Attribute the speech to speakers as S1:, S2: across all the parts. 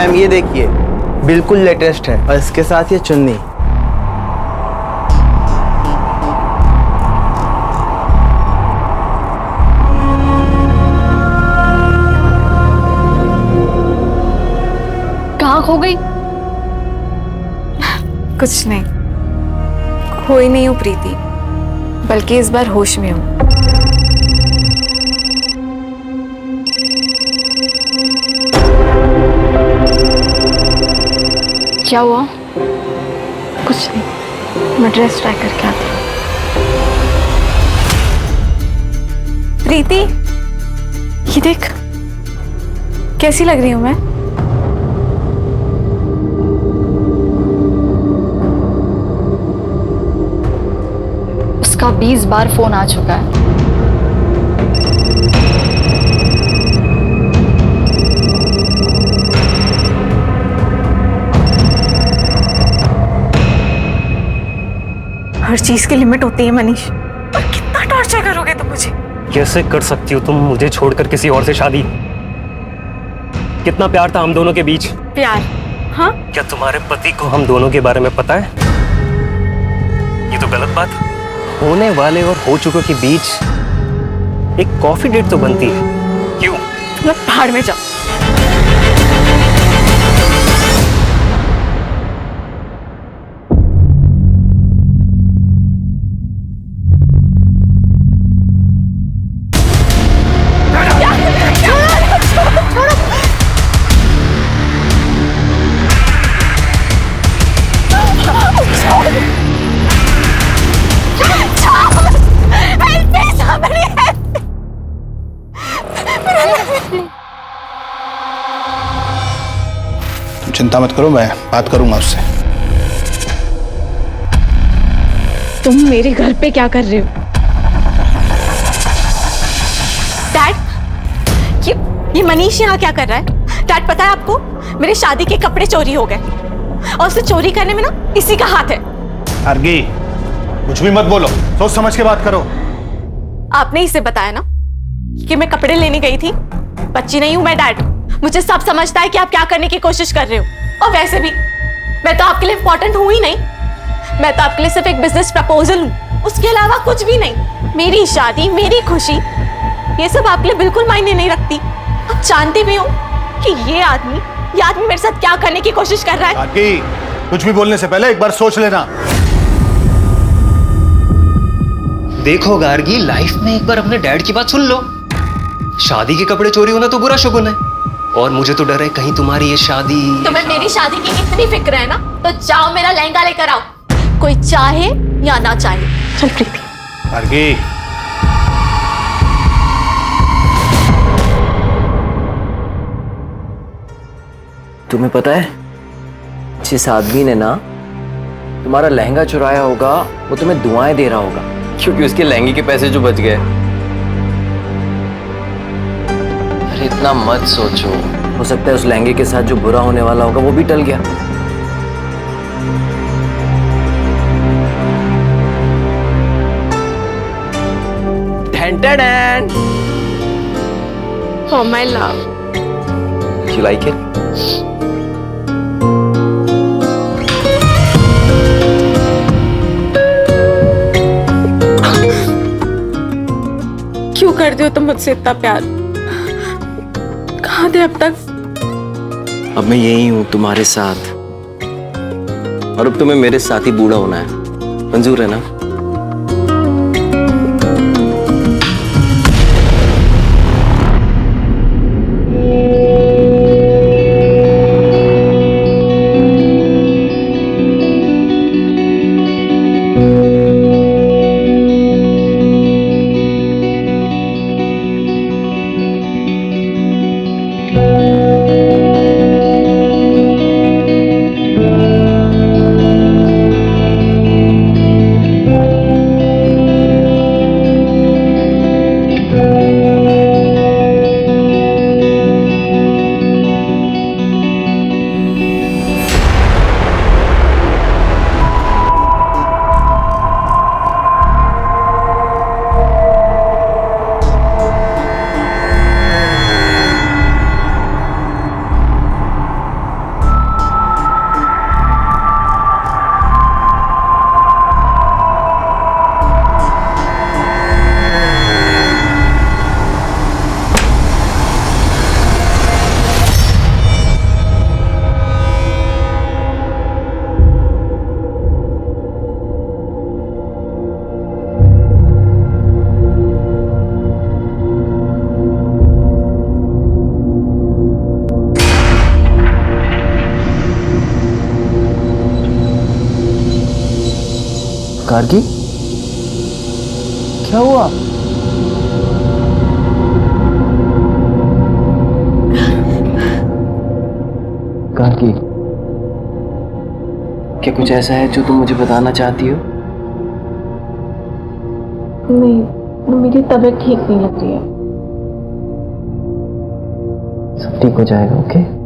S1: Ma'am ये देखिए, बिल्कुल लेटेस्ट है और इसके साथ ये चुन्नी।
S2: कहाँ खो गई?
S3: कुछ नहीं, खोई नहीं हूँ प्रीति, बल्कि इस बार होश में हूँ।
S2: क्या हुआ? कुछ नहीं, मैं ड्रेस ट्राई करके आती हूँ।
S3: प्रीति, ये देख, कैसी लग रही हूँ मैं?
S2: उसका 20 बार फोन आ चुका है।
S3: हर चीज की लिमिट होती है मनीष, और कितना टॉर्चर करोगे तुम मुझे?
S4: कैसे कर सकती हो तुम मुझे छोड़कर किसी और से शादी? कितना प्यार था हम दोनों के बीच।
S3: प्यार? हाँ?
S4: क्या तुम्हारे पति को हम दोनों के बारे में पता है? ये तो गलत बात है। होने वाले और हो चुके के बीच एक कॉफी डेट तो बनती है, क्यों?
S3: तुम पहाड़ में जाओ।
S5: चिंता मत करो, मैं बात करूंगा उससे।
S3: तुम मेरे घर पे क्या कर रहे हो? डैड, ये मनीष यहाँ क्या कर रहा है? डैड, पता है आपको, मेरे शादी के कपड़े चोरी हो गए, और उसे चोरी करने में ना इसी का हाथ है।
S5: अर्गी, कुछ भी मत बोलो, सोच समझ के बात करो।
S3: आपने इसे बताया ना कि मैं कपड़े लेने गई थी। बच्ची नहीं हूं मैं डैड, मुझे सब समझता है कि आप क्या करने की कोशिश कर रहे हो। और वैसे भी मैं तो आपके लिए इंपॉर्टेंट हूं ही नहीं, मैं तो आपके लिए सिर्फ एक बिजनेस प्रपोजल हूं, उसके अलावा कुछ भी नहीं। मेरी शादी, मेरी खुशी, ये सब आपके लिए बिल्कुल मायने नहीं रखती। आप जानते भी हो कि ये आदमी मेरे साथ क्या करने की कोशिश कर रहा है।
S5: अर्गी, कुछ भी बोलने से पहले एक बार सोच लेना।
S4: देखो गार्गी, लाइफ में एक बार अपने डैड की बात सुन लो। शादी के कपड़े चोरी होना तो बुरा शगुन है, और मुझे तो डर है कहीं तुम्हारी ये शादी।
S3: तुम्हें मेरी शादी की इतनी फिक्र है ना, तो जाओ मेरा लहंगा लेकर आओ, कोई चाहे या ना चाहे। चल प्रीति।
S5: अर्गी,
S1: तुम्हें पता है, जिस आदमी ने ना तुम्हारा लहंगा चुराया होगा, वो तुम्हें दुआएं दे रहा होगा, क्योंकि उसके लहंगे के पैसे जो बच गए। अरे इतना मत सोचो, हो सकता है उस लहंगे के साथ जो बुरा होने वाला होगा वो भी टल गया। Dun-dun-dun.
S3: Oh my love.
S1: You like it?
S3: क्यों करते हो तुम मुझसे इतना प्यार? कहाँ थे अब तक?
S1: अब मैं यही हूँ तुम्हारे साथ, और अब तुम्हें मेरे साथ ही बूढ़ा होना है। मंजूर है ना? गार्गी, क्या हुआ? गार्गी, क्या कुछ ऐसा है जो तुम मुझे बताना चाहती हो?
S2: नहीं, मेरी तबीयत ठीक नहीं लग रही है।
S1: सब ठीक हो जाएगा, ओके?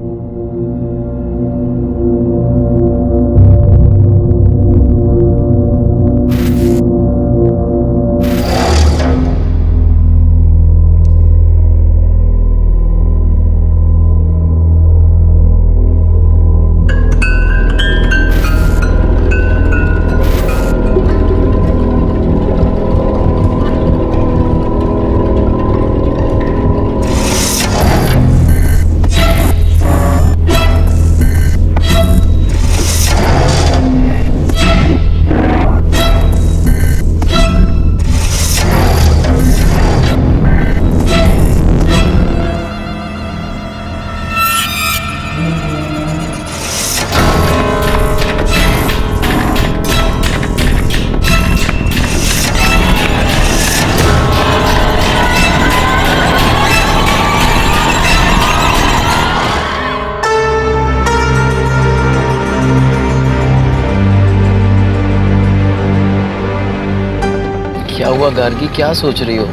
S1: क्या हुआ गार्गी, क्या सोच रही हो?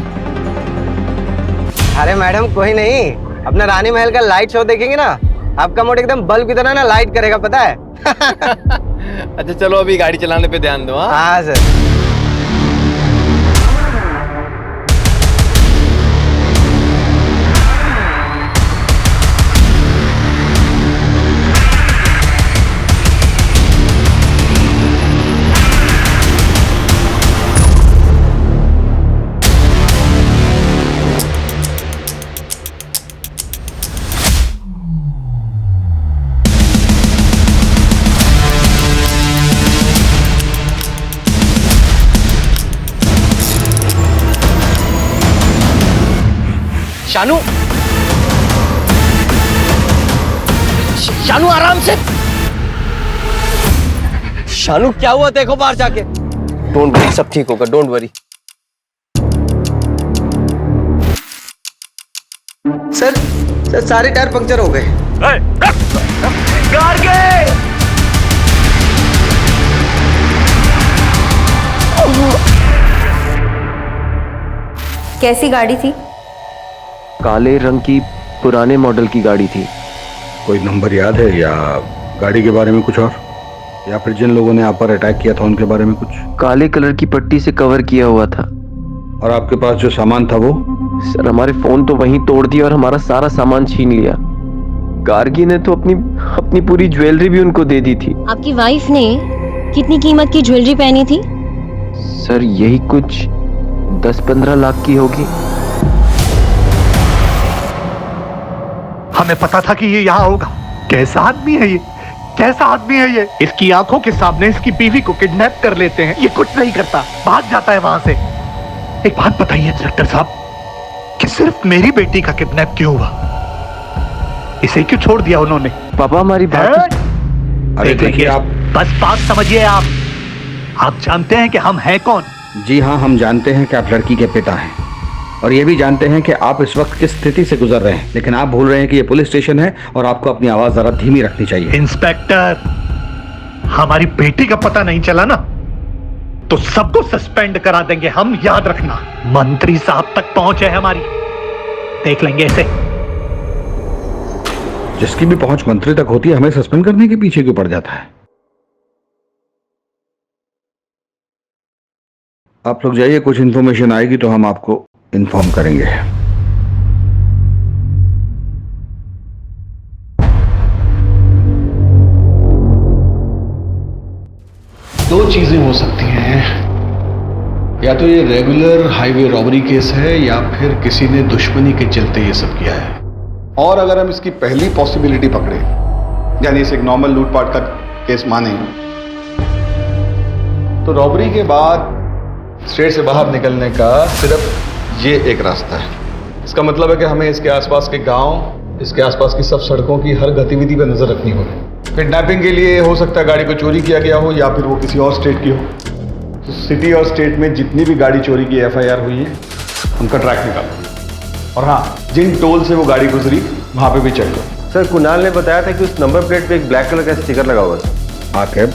S6: अरे मैडम कोई नहीं, अपना रानी महल का लाइट शो देखेंगे ना, आपका मूड एकदम बल्ब की तरह ना लाइट करेगा, पता है?
S1: अच्छा चलो अभी गाड़ी चलाने पे ध्यान दो।
S6: हाँ सर।
S1: शानू, शानू आराम से। शानू क्या हुआ, देखो बाहर जाके। डोंट वरी, सब ठीक होगा, डोंट वरी।
S6: सर सारे टायर पंक्चर हो गए।
S7: कैसी गाड़ी थी?
S1: काले रंग की पुराने मॉडल की गाड़ी थी।
S5: कोई नंबर याद है या गाड़ी के बारे में कुछ और, या फिर जिन लोगों ने आप पर अटैक किया था उनके बारे में कुछ?
S1: काले कलर की पट्टी से कवर किया हुआ था।
S5: और आपके पास जो सामान था वो?
S1: सर हमारे फोन तो वहीं तोड़ दिया और हमारा सारा सामान छीन लिया। गार्गी ने तो अपनी पूरी ज्वेलरी भी उनको दे दी थी।
S7: आपकी वाइफ ने कितनी कीमत की ज्वेलरी पहनी थी?
S1: सर यही कुछ 10-15 लाख की होगी।
S8: हमें पता था कि ये यहाँ होगा। कैसा आदमी है ये, कैसा आदमी है ये? इसकी आंखों के सामने इसकी बीवी को किडनैप कर लेते हैं, ये कुछ नहीं करता, भाग जाता है वहां से। एक बात बताइए इंस्पेक्टर साहब, कि सिर्फ मेरी बेटी का किडनैप क्यों हुआ? इसे क्यों छोड़ दिया उन्होंने?
S1: पापा हमारी बात।
S5: अरे देखिए आप,
S8: बस बात समझिए। आप जानते हैं कि हम हैं कौन?
S5: जी हाँ, हम जानते हैं कि आप लड़की के पिता हैं और ये भी जानते हैं कि आप इस वक्त किस स्थिति से गुजर रहे हैं, लेकिन आप भूल रहे हैं कि ये पुलिस स्टेशन है और आपको अपनी आवाज जरा धीमी रखनी चाहिए।
S8: इंस्पेक्टर, हमारी बेटी का पता नहीं चला ना तो सबको सस्पेंड करा देंगे हम, याद रखना। मंत्री साहब तक पहुंच है हमारी, देख लेंगे इसे।
S5: जिसकी भी पहुंच मंत्री तक होती है, हमें सस्पेंड करने के पीछे क्यों पड़ जाता है? आप लोग जाइए, कुछ इंफॉर्मेशन आएगी तो हम आपको इन्फॉर्म करेंगे।
S9: दो चीजें हो सकती हैं, या तो ये रेगुलर हाईवे रॉबरी केस है या फिर किसी ने दुश्मनी के चलते ये सब किया है।
S10: और अगर हम इसकी पहली पॉसिबिलिटी पकड़े, यानी इसे एक नॉर्मल लूटपाट का केस माने, तो रॉबरी के बाद स्टेट से बाहर निकलने का सिर्फ ये एक रास्ता है। इसका मतलब है कि हमें इसके आसपास के गांव, इसके आसपास की सब सड़कों की हर गतिविधि पर नजर रखनी होगी। किडनैपिंग के लिए हो सकता है गाड़ी को चोरी किया गया हो या फिर वो किसी और स्टेट की हो। तो सिटी और स्टेट में जितनी भी गाड़ी चोरी की FIR हुई है उनका ट्रैक निकालो। और हाँ, जिन टोल से वो गाड़ी गुजरी वहां पे भी चेक करो।
S6: सर कुणाल ने बताया था कि उस नंबर प्लेट पे एक ब्लैक कलर का स्टिकर लगा हुआ था।
S5: आकिब,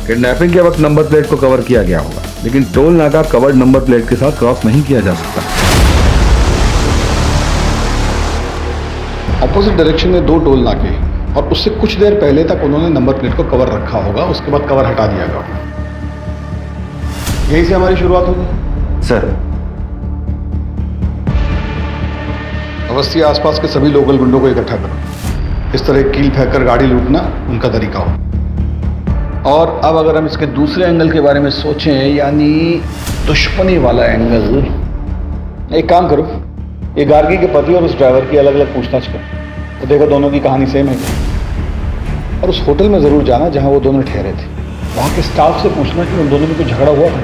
S5: किडनैपिंग के वक्त नंबर प्लेट को कवर किया गया होगा, लेकिन टोल नाका कवर्ड नंबर प्लेट के साथ क्रॉस नहीं किया जा सकता।
S10: अपोजिट डायरेक्शन में 2 टोल नाके और उससे कुछ देर पहले तक उन्होंने नंबर प्लेट को कवर रखा होगा, उसके बाद कवर हटा दिया गया। यहीं से हमारी शुरुआत होगी।
S6: सर,
S10: अवस्थी आसपास के सभी लोकल गुंडों को इकट्ठा करो। इस तरह कील फेंक कर गाड़ी लूटना उनका तरीका हो। और अब अगर हम इसके दूसरे एंगल के बारे में सोचें, यानी दुश्मनी वाला एंगल, एक काम करो, ये गार्गी के पति और उस ड्राइवर की अलग अलग पूछताछ करो तो देखो दोनों की कहानी सेम है क्या। और उस होटल में जरूर जाना जहां वो दोनों ठहरे थे, वहां के स्टाफ से पूछना कि उन दोनों में कोई झगड़ा हुआ था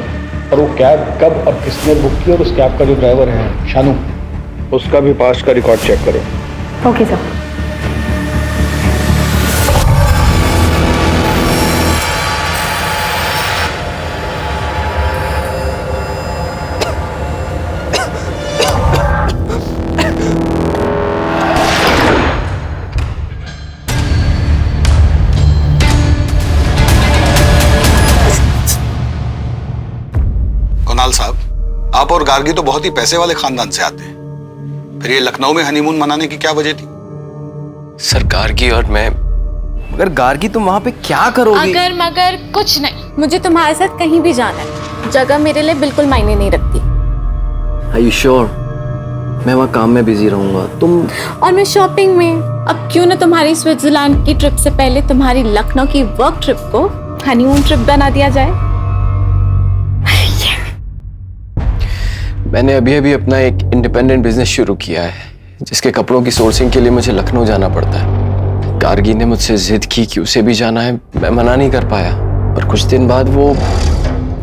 S10: और वो कैब कब और किसने बुक की, और उस कैब का जो ड्राइवर है शानू, उसका भी पास्ट का रिकॉर्ड चेक करो।
S2: Okay sir.
S10: कुणाल साहब, आप और गार्गी तो बहुत ही पैसे वाले खानदान से आते हैं, फिर ये लखनऊ में हनीमून मनाने की क्या वजह थी?
S1: सर, गार्गी और मैं, मगर गार्गी तुम वहां पे क्या करोगी?
S3: अगर मगर कुछ नहीं, मुझे तुम्हारे साथ कहीं भी जाना है, जगह मेरे लिए बिल्कुल मायने नहीं रखती।
S1: Are you sure? मैं वहाँ काम में बिजी रहूंगा, तुम।
S3: और मैं शॉपिंग में। अब क्यों ना तुम्हारी स्विट्जरलैंड की ट्रिप से पहले तुम्हारी लखनऊ की वर्क ट्रिप को हनीमून ट्रिप बना दिया जाए।
S1: मैंने अभी अभी अपना एक इंडिपेंडेंट बिजनेस शुरू किया है, जिसके कपड़ों की सोर्सिंग के लिए मुझे लखनऊ जाना पड़ता है। गार्गी ने मुझसे जिद की कि उसे भी जाना है, मैं मना नहीं कर पाया। पर कुछ दिन बाद वो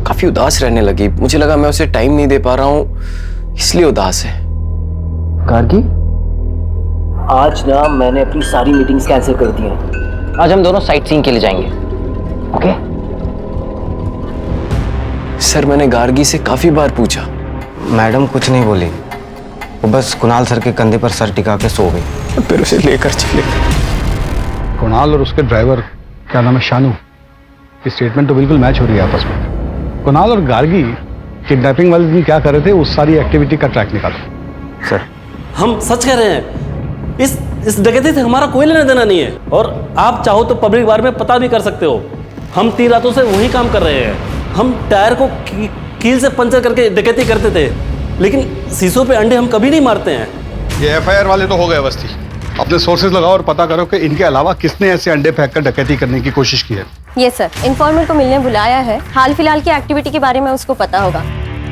S1: काफी उदास रहने लगी। मुझे लगा मैं उसे टाइम नहीं दे पा रहा हूँ, इसलिए उदास है। गार्गी, आज ना मैंने अपनी सारी मीटिंग्स कैंसिल कर दी हैं। आज हम दोनों साइट सीइंग के लिए जाएंगे, ओके? सर, मैंने गार्गी से काफी बार पूछा।
S6: मैडम कुछ नहीं बोली, वो बस कुणाल सर के कंधे पर सर टिका के सो गई।
S1: फिर उसे लेकर चले।
S10: कुणाल और उसके ड्राइवर, क्या नाम है, शानू, की स्टेटमेंट तो बिल्कुल मैच हो रही है आपस में। कुणाल और गार्गी किडनैपिंग वाले दिन क्या कर रहे थे, उस सारी एक्टिविटी का ट्रैक निकालो।
S6: सर,
S11: हम सच कह रहे हैं, इस डकैती से हमारा कोई लेना देना नहीं है, और आप चाहो तो पब्लिक बारे में पता भी कर सकते हो। हम 3 रातों से वही काम कर रहे हैं। हम टायर को कील से पंचर करके डकैती करते थे, लेकिन शीशों पे अंडे हम कभी नहीं मारते हैं।
S10: ये FIR वाले तो हो गए अवस्थी। अपने सोर्सेज लगाओ और पता करो कि इनके अलावा किसने ऐसे अंडे फेंक कर डकैती करने की कोशिश की है।
S7: ये सर, इन्फॉर्मर को मिलने बुलाया है, हाल फिलहाल की एक्टिविटी के बारे में उसको पता होगा।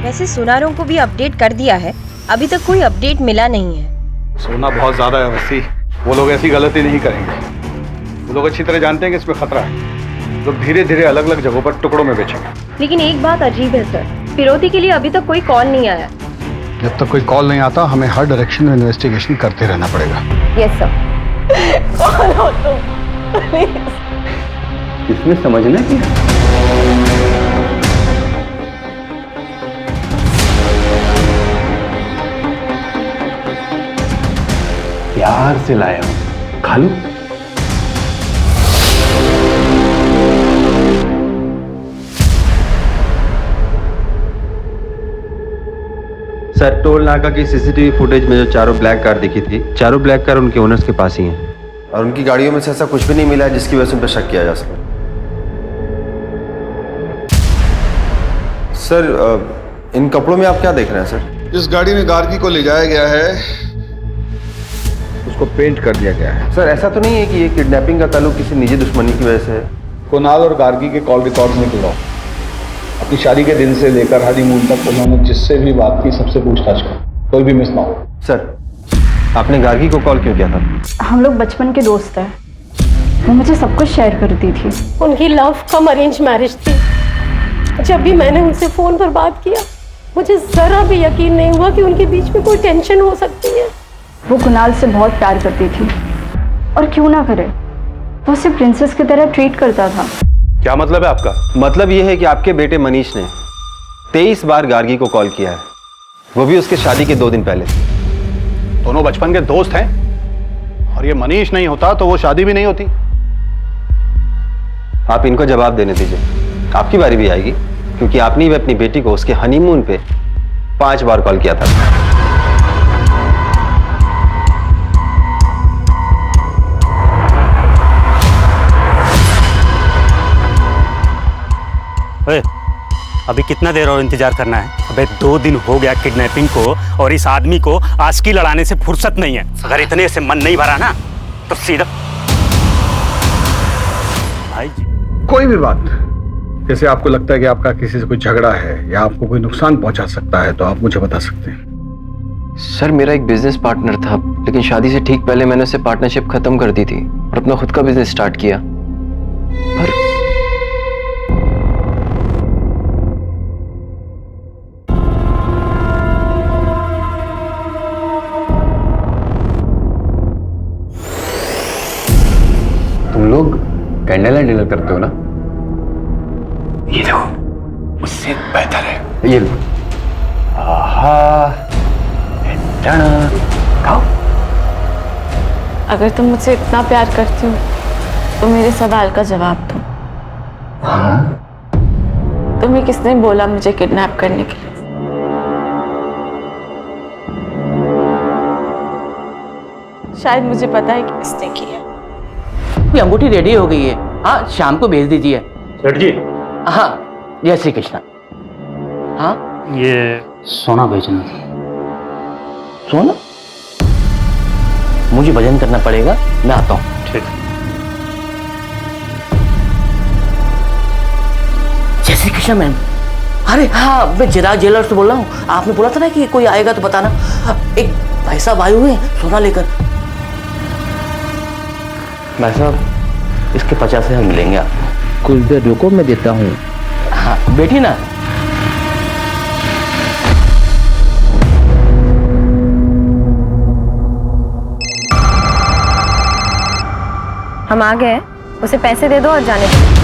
S7: वैसे सुनारों को भी अपडेट कर दिया है, अभी तक कोई अपडेट मिला नहीं है।
S10: सोना बहुत ज्यादा है अवस्थी, वो लोग ऐसी गलती नहीं करेंगे। वो लोग अच्छी तरह जानते हैं कि इसमें खतरा है, लोग धीरे धीरे अलग अलग जगहों पर टुकड़ों में बेचेंगे।
S7: लेकिन एक बात अजीब है सर, फिरौती के लिए अभी तक कोई कॉल नहीं आया।
S10: जब तक कोई कॉल नहीं आता, हमें हर डायरेक्शन में इन्वेस्टिगेशन करते रहना पड़ेगा।
S7: Yes sir.
S10: इसमें समझना क्या?
S9: प्यार से लाया हूं, खा लो।
S6: सर, टोल नाका की CCTV फुटेज में जो चारों ब्लैक कार दिखी थी, चारों ब्लैक कार उनके ओनर्स के पास ही हैं, और उनकी गाड़ियों में से ऐसा कुछ भी नहीं मिला है जिसकी वजह से उन पर शक किया जा सके। सर, इन कपड़ों में आप क्या देख रहे हैं सर?
S10: जिस गाड़ी में गार्गी को ले जाया गया है
S5: उसको पेंट कर दिया गया है।
S6: सर, ऐसा तो नहीं है कि ये किडनैपिंग का ताल्लुक किसी निजी दुश्मनी की वजह से है?
S10: कुणाल और गार्गी के कॉल रिकॉर्ड्स निकलवाओ। अपनी शादी के दिन से लेकर हनीमून तक उन्होंने जिससे भी बात की सबसे पूछताछ करो, कोई भी मिस ना हो।
S6: सर, आपने गार्गी को कॉल क्यों किया था?
S2: हम लोग बचपन के दोस्त हैं, वो मुझे सब कुछ शेयर करती थी।
S12: उनकी लव कम अरेंज मैरिज थी। जब भी मैंने उनसे फोन पर बात किया, मुझे जरा भी यकीन नहीं हुआ कि उनके बीच में कोई टेंशन हो सकती है।
S2: वो कुणाल से बहुत प्यार करती थी, और क्यों ना करे, वो उसे प्रिंसेस की तरह ट्रीट करता था।
S10: क्या मतलब है आपका?
S6: मतलब यह है कि आपके बेटे मनीष ने 23 बार गार्गी को कॉल किया है, वो भी उसके शादी के 2 दिन पहले।
S10: दोनों बचपन के दोस्त हैं, और ये मनीष नहीं होता तो वो शादी भी नहीं होती।
S6: आप इनको जवाब देने दीजिए, आपकी बारी भी आएगी, क्योंकि आपने भी अपनी बेटी को उसके हनीमून पे 5 बार कॉल किया था।
S4: ओए, अभी कितना देर और इंतजार करना है? अबे 2 दिन हो गया किडनैपिंग को, और इस आदमी को आशिकी लड़ाने से फुर्सत नहीं है। अगर इतने से मन नहीं भरा ना तो सीधा भाई जी।
S10: कोई भी बात, जैसे आपको लगता है कि आपका किसी से कोई झगड़ा है या आपको कोई नुकसान पहुंचा सकता है, तो आप मुझे बता सकते हैं।
S1: सर, मेरा एक बिजनेस पार्टनर था, लेकिन शादी से ठीक पहले मैंने उससे पार्टनरशिप खत्म कर दी थी और अपना खुद का बिजनेस स्टार्ट किया। पर
S6: तुम लोग कैंडल लाइट डिनर करते हो ना?
S10: ये देखो, उससे बेहतर है।
S6: ये लो। आहा, खाओ।
S3: अगर तुम मुझसे इतना प्यार करती हो तो मेरे सवाल का जवाब दो। तुम्हें किसने बोला मुझे किडनैप करने के लिए? शायद मुझे पता है कि किसने किया।
S13: अंगूठी रेडी हो गई है, हाँ शाम को भेज दीजिए।
S4: सेठ जी।
S13: हाँ, जय श्री कृष्ण। हाँ,
S4: ये सोना बेचना था।
S13: सोना? मुझे वजन करना पड़ेगा, मैं आता हूँ।
S4: ठीक।
S13: जय श्री कृष्ण मैम। अरे हाँ, मैं चिराग ज्वेलर्स से बोल रहा हूँ। आपने बोला था ना कि कोई आएगा तो बताना। एक भाई साहब आए हुए हैं सोना लेकर। भाई साहब, इसके 50,000 मिलेंगे आपको। कुछ देर रुको, मैं देता हूँ। हाँ, बैठी ना।
S7: हम आ गए, उसे पैसे दे दो और जाने दो।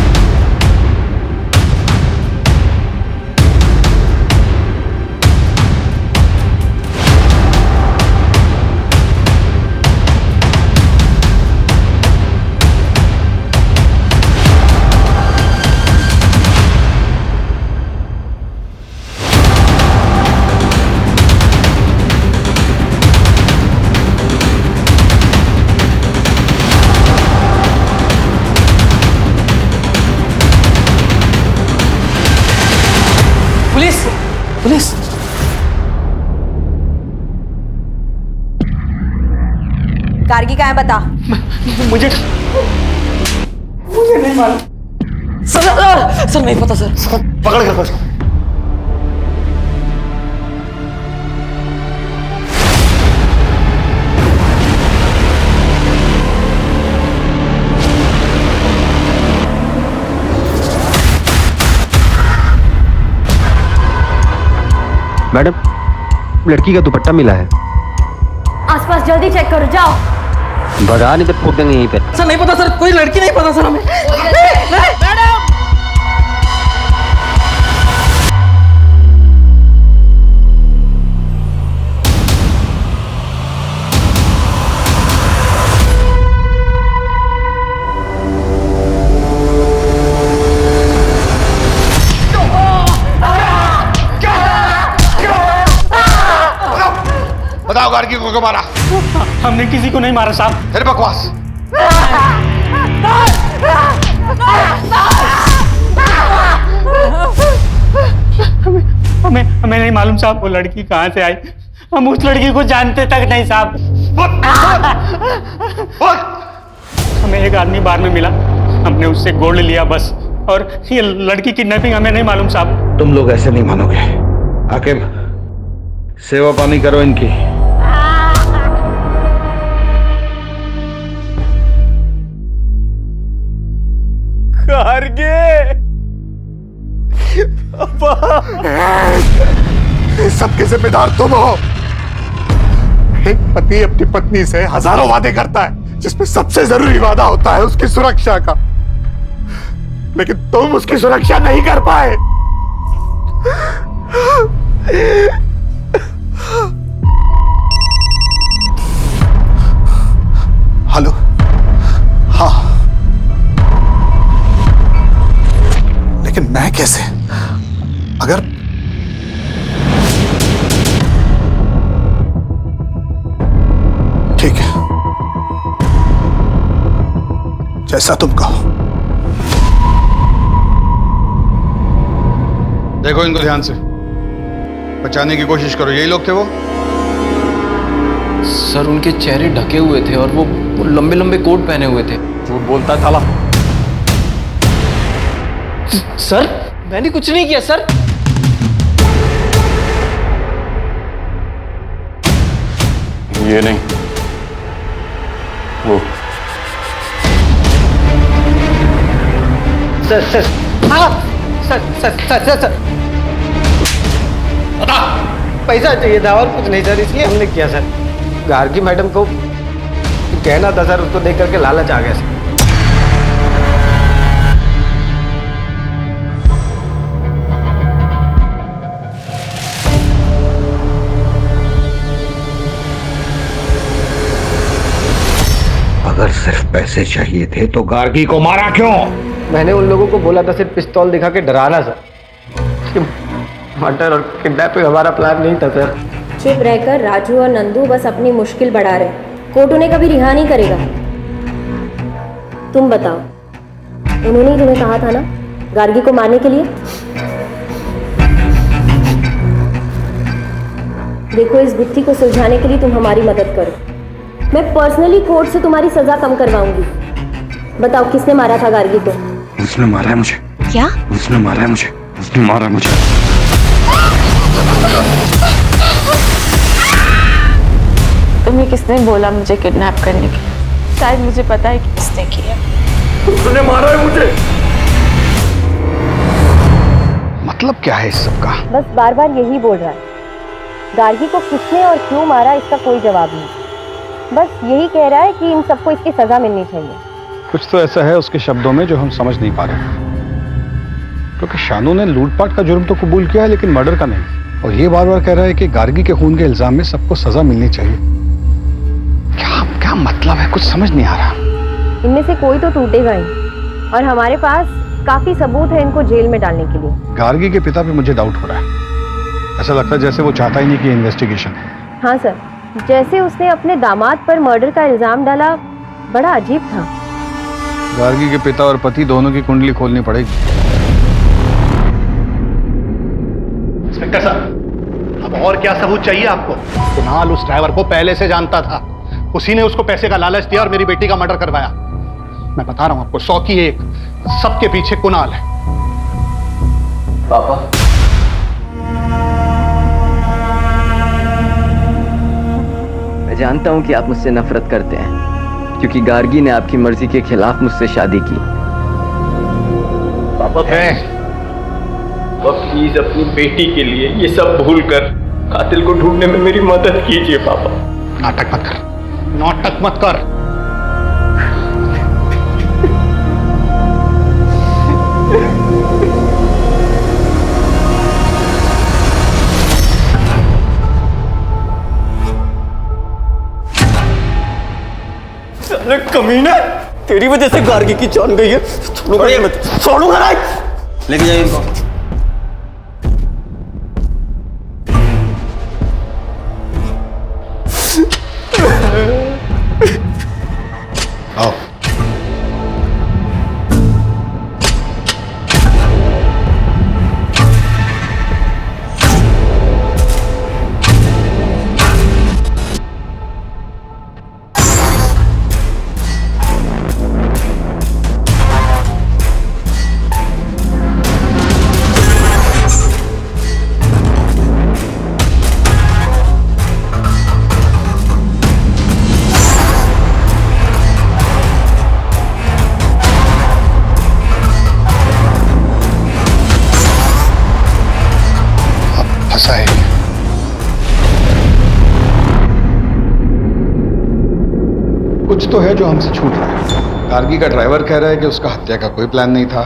S13: Police, police.
S7: गार्गी कहाँ है बता।
S13: मुझे नहीं मालूम सर, नहीं पता सर।
S10: पकड़ कर उसको।
S6: मैडम, लड़की का दुपट्टा मिला है।
S7: आसपास जल्दी चेक करो, जाओ।
S6: भगा नहीं तो फूट देंगे यहीं पे।
S13: सर नहीं पता सर, कोई लड़की नहीं पता सर हमें।
S10: बताओ गार्गी को क्यों मारा?
S4: हमने किसी को नहीं मारा साहब।
S10: फिर बकवास।
S4: हमें नहीं मालूम साहब, वो लड़की कहाँ से आई। हम उस लड़की को जानते तक नहीं साहब। हमें एक आदमी बार में मिला, हमने उससे गोल्ड लिया बस। और ये लड़की किडनैपिंग हमें नहीं मालूम साहब।
S5: तुम लोग ऐसे नहीं मानोगे। आकिब, सेवा पानी करो इनकी।
S8: सबके जिम्मेदार तुम हो। एक पति अपनी पत्नी से हजारों वादे करता है, जिसमें सबसे जरूरी वादा होता है उसकी सुरक्षा का। लेकिन तुम उसकी सुरक्षा नहीं कर पाए। हेलो, हाँ, लेकिन मैं कैसे? अगर ठीक है, जैसा तुम कहो।
S10: देखो इनको ध्यान से, बचाने की कोशिश करो। यही लोग थे वो?
S1: सर उनके चेहरे ढके हुए थे और वो लंबे लंबे कोट पहने हुए थे।
S8: झूठ बोलता है साला।
S1: सर मैंने कुछ नहीं किया सर।
S9: ये नहीं, वो।
S4: सर सर, हाँ sir sir sir sir sir,
S9: बता।
S4: पैसा चाहिए था और कुछ नहीं सर, इसलिए हमने किया सर। गार्गी मैडम को कहना था सर, उसको देख करके लालच आ गया सर।
S5: अगर सिर्फ पैसे चाहिए थे तो गार्गी को मारा क्यों?
S4: मैंने उन लोगों को बोला था सिर्फ पिस्तौल दिखा के डराना सर। मर्डर और किडनैपिंग हमारा प्लान नहीं था सर।
S7: चुप रहकर राजू और नंदू बस अपनी मुश्किल बढ़ा रहे। कोर्ट उन्हें कभी रिहा नहीं करेगा। तुम बताओ, उन्होंने ही तुम्हें कहा था ना गार्गी को मारने के लिए? देखो, इस गुत्थी को सुलझाने के लिए तुम हमारी मदद करो। मैं पर्सनली कोर्ट से तुम्हारी सजा कम करवाऊंगी। बताओ, किसने मारा था गार्गी को?
S5: उसने मारा है मुझे।
S7: क्या?
S5: उसने मारा है मुझे। उसने मारा मुझे।
S3: तुम्हें किसने बोला मुझे किडनैप करने के? शायद मुझे पता है कि किसने किया।
S8: उसने मारा है मुझे।
S10: मतलब क्या है इस सब का?
S7: बस बार बार यही बोल रहा है। गार्गी को किसने और क्यों मारा, इसका कोई जवाब नहीं। बस यही कह रहा है कि इन सबको इसकी सजा मिलनी चाहिए।
S10: कुछ तो ऐसा है उसके शब्दों में जो हम समझ नहीं पा रहे, क्योंकि शानू ने लूटपाट का जुर्म तो कबूल किया है लेकिन मर्डर का नहीं। और ये बार बार कह रहा है कि गार्गी के खून के इल्जाम में सबको सजा मिलनी चाहिए। क्या क्या मतलब है, कुछ समझ नहीं आ रहा।
S7: इनमें से कोई तो टूटेगा ही, और हमारे पास काफी सबूत है इनको जेल में डालने के लिए।
S10: गार्गी के पिता पे मुझे डाउट हो रहा है। ऐसा लगता है जैसे वो चाहता ही नहीं कि इन्वेस्टिगेशन।
S7: हाँ सर, जैसे उसने अपने दामाद पर मर्डर का इल्जाम डाला, बड़ा अजीब था।
S10: गार्गी के पिता और पति दोनों की कुंडली खोलनी पड़ेगी।
S8: इंस्पेक्टर साहब, अब और क्या सबूत चाहिए आपको? कुणाल उस ड्राइवर को पहले से जानता था। उसी ने उसको पैसे का लालच दिया और मेरी बेटी का मर्डर करवाया। मैं बता रहा हूं आपको, 100 की 1, सबके पीछे कुणाल है।
S1: पापा, मैं जानता हूं कि आप मुझसे नफरत करते हैं क्योंकि गार्गी ने आपकी मर्जी के खिलाफ मुझसे शादी की।
S8: पापा
S14: प्लीज अपनी बेटी के लिए ये सब भूल कर कातिल को ढूंढने में मेरी मदद कीजिए पापा।
S8: नाटक मत कर, नाटक मत कर।
S11: अरे कमीना, तेरी वजह से गार्गी की जान गई है। छोड़ूंगा नहीं। लेके जाइए इनको।
S10: आओ। कुछ तो है जो हमसे छूट रहा है। गार्गी का ड्राइवर कह रहा है कि उसका हत्या का कोई प्लान नहीं था।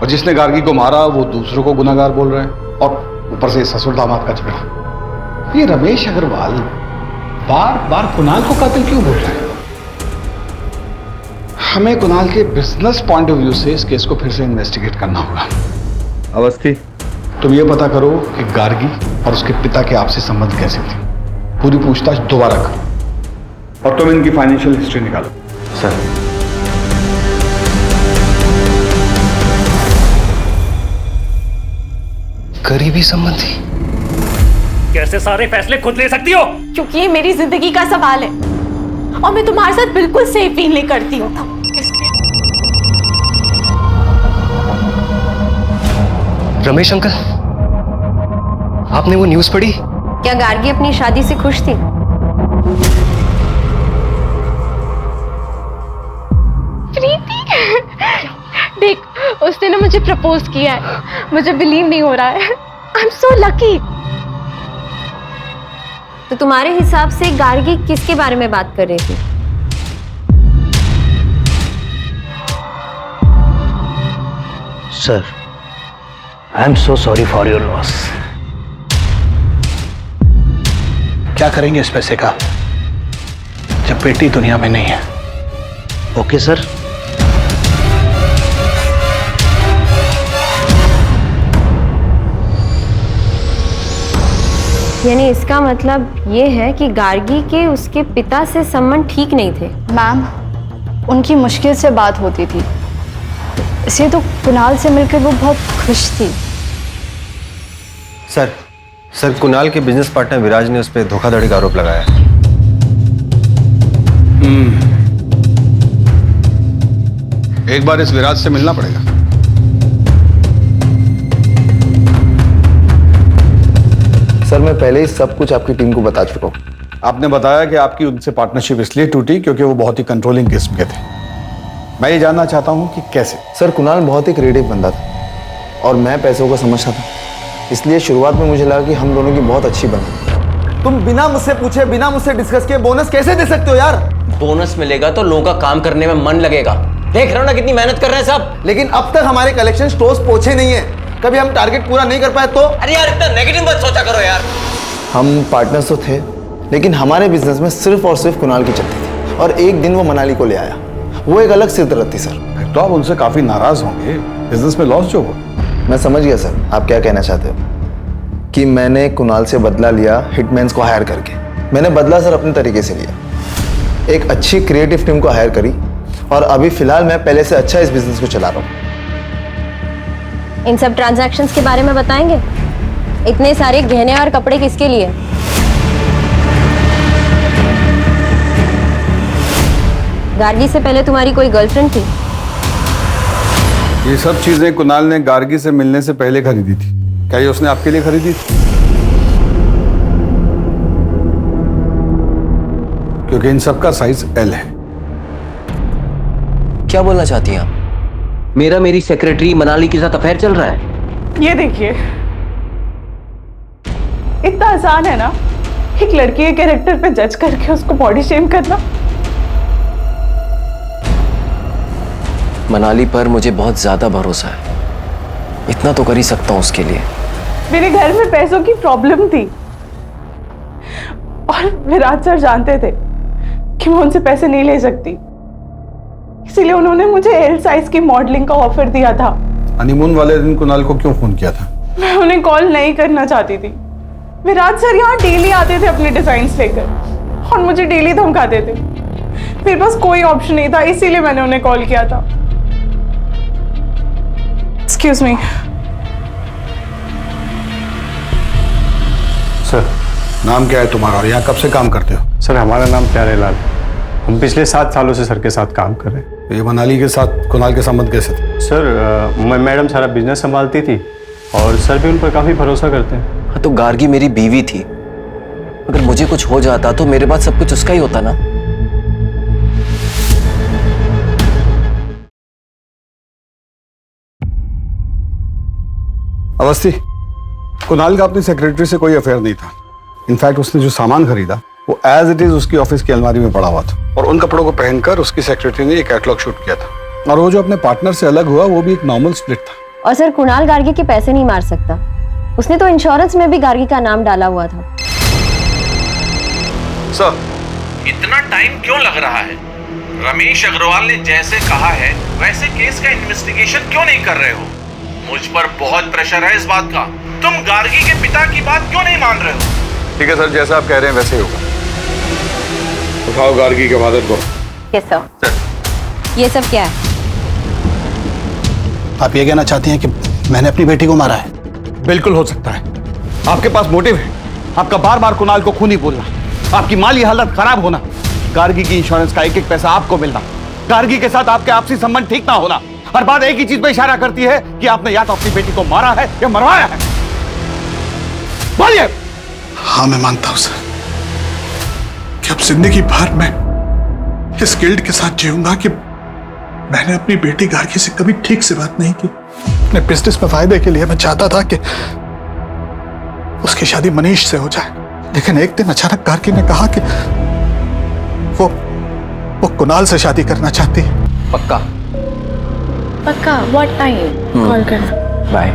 S10: और जिसने गार्गी को मारा वो दूसरों को गुनाहगार बोल रहे हैं, और ऊपर से ससुर दामाद का झगड़ा। ये रमेश अग्रवाल बार बार कुणाल को कातिल क्यों बोल रहे हैं? हमें कुणाल के बिजनेस पॉइंट ऑफ व्यू से इस केस को फिर से इन्वेस्टिगेट करना होगा।
S5: अवस्थी,
S10: तुम ये पता करो कि गार्गी और उसके पिता के आपसी संबंध कैसे थे। पूरी पूछताछ दोबारा करो।
S5: और तुम इनकी फाइनेंशियल हिस्ट्री निकालो।
S6: सर,
S4: करीबी संबंधी?
S11: कैसे सारे फैसले खुद ले सकती हो?
S3: क्योंकि ये मेरी जिंदगी का सवाल है और मैं तुम्हारे साथ बिल्कुल सेफ फील नहीं करती हूँ।
S4: रमेश अंकल, आपने वो न्यूज़ पढ़ी?
S7: क्या गार्गी अपनी शादी से खुश थी?
S2: प्रीति, देख उसने ना मुझे प्रपोज किया है, मुझे बिलीव नहीं हो रहा है। I am so lucky.
S7: तो तुम्हारे हिसाब से गार्गी किसके बारे में बात कर रही थी?
S4: Sir, I am so sorry for your loss.
S9: क्या करेंगे इस पैसे का जब बेटी दुनिया में नहीं है?
S4: Okay sir.
S7: यानी इसका मतलब ये है कि गार्गी के उसके पिता से संबंध ठीक नहीं थे।
S2: मैम, उनकी मुश्किल से बात होती थी, इसलिए तो कुणाल से मिलकर वो बहुत खुश थी।
S6: सर कुणाल के बिजनेस पार्टनर विराज ने उस पर धोखाधड़ी का आरोप लगाया है।
S10: एक बार इस विराज से मिलना पड़ेगा।
S15: सर, मैं पहले ही सब कुछ आपकी टीम को बता चुका हूँ।
S10: आपने बताया कि आपकी उनसे पार्टनरशिप इसलिए टूटी क्योंकि वो बहुत ही कंट्रोलिंग किस्म के थे। मैं ये जानना चाहता हूँ कि कैसे।
S15: सर, कुणाल बहुत ही क्रिएटिव बंदा था और मैं पैसों को समझता था, इसलिए शुरुआत में मुझे लगा कि हम दोनों की बहुत अच्छी बनी।
S16: तुम बिना मुझसे पूछे, बिना मुझसे डिस्कस किए बोनस कैसे दे सकते हो यार?
S1: बोनस मिलेगा तो लोगों का काम करने में मन लगेगा। देख रहे हो ना कितनी मेहनत कर रहे हैं सब।
S16: लेकिन अब तक हमारे कलेक्शन स्टोर्स पहुंचे नहीं है। कभी हम टारगेट पूरा नहीं कर पाए तो?
S1: अरे यार, इतना नेगेटिव मत सोचा करो यार।
S15: हम पार्टनर्स तो थे, लेकिन हमारे बिजनेस में सिर्फ और सिर्फ कुणाल की चलती थी और एक दिन वो मनाली को ले आया। वो एक अलग सिरदर्द थी सर।
S10: तो आप उनसे काफी नाराज होंगे, बिजनेस में लॉस जो हो।
S15: मैं समझ गया सर, आप क्या कहना चाहते हो। कि मैंने कुणाल से बदला लिया हिटमैन्स को हायर करके। मैंने बदला सर अपने तरीके से लिया, एक अच्छी क्रिएटिव टीम को हायर करी और अभी फिलहाल मैं पहले से अच्छा इस बिजनेस को चला रहा हूँ।
S7: इन सब ट्रांजैक्शंस के बारे में बताएंगे? इतने सारे गहने और कपड़े किसके लिए? गार्गी से पहले तुम्हारी कोई गर्लफ्रेंड थी?
S10: ये सब चीजें कुणाल ने गार्गी से मिलने से पहले खरीदी थी। क्या ये उसने आपके लिए खरीदी थी? क्योंकि इन सब का साइज एल है।
S1: क्या बोलना चाहती हैं आप?
S13: मेरी सेक्रेटरी मनाली के साथ अफेयर चल रहा है।
S17: ये देखिए, इतना आसान है ना एक लड़की के कैरेक्टर पे जज करके उसको बॉडी शेम करना।
S1: मनाली पर मुझे बहुत ज्यादा भरोसा है, इतना तो कर ही सकता हूँ उसके लिए।
S17: मेरे घर में पैसों की प्रॉब्लम थी और विराज सर जानते थे कि मैं उनसे पैसे नहीं ले सकती, इसीलिए उन्होंने मुझे एल साइज की मॉडलिंग का ऑफर दिया था।
S10: हनीमून वाले दिन कुणाल को क्यों फोन किया था?
S17: मैं उन्हें कॉल नहीं करना चाहती थी। विराज सर यहाँ डेली आते थे अपने डिजाइन्स लेकर और मुझे डेली धमकाते थे। मेरे पास कोई ऑप्शन नहीं था, इसीलिए मैंने उन्हें कॉल किया था। एक्सक्यूज मी
S10: सर, नाम क्या है तुम्हारा और यहाँ कब से काम करते हो?
S6: सर, हमारा नाम प्यारेलाल। हम पिछले 7 सालों से सर के साथ काम कर रहे हैं।
S10: ये मनाली के साथ कुणाल के संबंध कैसे थे?
S6: सर, मैडम सारा बिजनेस संभालती थी और सर भी उन पर काफी भरोसा करते हैं।
S1: हाँ, तो गार्गी मेरी बीवी थी। अगर मुझे कुछ हो जाता तो मेरे बाद सब कुछ उसका ही होता ना।
S10: अवस्थी, कुणाल का अपनी सेक्रेटरी से कोई अफेयर नहीं था। इनफैक्ट उसने जो सामान खरीदा वो एज इट इज उसकी ऑफिस की अलमारी में पड़ा हुआ था और उन कपड़ों को पहनकर उसकी सेक्रेटरी ने एक कैटलॉग शूट किया था। और वो जो अपने पार्टनर से अलग हुआ वो भी एक नॉर्मल स्प्लिट था।
S7: और सर कुणाल गार्गी के पैसे नहीं मार सकता, उसने तो इंश्योरेंस में भी गार्गी का नाम डाला हुआ था।
S18: सर, इतना टाइम क्यों लग रहा है? रमेश अग्रवाल ने जैसे कहा है वैसे केस का इन्वेस्टिगेशन क्यों नहीं कर रहे हो? मुझ पर बहुत प्रेशर है इस बात का। तुम गार्गी के पिता की बात क्यों नहीं मान रहे हो?
S10: ठीक है सर, जैसा आप कह रहे हैं वैसे ही होगा। उठाओ गार्गी के फादर को।
S7: Yes sir. ये सब क्या है?
S8: आप ये कहना चाहती हैं कि मैंने अपनी बेटी को मारा है? बिल्कुल हो सकता है। आपके पास मोटिव है, आपका बार बार कुणाल को खूनी बोलना, आपकी माली हालत खराब होना, गार्गी की इंश्योरेंस का एक एक पैसा आपको मिलना, गार्गी के साथ आपके आपसी संबंध ठीक ना होना। हर बात एक ही चीज पे इशारा करती है कि आपने या तो अपनी बेटी को मारा है या मरवाया है। बोलिए।
S19: हाँ, मैं मानता हूं सर कि अब जिंदगी भर मैं इस गिल्ट के साथ जीऊंगा कि मैंने अपनी बेटी गार्गी से कभी ठीक से बात नहीं की। अपने बिजनेस में फायदे के लिए मैं चाहता था कि उसकी शादी मनीष से हो जाए, लेकिन एक दिन अचानक गार्गी ने कहा कि वो कुणाल से शादी करना चाहती है।
S1: पक्का?
S2: पक्का। What time? कॉल करना।
S1: बाय।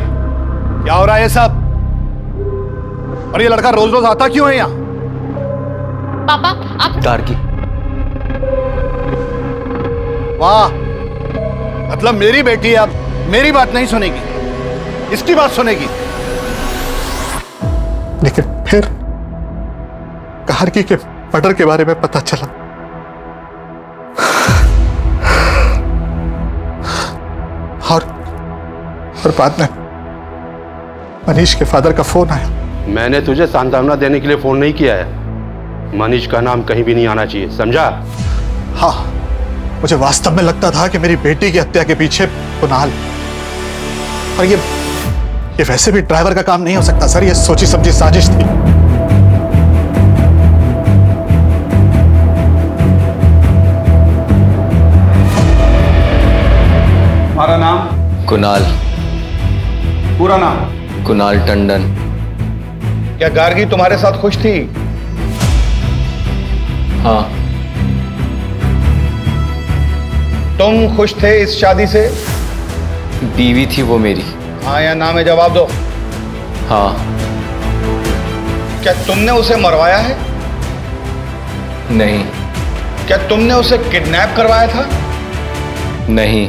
S8: क्या हो रहा है ये सब? और ये लड़का रोज रोज आता क्यों है यहाँ?
S2: पापा आप
S1: गार्गी।
S8: वाह, मतलब मेरी बेटी अब मेरी बात नहीं सुनेगी, इसकी बात सुनेगी।
S19: लेकिन फिर गार्गी के मर्डर के बारे में पता चला और बाद में मनीष के फादर का फोन आया।
S6: मैंने तुझे सांत्वना देने के लिए फोन नहीं किया है। मनीष का नाम कहीं भी नहीं आना चाहिए, समझा?
S19: हाँ, मुझे वास्तव में लगता था कि मेरी बेटी की हत्या के पीछे कुणाल, और ये वैसे भी ड्राइवर का काम नहीं हो सकता सर, ये सोची समझी साजिश थी।
S10: तुम्हारा नाम?
S1: कुणाल।
S10: पूरा नाम?
S1: कुणाल टंडन।
S10: क्या गार्गी तुम्हारे साथ खुश थी?
S1: हाँ।
S10: तुम खुश थे इस शादी से?
S1: बीवी थी वो मेरी।
S10: हाँ या ना में जवाब दो।
S1: हाँ।
S10: क्या तुमने उसे मरवाया है?
S1: नहीं।
S10: क्या तुमने उसे किडनैप करवाया था?
S1: नहीं।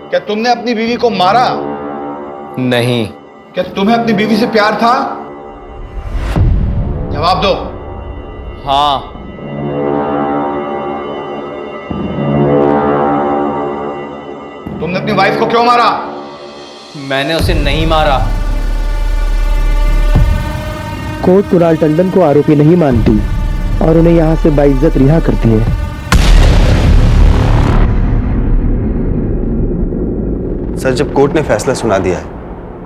S10: क्या तुमने अपनी बीवी को मारा?
S1: नहीं।
S10: क्या तुम्हें अपनी बीवी से प्यार था? जवाब दो।
S1: हाँ।
S10: तुमने अपनी वाइफ को क्यों मारा?
S1: मैंने उसे नहीं मारा।
S20: कोर्ट कुणाल टंडन को आरोपी नहीं मानती और उन्हें यहां से बाइज्जत रिहा करती है।
S6: सर, जब कोर्ट ने फैसला सुना दिया है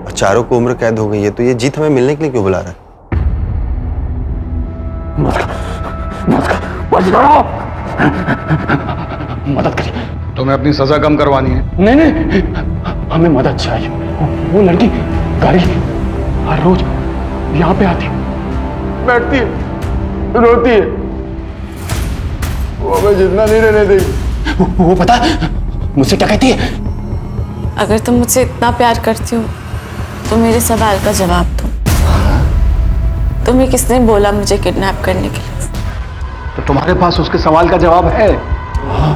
S6: और चारों को उम्र कैद हो गई है, तो ये जीत हमें मिलने के लिए क्यों बुला रहा है?
S8: मदद करिए।
S10: तुम्हें अपनी सजा कम करवानी है?
S8: नहीं, हमें मदद चाहिए। वो लड़की गाड़ी हर रोज यहाँ पे आती, बैठती है, रोती है, वो हमें जितना नहीं रहने देगी। वो पता है मुझसे क्या कहती है?
S3: अगर तुम मुझसे इतना प्यार करती हो तो मेरे सवाल का जवाब दो। तुम्हें किसने बोला मुझे किडनैप करने के लिए?
S8: तो तुम्हारे पास उसके सवाल का जवाब है? हाँ,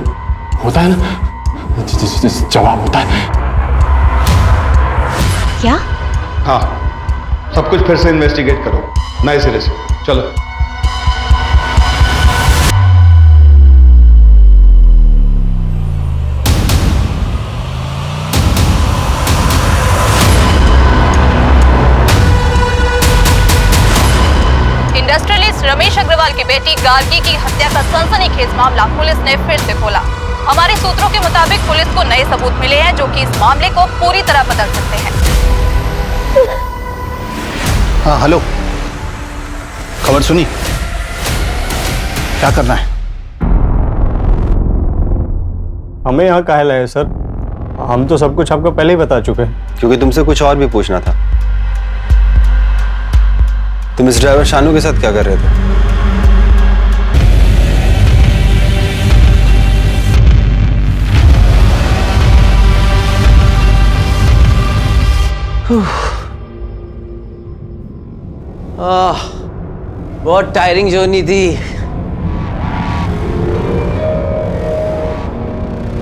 S8: होता है ना, जवाब होता है।
S7: क्या?
S10: हाँ, सब कुछ फिर से इन्वेस्टिगेट करो नए सिरे से। चलो।
S21: इंडस्ट्रियलिस्ट रमेश अग्रवाल की बेटी गार्गी की हत्या का सनसनीखेज मामला पुलिस ने फिर से खोला। हमारे सूत्रों के मुताबिक पुलिस को नए सबूत मिले हैं जो कि इस मामले को पूरी तरह बदल सकते हैं।
S8: हाँ, हेलो, खबर सुनी? क्या करना है?
S4: हमें यहाँ काहे लाए सर? हम तो सब कुछ आपको पहले ही बता चुके हैं।
S6: क्योंकि तुमसे कुछ और भी पूछना था। तुम इस ड्राइवर शानू के साथ क्या कर रहे थे?
S1: बहुत टायरिंग जर्नी थी।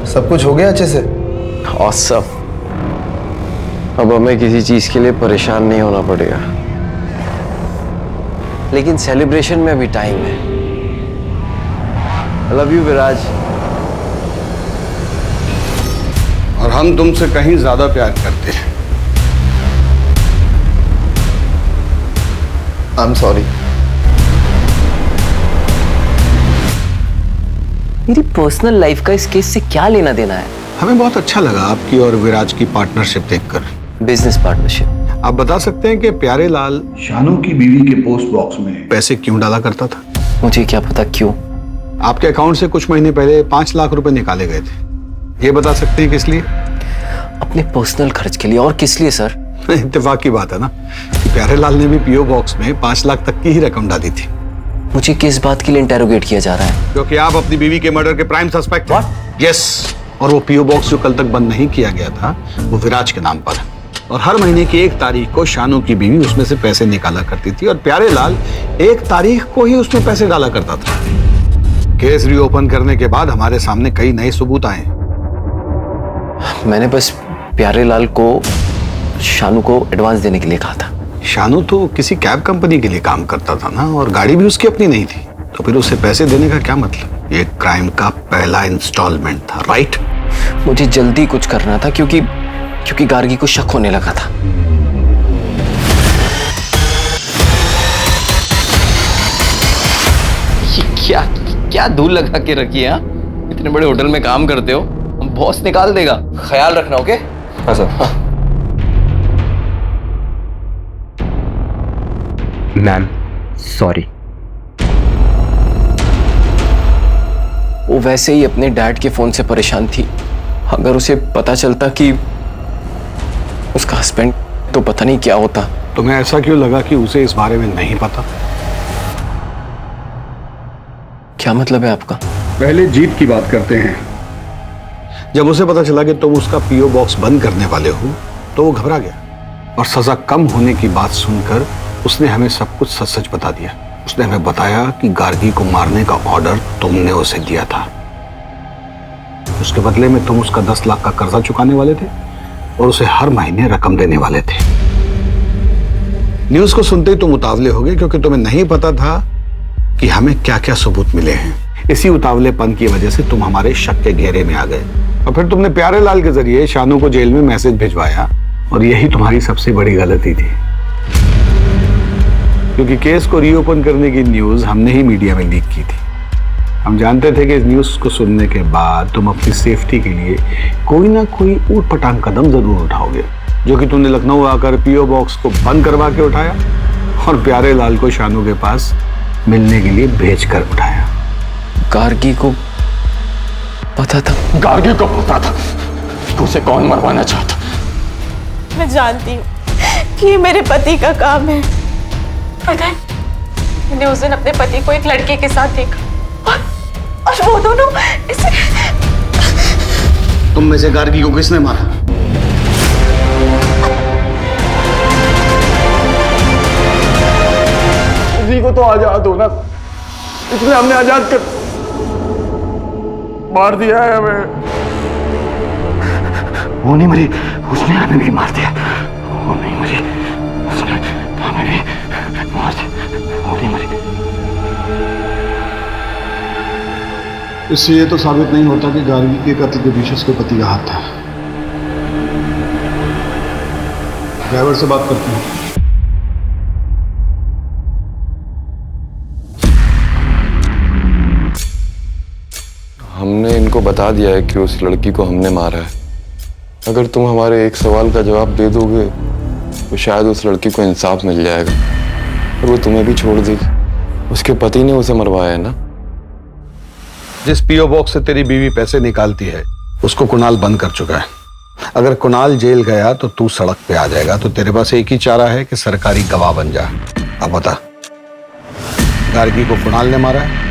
S15: सब कुछ हो गया अच्छे से?
S1: ऑसम। अब हमें किसी चीज के लिए परेशान नहीं होना पड़ेगा, लेकिन सेलिब्रेशन में भी टाइम है। आई लव यू विराज।
S10: और हम तुमसे कहीं ज्यादा प्यार करते हैं।
S15: I am sorry.
S1: मेरी पर्सनल लाइफ का इस केस से क्या लेना देना है?
S10: हमें बहुत अच्छा लगा आपकी और विराज की पार्टनरशिप देखकर।
S1: Business partnership.
S10: आप बता सकते हैं कि प्यारे लाल शानू की बीवी के पोस्ट बॉक्स में पैसे क्यों डाला करता था?
S1: मुझे क्या पता क्यों।
S10: आपके अकाउंट से कुछ महीने पहले 5 लाख रुपए निकाले गए थे। ये बता सकते हैं किस लिए?
S1: अपने पर्सनल खर्च के लिए। और किस लिए सर?
S10: इत्तेफाक की बात है ना कि प्यारे लाल ने भी पीओ बॉक्स में 5 लाख तक की ही रकम डाली थी।
S1: मुझे किस बात के लिए इंटेरोगेट किया जा रहा है?
S10: क्योंकि आप अपनी बीवी के मर्डर के प्राइम सस्पेक्ट हैं। यस। और वो पीओ बॉक्स जो कल तक बंद नहीं किया गया था वो विराज के नाम पर है। और हर महीने की 1 तारीख को शानू की बीवी उसमें से पैसे निकाला करती थी और प्यारे लाल 1 तारीख को ही उसमें पैसे डाला करता था। केस रीओपन करने के बाद हमारे सामने कई नए सबूत आए।
S1: मैंने बस प्यारे लाल को शानू को एडवांस देने के लिए कहा था।
S10: शानू तो किसी कैब कंपनी के लिए काम करता था ना, और गाड़ी भी उसकी अपनी नहीं थी, तो फिर उसे पैसे देने का क्या मतलब? ये क्राइम का पहला इंस्टॉलमेंट था, राइट?
S1: मुझे जल्दी कुछ करना था क्योंकि गार्गी को शक होने लगा था। ये क्या धूल लगा के रखी है? इतने बड़े होटल में काम करते हो, बॉस निकाल देगा। ख्याल रखना, ओके?
S15: हाँ सर।
S20: Ma'am sorry.
S1: वो वैसे ही अपने डैड के फोन से परेशान थी। अगर उसे पता चलता कि उसका हस्बैंड, तो पता नहीं क्या होता।
S10: तुम्हें ऐसा क्यों लगा कि उसे इस बारे में नहीं पता?
S1: क्या मतलब है आपका?
S10: पहले जीत की बात करते हैं। जब उसे पता चला कि तुम उसका पीओ बॉक्स बंद करने वाले हो तो वो घबरा गया और सजा कम होने की बात सुनकर उसने हमें सब कुछ सच सच बता दिया। उसने हमें बताया कि गार्गी को मारने का ऑर्डर तुमने उसे दिया था। उसके बदले में तुम उसका 10 लाख का कर्जा चुकाने वाले थे और उसे हर महीने रकम देने वाले थे। न्यूज़ को सुनते ही तुम उतावले हो गए क्योंकि तुम्हें नहीं पता था कि हमें क्या क्या सबूत मिले हैं। इसी उतावलेपन की वजह से तुम हमारे शक के घेरे में आ गए और फिर तुमने प्यारे लाल के जरिए शानू को जेल में मैसेज भिजवाया, और यही तुम्हारी सबसे बड़ी गलती थी, क्योंकि केस को रीओपन करने की न्यूज़ हमने ही मीडिया में लीक की थी। हम जानते थे कि इस न्यूज़ को सुनने के बाद तुम अपनी सेफ्टी के लिए कोई ना कोई ऊट-पटांग कदम जरूर उठाओगे, जो कि तुमने लखनऊ आकर पीओ बॉक्स को बंद करवा के उठाया और प्यारे लाल को शानू के पास मिलने के लिए भेज कर उठाया।
S1: गार्गी को पता था?
S14: गार्गी को पता था कि उसे कौन मरवाना चाहता।
S3: मैं जानती हूँ कि ये मेरे पति का काम है। पता है, मैंने उस दिन अपने पति को एक लड़के के साथ देखा और वो दोनों इसे।
S10: तुम में से गार्गी को किसने मारा?
S14: किसी को तो आजाद हो ना, इसलिए हमने आजाद कर मार दिया है हमें।
S8: वो नहीं मरी, उसने हमें भी मार दिया। वो नहीं मरी, उसने हमें भी मार दिया। वो नहीं मरी।
S10: इससे ये तो साबित नहीं होता कि गार्गी के कत्ल के पीछे उसके पति का हाथ था। ड्राइवर से बात करते हैं।
S1: हमने इनको बता दिया है कि उस लड़की को हमने मारा है। अगर तुम हमारे एक सवाल का जवाब दे दोगे तो शायद उस लड़की को इंसाफ मिल जाएगा और वो तुम्हें भी छोड़ देगी। उसके पति ने उसे मरवाया है ना।
S10: जिस पीओ बॉक्स से तेरी बीवी पैसे निकालती है उसको कुणाल बंद कर चुका है। अगर कुणाल जेल गया तो तू सड़क पे आ जाएगा, तो तेरे पास एक ही चारा है कि सरकारी गवाह बन जा। अब बता, गार्गी को कुणाल ने मारा है?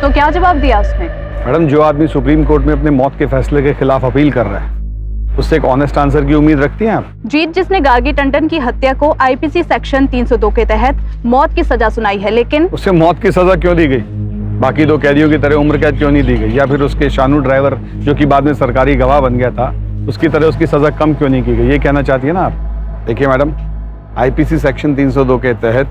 S21: तो क्या जवाब दिया उसने?
S10: मैडम, जो आदमी सुप्रीम कोर्ट में अपने मौत के फैसले के खिलाफ अपील कर रहा है उससे एक ऑनेस्ट आंसर की उम्मीद रखती हैं आप?
S21: जीत जिसने गार्गी टंडन की हत्या को आईपीसी सेक्शन 302 के तहत मौत की सजा सुनाई है, लेकिन
S10: उसे मौत की सजा क्यों दी गई? बाकी दो कैदियों की तरह उम्र कैद क्यों नहीं दी गई? या फिर उसके शानू ड्राइवर जो कि बाद में सरकारी गवाह बन गया था, उसकी तरह उसकी सजा कम क्यों नहीं की गई? ये कहना चाहती है ना आप? देखिए मैडम, आईपीसी सेक्शन 302 के तहत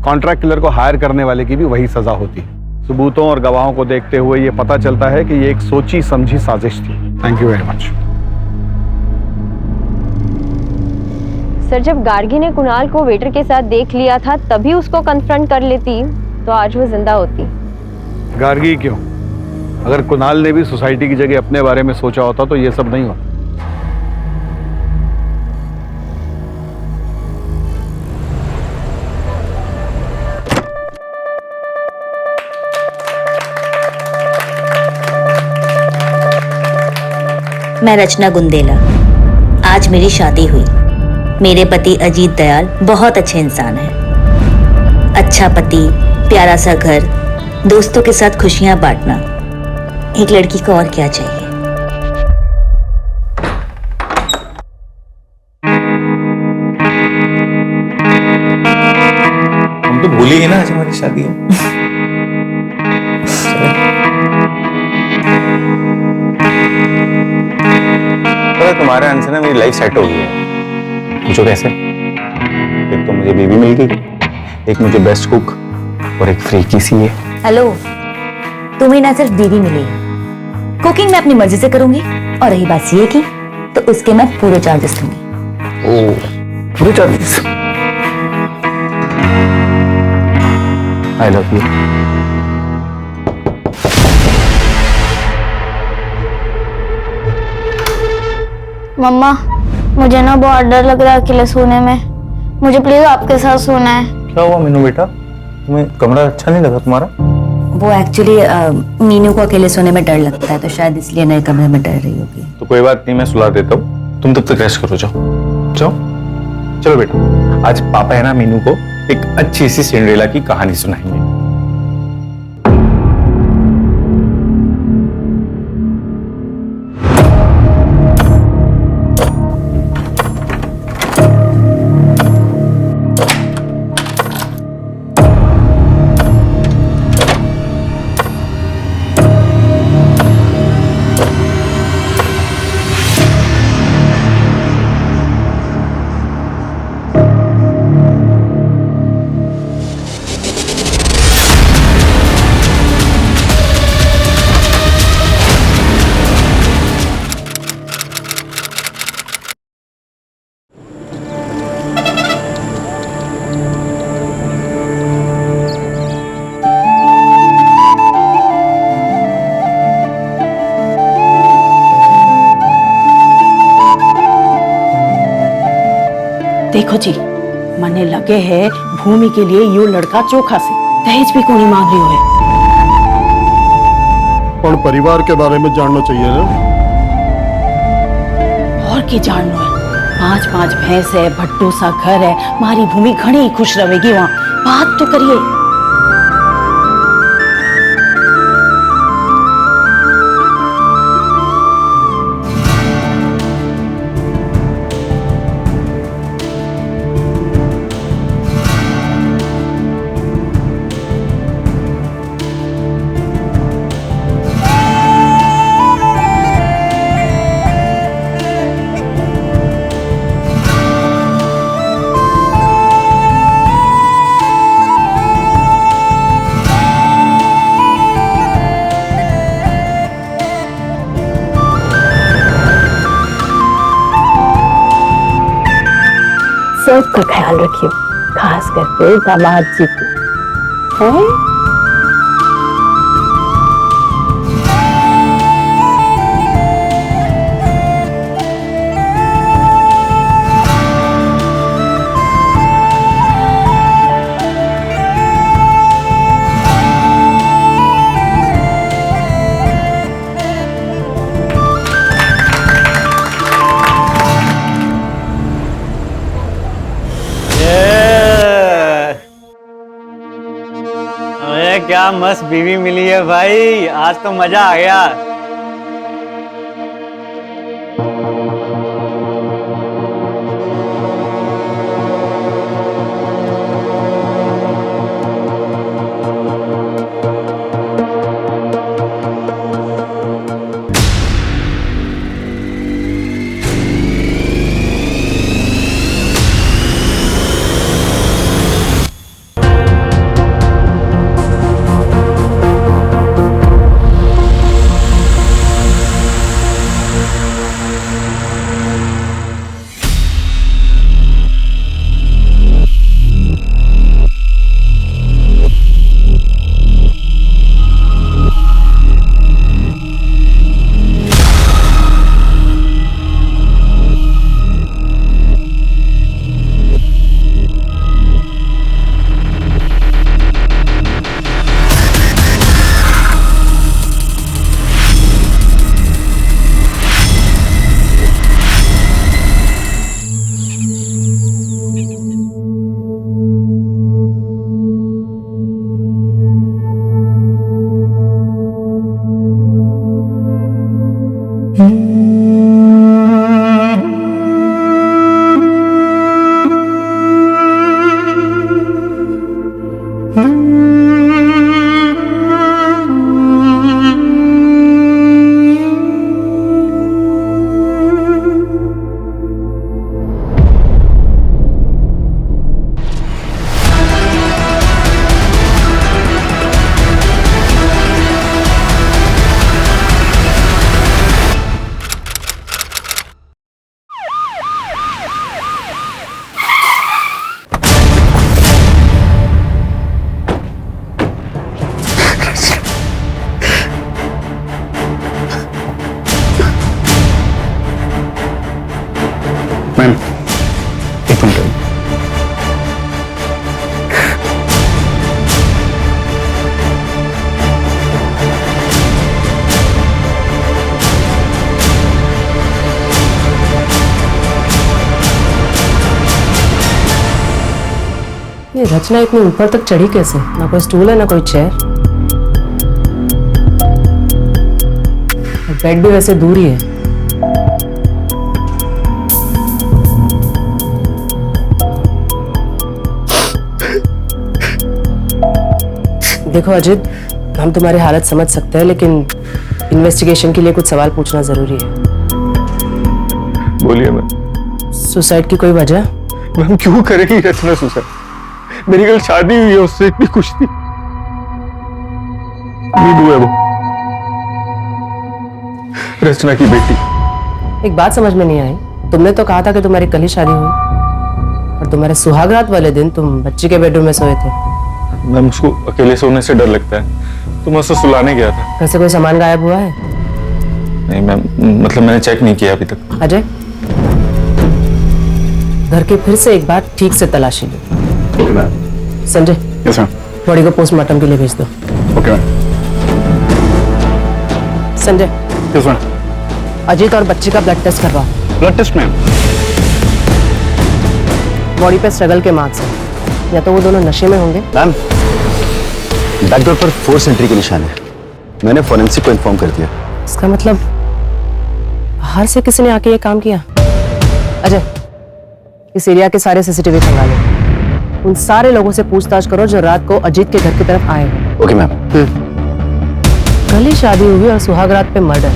S10: कॉन्ट्रैक्ट किलर को हायर करने वाले की भी वही सजा होती है। सबूतों और गवाहों को देखते हुए ये पता चलता है कि ये एक सोची समझी साजिश थी। Thank you very much.
S7: Sir, जब गार्गी ने कुणाल को वेटर के साथ देख लिया था तभी उसको कन्फ्रंट कर लेती तो आज वो जिंदा होती।
S10: गार्गी क्यों? अगर कुणाल ने भी सोसाइटी की जगह अपने बारे में सोचा होता तो ये सब नहीं होता।
S12: मैं रचना गुंदेला। आज मेरी शादी हुई। मेरे पति अजीत दयाल बहुत अच्छे इंसान हैं। अच्छा पति, प्यारा सा घर, दोस्तों के साथ खुशियां बांटना, एक लड़की को और क्या चाहिए।
S15: हम तो भूल ही गए ना आज हमारी शादी है। तो तुम्हारे आंसर ना मेरी लाइफ सेट हो गई है। पूछो कैसे? एक तो मुझे बेबी मिल गई, एक मुझे बेस्ट कुक और एक फ्री की सी है।
S12: हेलो, तुम्हें ना सिर्फ बीवी मिली, कुकिंग मैं अपनी मर्जी से करूंगी, और रही बात सीए की तो उसके मैं पूरे चार्जेस लूंगी।
S15: ओ, पूरे चार्जेस? I love you.
S22: मम्मा, मुझे ना बहुत डर लग रहा है अकेले सोने में। मुझे प्लीज आपके साथ सोना है।
S15: क्या हुआ मीनू बेटा, तुम्हें कमरा अच्छा नहीं लगा तुम्हारा?
S12: वो एक्चुअली मीनू को अकेले सोने में डर लगता है, तो शायद इसलिए नए कमरे में डर रही होगी।
S15: तो कोई बात नहीं, मैं सुला देता हूँ, तुम तब तक रेस्ट करो। जाओ जाओ, चलो बेटा। आज पापा है ना मीनू को एक अच्छी सी सिंड्रेला की कहानी सुनाएंगे।
S23: देखो जी, मने लगे है भूमि के लिए यो लड़का चोखा से दहेज भी कोनी मांग रही है।
S24: पर परिवार के बारे में जानना चाहिए ना।
S23: और की जानना है? 5-5 भैंस है, भट्टू सा घर है, मारी भूमि घनी खुश रहेगी वहाँ। बात तो करिए। सबका ख्याल रखियो, खास करके दामाद जी को। हैं?
S25: क्या मस्त बीवी मिली है भाई, आज तो मजा आ गया।
S5: ये रचना इतनी ऊपर तक चढ़ी कैसे? ना कोई स्टूल है ना कोई चेयर, बेड भी वैसे दूर ही है। देखो अजित, हम तुम्हारी हालत समझ सकते हैं, लेकिन इन्वेस्टिगेशन के लिए कुछ सवाल पूछना जरूरी है।
S9: बोलिए मैम।
S5: सुसाइड की कोई वजह?
S9: मैम क्यों करेगी रचना सुसाइड? मेरी कल शादी हुई है उससे, इतनी खुश थी। नींबू है वो, रचना की बेटी।
S5: एक बात समझ में नहीं आई, तुमने तो कहा था कि तुम्हारी कल ही शादी हुई, और तुम्हारे सुहागरात वाले दिन तुम बच्ची के बेडरूम में सोए थे।
S9: मैम उसको अकेले सोने से डर लगता है, तो मैं उसको सुलाने गया था।
S5: घर से कोई सामान गायब हुआ है?
S9: नहीं मैम, मतलब मैंने चेक नहीं किया अभी तक।
S5: अजय, घर के फिर से एक बार ठीक से तलाशी लो। Sanjay,
S9: yes ma'am.
S5: बॉडी को पोस्टमार्टम के लिए भेज दो।
S9: Okay ma'am.
S5: Sanjay,
S9: yes ma'am.
S5: Ajit और बच्ची का ब्लड टेस्ट करवाओ।
S9: Blood test ma'am?
S5: बॉडी पे स्ट्रगल के मार्क्स हैं, या तो वो दोनों नशे में होंगे।
S11: मैम, बैकडोर पर फोर्स एंट्री के निशान है। मैंने फोरेंसिक को इन्फॉर्म कर दिया।
S5: इसका मतलब बाहर से किसी ने आके ये काम किया। अजय, इस एरिया के सारे सीसीटीवी खंगालो, उन सारे लोगों से पूछताछ करो जो रात को अजीत के घर की तरफ आए हैं।
S11: Okay ma'am.
S5: कल ही शादी हुई और सुहागरात पे मर्डर।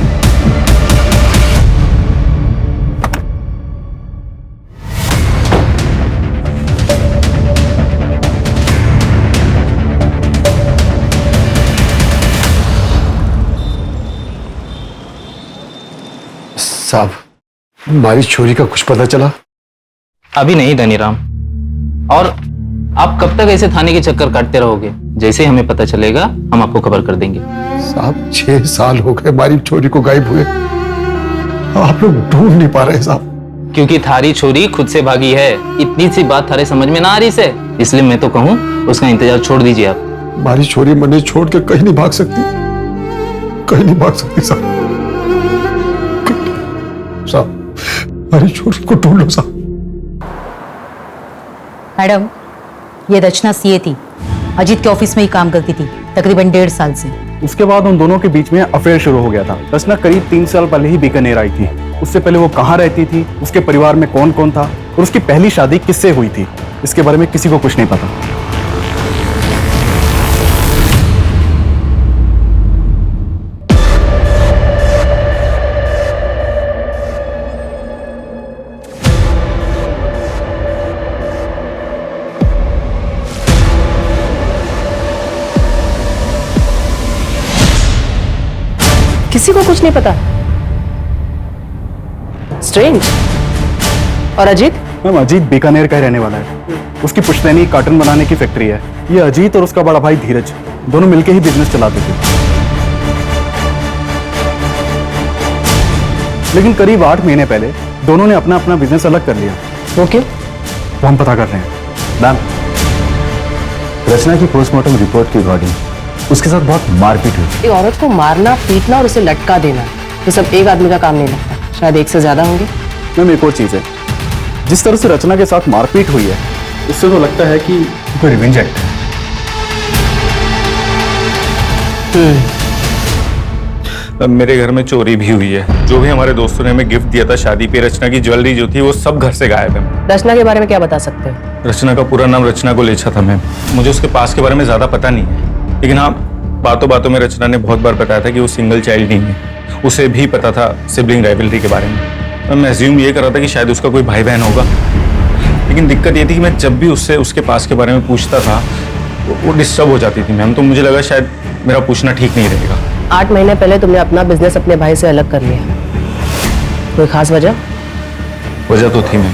S24: साहब, हमारी चोरी का कुछ पता चला?
S13: अभी नहीं धनीराम, और आप कब तक ऐसे थाने के चक्कर काटते रहोगे? जैसे ही हमें पता चलेगा हम आपको खबर कर देंगे।
S24: साहब 6 साल हो गए हमारी चोरी को गायब हुए, आप लोग ढूंढ नहीं पा रहे साहब।
S13: क्योंकि थारी छोरी खुद से भागी है। इतनी सी बात थारे समझ में ना आ रही से, इसलिए मैं तो कहूँ उसका इंतजार छोड़ दीजिए आप।
S24: हमारी छोरी मने छोड़ के कहीं नहीं भाग सकती, कहीं नहीं भाग सकती साहब। साहब, हमारी छोरी को ढूंढ लो साहब।
S16: मैडम, ये रचना सीए थी, अजीत के ऑफिस में ही काम करती थी तकरीबन 1.5 साल से।
S26: उसके बाद उन दोनों के बीच में अफेयर शुरू हो गया था। रचना करीब 3 साल पहले ही बीकानेर आई थी। उससे पहले वो कहाँ रहती थी, उसके परिवार में कौन कौन था, और उसकी पहली शादी किससे हुई थी, इसके बारे में किसी को कुछ नहीं पता।
S5: किसी को कुछ नहीं पता। स्ट्रेंज। और अजीत?
S26: मैम, अजीत बीकानेर का ही रहने वाला है। उसकी पुश्तैनी कार्टन बनाने की फैक्ट्री है। ये अजीत और उसका बड़ा भाई धीरज दोनों मिलकर ही बिजनेस चलाते थे। लेकिन करीब 8 महीने पहले दोनों ने अपना अपना बिजनेस अलग कर लिया।
S5: वो क्यों?
S26: वो हम पता कर रहे हैं।
S11: मैम, रचना की पोस्टमार्टम रिपोर्ट के अकॉर्डिंग उसके साथ बहुत मारपीट हुई।
S5: एक औरत को मारना, पीटना और उसे लटका देना, ये सब एक आदमी का काम नहीं लगता, शायद एक से ज्यादा होंगे।
S26: मैम, एक और चीज है, जिस तरह से रचना के साथ मारपीट हुई है, उससे तो लगता है कि कोई रिवेंज एक्ट
S9: है। मेरे घर में चोरी भी हुई है। जो भी हमारे दोस्तों ने हमें गिफ्ट दिया था शादी पे, रचना की ज्वेलरी जो थी वो सब घर से गायब है।
S5: रचना के बारे में क्या बता सकते हैं?
S9: रचना का पूरा नाम रचना गोलेछा था मैम। मुझे उसके पास के बारे में ज्यादा पता नहीं है, लेकिन हाँ, बातों बातों में रचना ने बहुत बार बताया था कि वो सिंगल चाइल्ड नहीं है। उसे भी पता था सिबलिंग राइवलरी के बारे में। मैं अज्यूम ये कर रहा था कि शायद उसका कोई भाई बहन होगा, लेकिन दिक्कत ये थी कि मैं जब भी उससे उसके पास के बारे में पूछता था वो डिस्टर्ब हो जाती थी मैम। तो मुझे लगा शायद मेरा पूछना ठीक नहीं रहेगा।
S5: 8 महीने पहले तुमने अपना बिजनेस अपने भाई से अलग कर लिया, कोई खास वजह?
S9: वजह तो थी मैम।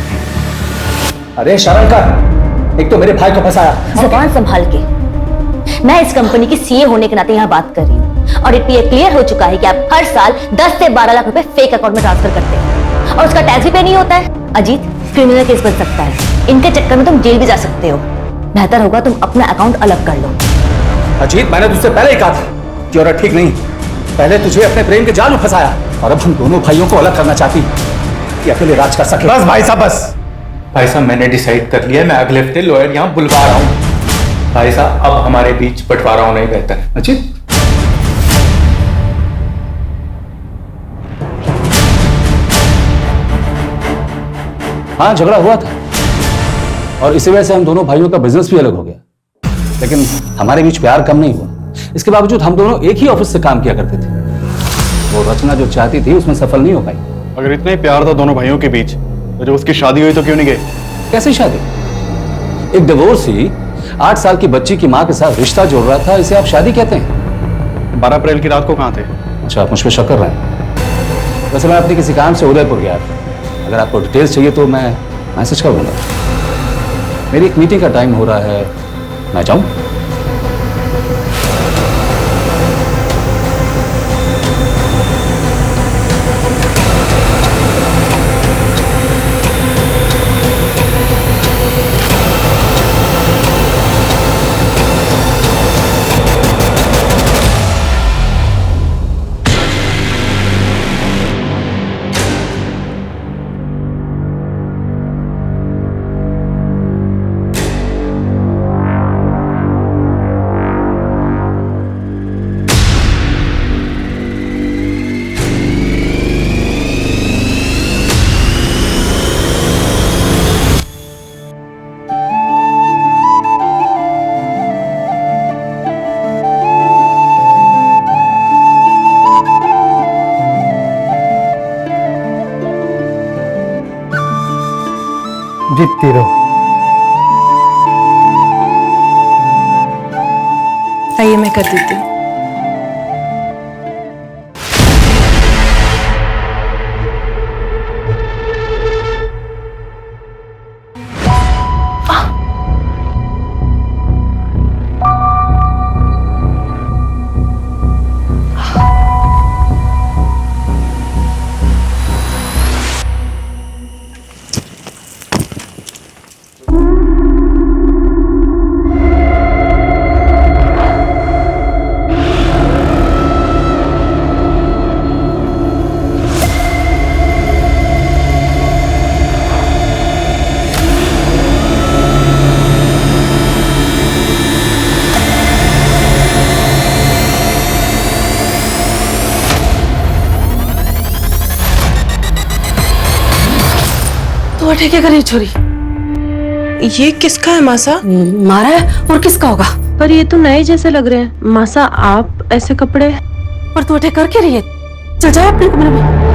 S27: अरे शर्म कर, एक तो मेरे भाई को फंसाया।
S12: जुबान संभाल के। मैं इस कंपनी की सीए होने के नाते यहाँ बात कर रही हूँ, और ये क्लियर हो चुका है कि आप हर साल 10 से 12 लाख रुपए फेक अकाउंट में ट्रांसफर करते हैं, और उसका टैक्स भी पे नहीं होता है। अजीत, क्रिमिनल केस बन सकता है, इनके चक्कर में तुम जेल भी जा सकते हो। बेहतर होगा तुम अपना अकाउंट अलग कर लो।
S27: अजीत, मैंने तुझसे पहले ही कहा था कि औरत ठीक नहीं। पहले तुझे अपने प्रेम के जाल में फंसाया, और अब हम दोनों भाइयों को अलग करना चाहती कि अकेले राज कर सके।
S9: बस भाई साहब, बस भाई साहब, मैंने डिसाइड कर लिया है। मैं अगले हफ्ते लॉयर यहाँ बुलवा रहा हूँ। भाई साहब, अब हमारे बीच बंटवारा होना ही बेहतर है।
S27: अजीत, हाँ झगड़ा हुआ था और इसी वजह से हम दोनों भाइयों का बिजनेस भी अलग हो गया, लेकिन हमारे बीच प्यार कम नहीं हुआ। इसके बावजूद हम दोनों एक ही ऑफिस से काम किया करते थे। वो रचना जो चाहती थी उसमें सफल नहीं हो पाई।
S26: अगर इतना ही प्यार था दोनों भाइयों के बीच तो जब उसकी शादी हुई तो क्यों नहीं गए?
S27: कैसी शादी? एक डिवोर्सी 8 साल की बच्ची की माँ के साथ रिश्ता जोड़ रहा था, इसे आप शादी कहते हैं?
S26: 12 अप्रैल की रात को कहाँ थे?
S27: अच्छा, आप मुझ पर शक कर रहे हैं? वैसे मैं अपने किसी काम से उदयपुर गया था। अगर आपको डिटेल्स चाहिए तो मैं मैसेज कर दूंगा। मेरी एक मीटिंग का टाइम हो रहा है, मैं जाऊं?
S24: जीतती रहो।
S23: आइए मैं कर देती हूँ। तो ठीक है करे छोरी, ये किसका है मासा? मारा है और किसका होगा?
S7: पर ये तो नए जैसे लग रहे हैं। मासा आप ऐसे कपड़े?
S23: पर तू अटैक करके रही है, चल जाए अपने कमरे में।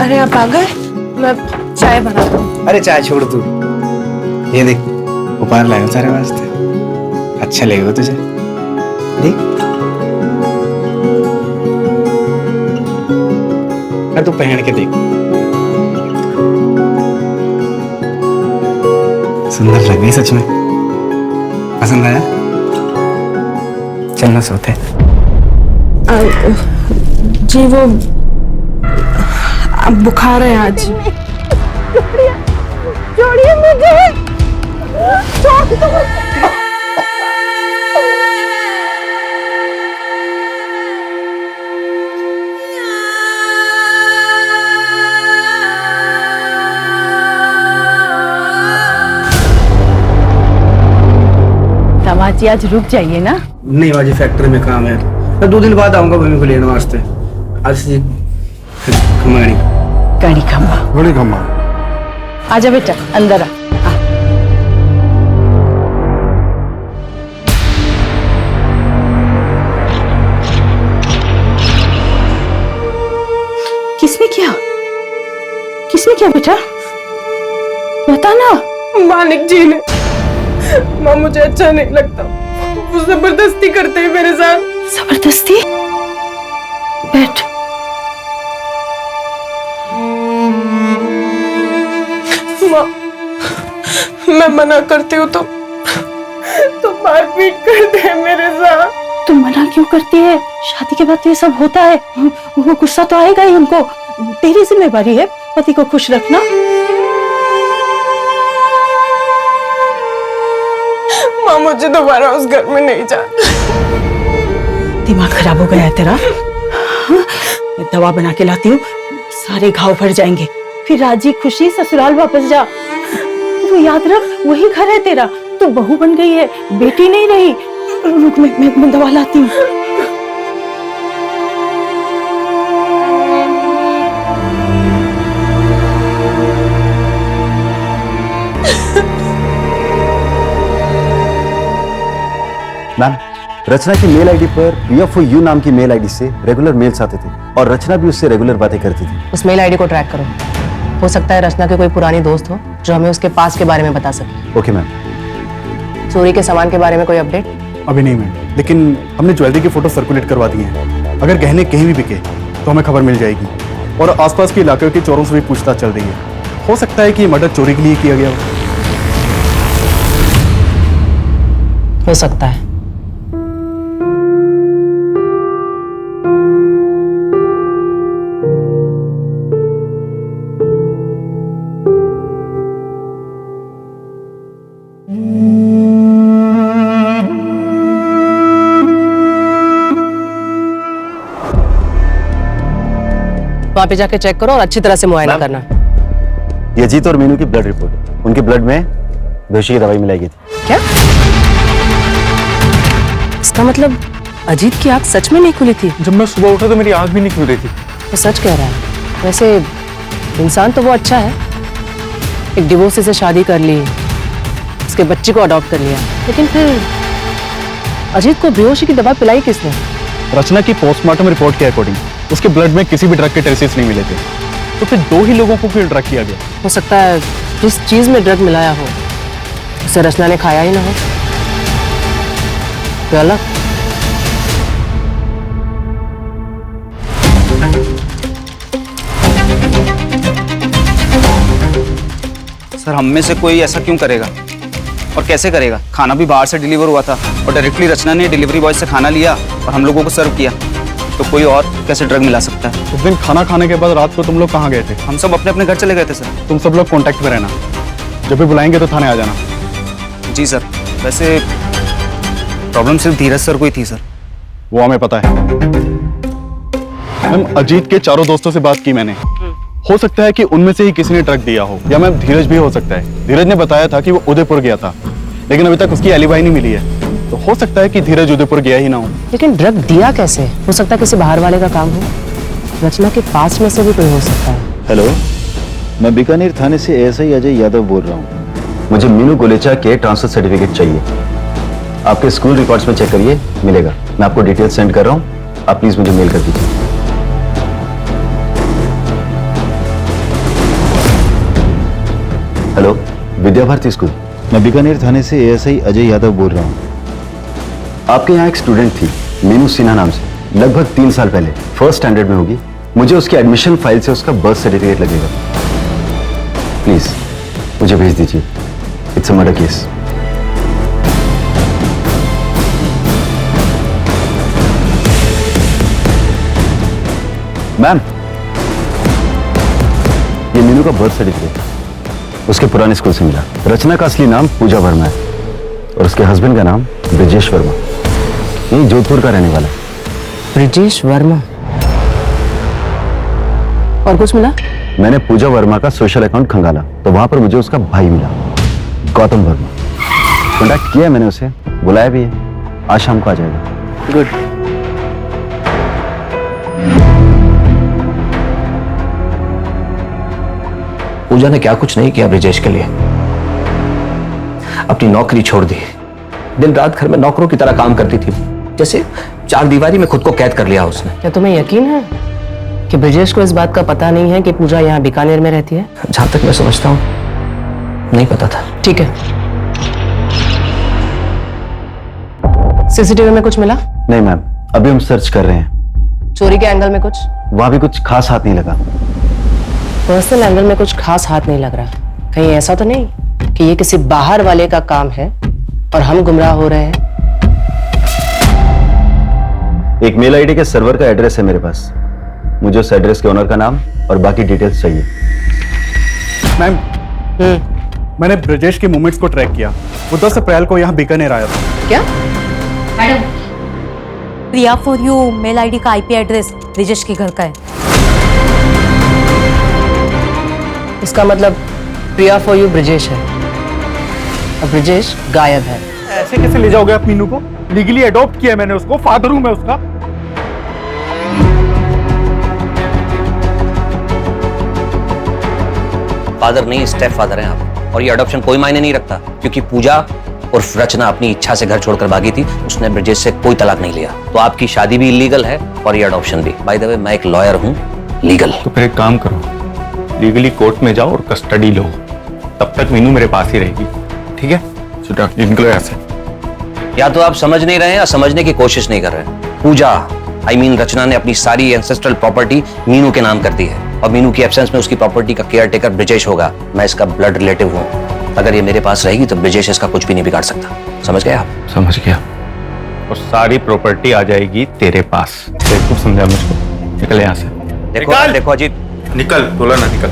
S23: अरे आप आ गए, मैं चाय बनाता हूँ।
S2: अरे चाय छोड़ तू, ये देख उपहार लाया हूं सारे वास्ते, अच्छा लगेगा तुझे। देख, तू पहन के देख, सुंदर लग रही सच में। पसंद आया? चलना सोते।
S23: जी वो अब बुखार है आज।
S22: छोड़िए मुझे।
S23: तमाची आज रुक जाइए ना।
S2: नहीं बाजी, फैक्ट्री में काम है, मैं 2 दिन बाद आऊंगा भूमि को लेने वास्ते। आज से
S23: गाड़ी खम्बा,
S24: बड़ी खम्बा।
S23: आजा बेटा अंदर आ। किसने किया? किसने किया बेटा? बता ना।
S4: मालिक जी ने। माँ मुझे अच्छा नहीं लगता, वो जबरदस्ती करते हैं मेरे साथ।
S23: जबरदस्ती? बैठ।
S4: माँ, मैं मना करती हूँ तो मारपीट करते हैं मेरे साथ।
S23: तुम मना क्यों करती है? शादी के बाद तो ये सब होता है। वो गुस्सा तो आएगा ही उनको। तेरी जिम्मेवारी है पति को खुश रखना।
S4: माँ मुझे दोबारा उस घर में नहीं जाना।
S23: दिमाग खराब हो गया है तेरा? मैं दवा बना के लाती हूँ, सारे घाव भर जाएंगे। फिर राजी खुशी ससुराल वापस जा। वो याद रख, वही घर है तेरा। तू बहू बन गई है, बेटी नहीं रही। रुक, मैं दवा लाती हूँ।
S11: मैम, रचना की मेल आईडी पर PFOU नाम की मेल आईडी से रेगुलर मेल्स आते थे और रचना भी उससे रेगुलर बातें करती थी।
S5: उस मेल आईडी को ट्रैक करो। हो सकता है रचना के कोई पुरानी दोस्त हो जो हमें उसके पास के बारे में बता सके।
S11: Okay ma'am.
S5: चोरी के सामान के बारे में कोई अपडेट?
S26: अभी नहीं मैम, लेकिन हमने ज्वेलरी की फोटो सर्कुलेट करवा दी है। अगर गहने कहीं भी बिके तो हमें खबर मिल जाएगी। और आसपास के इलाके के चोरों से भी पूछताछ चल रही है। हो सकता है कि मर्डर चोरी के लिए किया गया
S5: हो सकता है। वहां पे जाके चेक करो और अच्छी तरह से मुआयना करना।
S11: ये अजीत और मीनू की ब्लड रिपोर्ट, उनके ब्लड में बेहोशी की दवाई मिलाई गई थी।
S5: क्या? इसका मतलब अजीत की आंख सच में नहीं खुली थी?
S9: जब मैं सुबह उठा तो मेरी आंख भी नहीं खुल रही थी।
S5: वो सच कह रहा है। वैसे इंसान तो वो अच्छा है, एक डिवोर्सी से शादी कर ली, उसके बच्चे को अडॉप्ट कर लिया, लेकिन फिर अजीत को बेहोशी की दवा पिलाई किसने?
S26: रचना की पोस्टमार्टम रिपोर्ट के अकॉर्डिंग उसके ब्लड में किसी भी ड्रग के ट्रेसेस नहीं मिले थे। तो फिर 2 ही लोगों को क्यों ड्रग किया गया?
S5: हो सकता है जिस चीज में ड्रग मिलाया हो उसे रचना ने खाया ही ना हो। तो अलग।
S2: सर, हम में से कोई ऐसा क्यों करेगा और कैसे करेगा? खाना भी बाहर से डिलीवर हुआ था और डायरेक्टली रचना ने डिलीवरी बॉय से खाना लिया और हम लोगों को सर्व किया। तो कोई और कैसे ड्रग मिला सकता है?
S26: उस दिन खाना खाने के बाद रात को तुम लोग कहाँ गए थे?
S2: हम सब अपने अपने घर चले गए थे सर।
S26: तुम सब लोग कांटेक्ट में रहना, जब भी बुलाएंगे तो थाने आ जाना।
S2: जी सर। वैसे प्रॉब्लम सिर्फ धीरज सर को ही थी सर।
S26: वो हमें पता है मैम। अजीत के चारों दोस्तों से बात की मैंने। हो सकता है कि उनमें से ही किसी ने ड्रग दिया हो, या मैम धीरज भी हो सकता है। धीरज ने बताया था कि वो उदयपुर गया था, लेकिन अभी तक उसकी एलिबाई नहीं मिली है। तो हो सकता है कि धीरज उदयपुर गया ही ना हो।
S5: लेकिन ड्रग दिया कैसे? हो सकता है किसी बाहर वाले का काम हो। रचना के पास में से भी कोई हो सकता है।
S11: हेलो, मैं बीकानेर थाने से ASI अजय यादव बोल रहा हूँ। मुझे मीनू गोलेचा के ट्रांसफर सर्टिफिकेट चाहिए। आपके स्कूल रिकॉर्ड्स में चेक करिए, मिलेगा। मैं आपको डिटेल्स सेंड कर रहा हूँ, आप प्लीज मुझे मेल कर दीजिए। Hello, Vidya Bharati school. मैं बीकानेर थाने से ASI अजय यादव बोल रहा हूँ। आपके यहाँ एक स्टूडेंट थी मीनू सिन्हा नाम से, लगभग 3 साल पहले, फर्स्ट स्टैंडर्ड में होगी। मुझे उसकी एडमिशन फाइल से उसका बर्थ सर्टिफिकेट लगेगा। प्लीज मुझे भेज दीजिए। It's a murder case. Ma'am, ये मीनू का बर्थ सर्टिफिकेट उसके पुराने स्कूल से मिला। रचना का असली नाम पूजा वर्मा है और उसके हस्बैंड का नाम ब्रिजेश वर्मा, यही जोधपुर का रहने वाला है।
S5: ब्रिजेश वर्मा। और कुछ मिला?
S11: मैंने पूजा वर्मा का सोशल अकाउंट खंगाला तो वहां पर मुझे उसका भाई मिला, गौतम वर्मा। कॉन्टैक्ट किया मैंने उसे, बुलाया भी है। आज शाम को आ जाएगा।
S5: गुड।
S3: पूजा ने क्या कुछ नहीं किया ब्रिजेश के लिए। अपनी नौकरी छोड़ दी, दिन रात घर में नौकरों की तरह काम करती थी, जैसे 4 दीवारी में खुद को कैद कर लिया उसने।
S5: क्या तुम्हें यकीन है कि ब्रिजेश को इस बात का पता नहीं है कि पूजा यहाँ बीकानेर में रहती है?
S3: जहां तक मैं समझता हूँ नहीं पता था।
S5: ठीक है। CCTV में कुछ मिला?
S11: नहीं मैम, अभी हम सर्च कर रहे हैं।
S5: चोरी के एंगल में कुछ?
S11: वहां भी कुछ खास हाथ नहीं लगा।
S5: पर्सनल एंगल में कुछ खास हाथ नहीं लग रहा। कहीं ऐसा तो नहीं कि ये किसी बाहर वाले का काम है और हम गुमराह हो रहे हैं?
S11: एक मेल आईडी के सर्वर का एड्रेस है मेरे पास। मुझे उस एड्रेस के ओनर का नाम और बाकी डिटेल्स चाहिए।
S26: मैम, मैंने ब्रजेश के मूवमेंट्स को ट्रैक किया। वो 10 अप्रैल को यहाँ बीकानेर आया था।
S5: क्या?
S16: Madam, Priya for you mail ID का आईपी एड्रेस ब्रजेश के घर का है।
S5: इसका मतलब प्रिया फॉर यू ब्रजेश है और ब्रजेश गायब है।
S26: ऐसे कैसे ले जाओगे आप मीनू को? लीगली अडॉप्ट किया है मैंने उसको, फादर हूं मैं उसका।
S3: फादर नहीं, स्टेप फादर हैं आप। और ये अडॉप्शन कोई मायने नहीं रखता, क्योंकि पूजा और रचना अपनी इच्छा से घर छोड़कर भागी थी। उसने ब्रजेश से कोई तलाक नहीं लिया, तो आपकी शादी भी इलीगल है और ये अडॉप्शन भी। बाय द वे, मैं एक लॉयर हूँ, लीगल।
S9: तो फिर एक काम करो, लीगली कोर्ट में जाओ और कस्टडी लो। तब तक मीनू मेरे पास ही रहेगी, ठीक है? चलो निकलो यहाँ से।
S3: या तो आप समझ नहीं रहे हैं या समझने की कोशिश नहीं कर रहे हैं। पूजा रचना ने अपनी सारी एंसेस्ट्रल प्रॉपर्टी मीनू के नाम कर दी है और मीनू की एब्सेंस में उसकी प्रॉपर्टी का केयर टेकर ब्रजेश होगा। मैं इसका ब्लड रिलेटिव हूँ। अगर ये मेरे पास रहेगी तो ब्रजेश इसका कुछ भी नहीं बिगाड़ सकता। समझ गए आप?
S9: समझ गया। और सारी प्रॉपर्टी आ जाएगी तेरे पास। देखो, समझा मुझको। निकल यहाँ से।
S3: देखो अजीत,
S9: निकल। बोला ना, निकल।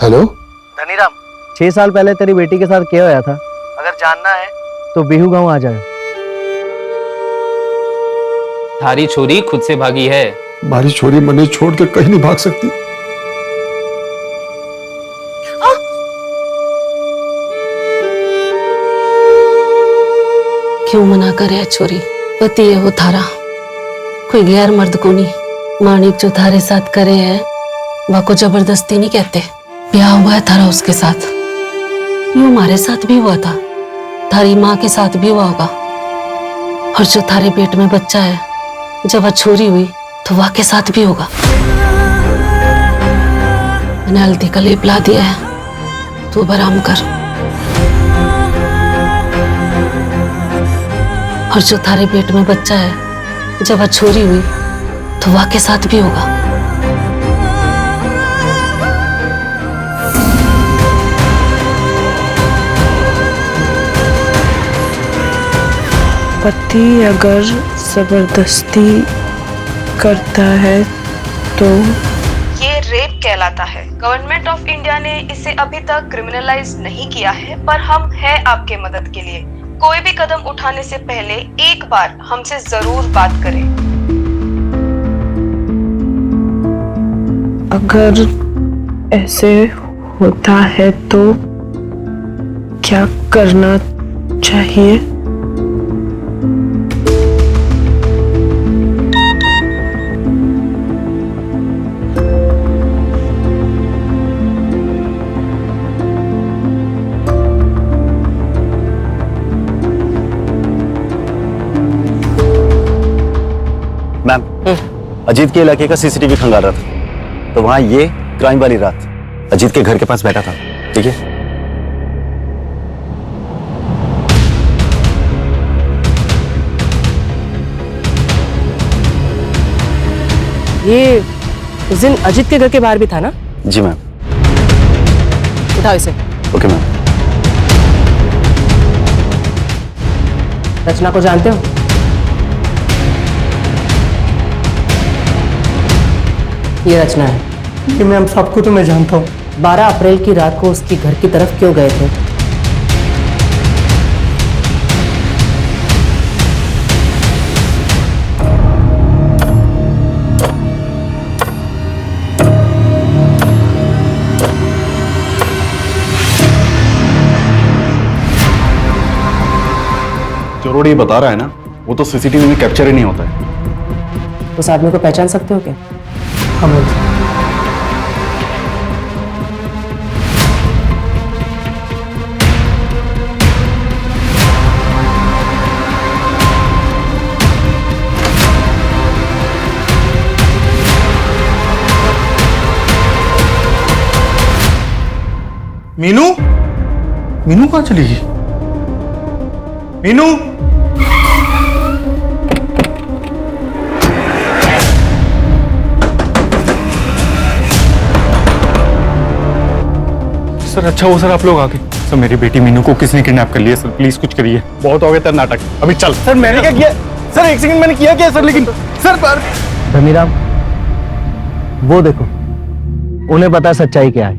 S24: हेलो
S6: धनीराम, 6 साल पहले तेरी बेटी के साथ क्या होया था? अगर जानना है तो बिहू गांव आ जाए।
S13: थारी छोरी खुद से भागी है।
S24: हमारी छोरी मने छोड़ के कहीं नहीं भाग सकती।
S8: क्यों मना करे छोरी? पति है वो थारा, कोई गैर मर्द को नहीं। माणिक जो थारे साथ करे है वह को जबरदस्ती नहीं कहते। ब्याह हुआ है थारा उसके साथ, यूं हमारे साथ भी हुआ था, थारी माँ के साथ भी हुआ होगा। और जो थारे पेट में बच्चा है, जब वह छोरी हुई तो वह के साथ भी होगा। मैंने हल्दी का लेप ला दिया है, तू आराम कर। और जो थारे पेट में बच्चा है, जब वह छोरी हुई तो वह के साथ भी होगा।
S4: पति अगर जबरदस्ती करता है तो
S14: ये रेप कहलाता है। गवर्नमेंट ऑफ इंडिया ने इसे अभी तक क्रिमिनलाइज नहीं किया है, पर हम हैं आपके मदद के लिए। कोई भी कदम उठाने से पहले एक बार हमसे जरूर बात करें।
S4: अगर ऐसे होता है तो क्या करना चाहिए?
S11: मैम, अजीत के इलाके का सीसीटीवी खंगाल रहा था, तो वहां ये क्राइम वाली रात अजीत के घर के पास बैठा था। ठीक है?
S5: ये उस दिन अजीत के घर के बाहर भी था ना?
S11: जी मैम।
S5: उठाओ इसे।
S11: Okay ma'am.
S5: रचना को जानते हो? ये रचना है।
S6: ये मैम सबको तो मैं जानता हूँ।
S5: 12 अप्रैल की रात को उसके घर की तरफ क्यों गए थे?
S26: जो रोड ये बता रहा है ना, वो तो सीसीटीवी में कैप्चर ही नहीं होता है।
S5: उस आदमी को पहचान सकते हो क्या?
S10: मीनू? मीनू कहाँ चली गई? मीनू?
S9: सर अच्छा हो सर आप लोग आके। सर मेरी बेटी मीनू को किसने किडनैप कर लिया सर, प्लीज कुछ करिए।
S26: बहुत हो गया तेरा नाटक, अभी चल। सर मैंने क्या किया सर, एक सेकंड मैंने किया क्या सर, लेकिन सर पर
S6: धनीराम वो देखो, उन्हें पता है सच्चाई क्या है।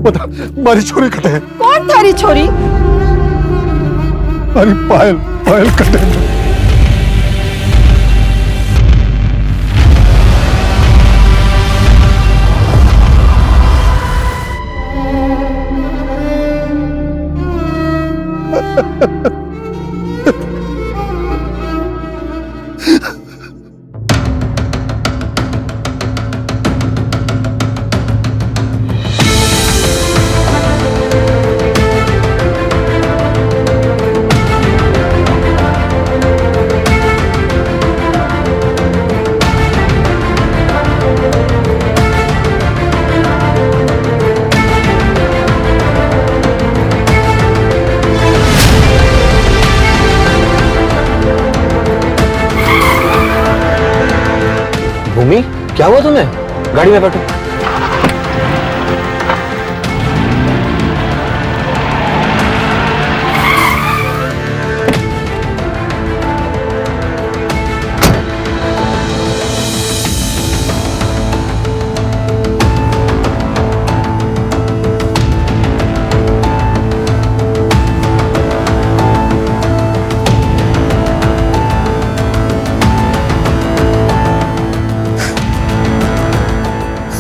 S24: बता, हमारी छोरी कटे है।
S23: कौन थारी छोरी?
S24: अरे पायल, पायल कटे है।
S6: भूमि क्या हुआ तुम्हें? गाड़ी में बैठो।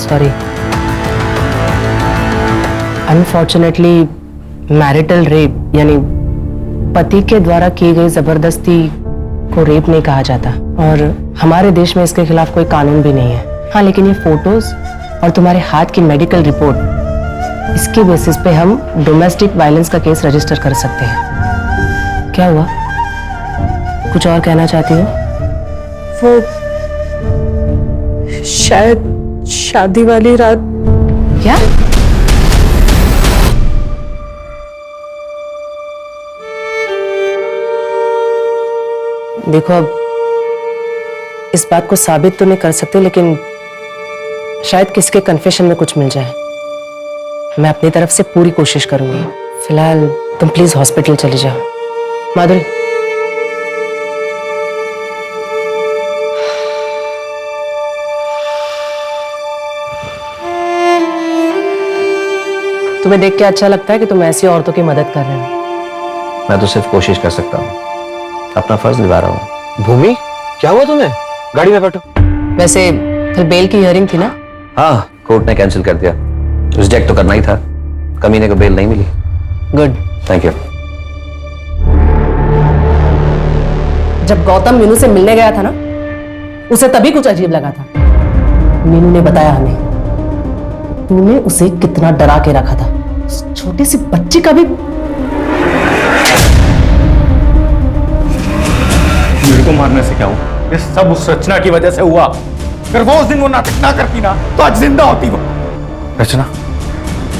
S5: सॉरी, अनफॉर्चुनेटली मैरिटल रेप यानी पति के द्वारा की गई जबरदस्ती को रेप नहीं कहा जाता, और हमारे देश में इसके खिलाफ कोई कानून भी नहीं है। हाँ, लेकिन ये फोटोज और तुम्हारे हाथ की मेडिकल रिपोर्ट, इसके बेसिस पे हम डोमेस्टिक वायलेंस का केस रजिस्टर कर सकते हैं। क्या हुआ, कुछ और कहना चाहती हो?
S4: वो शायद शादी वाली रात।
S5: क्या? देखो, अब इस बात को साबित तो नहीं कर सकते, लेकिन शायद किसके कन्फेशन में कुछ मिल जाए। मैं अपनी तरफ से पूरी कोशिश करूंगी। फिलहाल तुम प्लीज हॉस्पिटल चले जाओ। माधुरी, तुम्हें देख के अच्छा लगता है कि तुम ऐसी औरतों की मदद कर रहे हो?
S3: मैं तो सिर्फ कोशिश कर सकता हूँ, अपना फर्ज निभा रहा हूँ।
S6: भूमि क्या हुआ तुम्हें? गाड़ी में बैठो।
S5: वैसे फिर बेल की हियरिंग थी ना?
S3: हाँ, कोर्ट ने कैंसिल कर दिया। रिजेक्ट तो करना ही था, कमीने को बेल नहीं मिली।
S5: Good,
S3: thank you.
S5: जब गौतम मीनू से मिलने गया था ना, उसे तभी कुछ अजीब लगा था। मीनू ने बताया हमें तूने उसे कितना डरा के रखा था। उस छोटी सी बच्ची का भी।
S9: मेरे को मारने से क्या हुआ? ये सब उस रचना की वजह से हुआ। अगर वो उस दिन वो नाटक ना करती ना, तो आज जिंदा होती वो। रचना,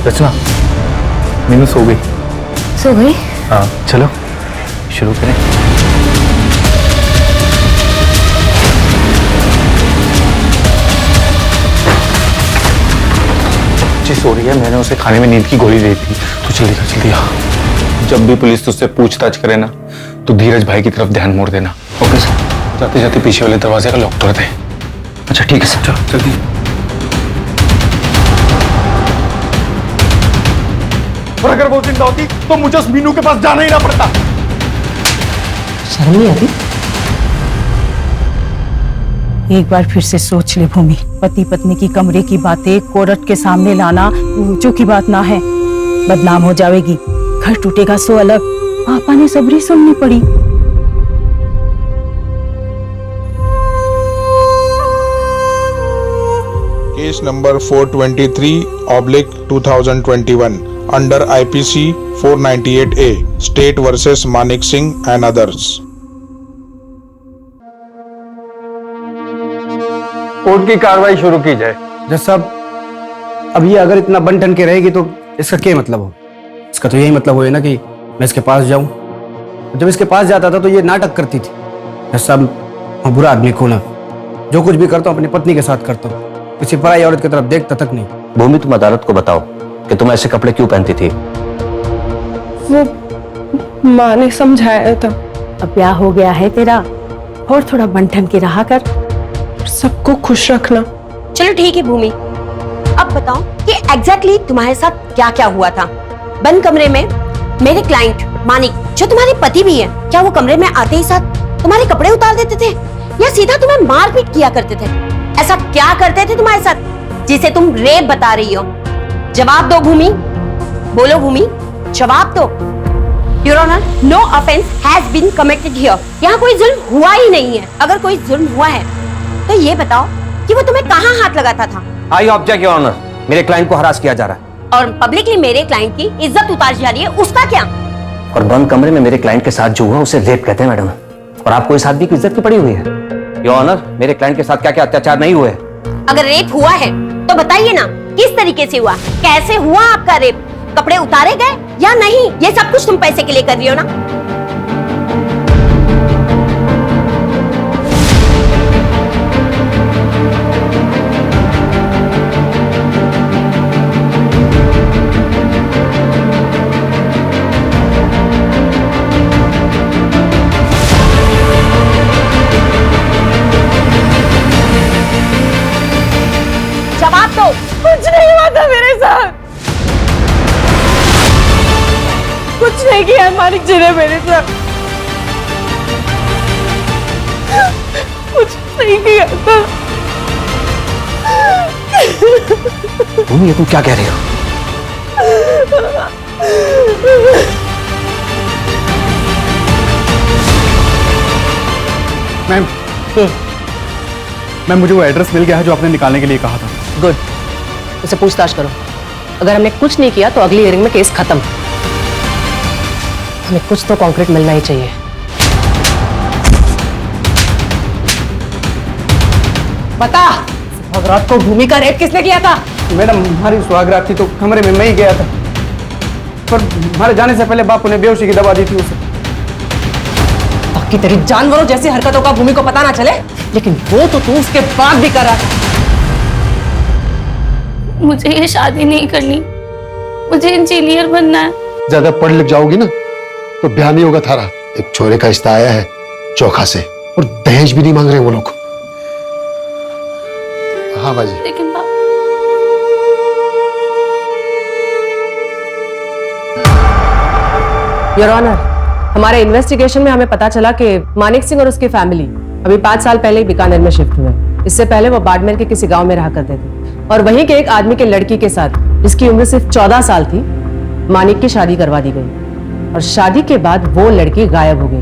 S9: रचना, मीनू सो गई।
S22: सो गई?
S9: हाँ, चलो शुरू करें। सो रही है, मैंने उसे खाने में नींद की गोली दी थी। तो जल्दी आ। जब भी पुलिस तुझसे पूछताछ करे ना, तो धीरज भाई की तरफ ध्यान मोड़ देना। Okay sir. जाते जाते पीछे वाले दरवाजे का लॉक तोड़ दे।
S3: अच्छा ठीक है सर,
S9: चलो जल्दी। और अगर वो जिंदा होती तो मुझे उस मीनू के पास जाना ही ना पड़ता।
S5: शर्म नहीं आती?
S23: एक बार फिर से सोच ले भूमि, पति पत्नी की कमरे की बातें कोर्ट के सामने लाना ऊंचों की बात ना है। बदनाम हो जाएगी, घर टूटेगा सो अलग। पापा ने सबरी सुननी पड़ी।
S1: Case number 423/2021 under IPC 498A state versus Manik Singh and others.
S6: Court की कार्रवाई शुरू की जाए। जज साहब, अब ये अगर इतना बन ठन के रहेगी तो इसका क्या मतलब हो? इसका तो यही मतलब हो ना कि मैं इसके पास जाऊं। जब इसके पास जाता था तो ये नाटक करती थी। जज साहब, मैं बुरा आदमी को ना जो कुछ भी करता हूँ अपनी पत्नी के साथ करता हूँ, किसी पराई औरत की तरफ देखता तक नहीं।
S3: भूमि, तुम अदालत को बताओ कि तुम ऐसे कपड़े क्यों पहनती थी।
S4: वो माँ ने समझाया था।
S16: अब ब्याह हो गया है तेरा, और थोड़ा बंठन के रहा कर,
S4: सबको खुश रखना।
S7: चलो ठीक है भूमि, अब बताओ कि एग्जैक्टली तुम्हारे साथ क्या क्या हुआ था। बंद कमरे में मेरे क्लाइंट मानिक, जो तुम्हारे पति भी है, क्या वो कमरे में आते ही साथ तुम्हारे कपड़े उतार देते थे या सीधा तुम्हें मारपीट किया करते थे? ऐसा क्या करते थे तुम्हारे साथ जिसे तुम रेप बता रही हो? जवाब दो भूमि, बोलो भूमि, जवाब दो। Your Honor, no offense has been committed here. यहाँ कोई जुल्म हुआ ही नहीं है। अगर कोई जुल्म हुआ है तो ये बताओ कि वो तुम्हें कहाँ हाथ लगाता था?
S3: आई ऑब्जेक्ट योर ऑनर, मेरे क्लाइंट को हरास किया जा रहा है
S7: और पब्लिकली मेरे क्लाइंट की इज्जत उतारी जा रही है, उसका क्या?
S3: और बंद कमरे में मेरे क्लाइंट के साथ जो हुआ उसे रेप कहते हैं मैडम, और आपको इस आदमी की इज्जत की पड़ी हुई है। योर ऑनर, मेरे क्लाइंट के साथ क्या क्या अत्याचार नहीं हुए?
S7: अगर रेप हुआ है तो बताइए ना, किस तरीके से हुआ, कैसे हुआ आपका रेप? कपड़े उतारे गए या नहीं? ये सब कुछ तुम पैसे के लिए कर रही हो ना? जवाब दो।
S4: कुछ नहीं हुआ था मेरे साथ, कुछ नहीं किया मालिक जी ने मेरे साथ, कुछ नहीं किया था।
S3: भूमि, ये तुम क्या कह रही हो?
S26: मैम, मुझे वो एड्रेस मिल गया है जो आपने निकालने के लिए कहा था।
S5: गुड, उसे पूछताछ करो। अगर हमने कुछ नहीं किया तो अगली हियरिंग में केस खत्म। हमें कुछ तो कॉन्क्रीट मिलना ही चाहिए। बता, रात को भूमि का रेप किसने किया था?
S6: मैडम, हमारी सुहागरात थी तो कमरे में मैं ही गया था, पर हमारे जाने से पहले बापू ने बेहोशी की दवा दी थी उसे।
S5: बाकी तेरी जानवरों जैसी हरकतों का भूमि को पता ना चले, लेकिन वो तो तू उसके बाद भी कर रहा था।
S8: मुझे ये शादी नहीं करनी, मुझे इंजीनियर बनना है।
S24: ज्यादा पढ़ लिख जाओगी ना तो ब्याह नहीं होगा थारा। एक छोरे का रिश्ता आया है चोखा से, और दहेज भी नहीं मांग रहे वो लोग। हाँ बाजी।
S8: लेकिन
S5: योर ऑनर, हमारे इन्वेस्टिगेशन में हमें पता चला कि मानिक सिंह और उसकी फैमिली अभी 5 साल पहले ही बीकानेर में शिफ्ट हुए। इससे पहले वो बाड़मेर के किसी गांव में रहा करते थे और वहीं के एक आदमी के लड़की के साथ, जिसकी उम्र सिर्फ 14 साल थी, मानिक की शादी करवा दी गई। और शादी के बाद वो लड़की गायब हो गई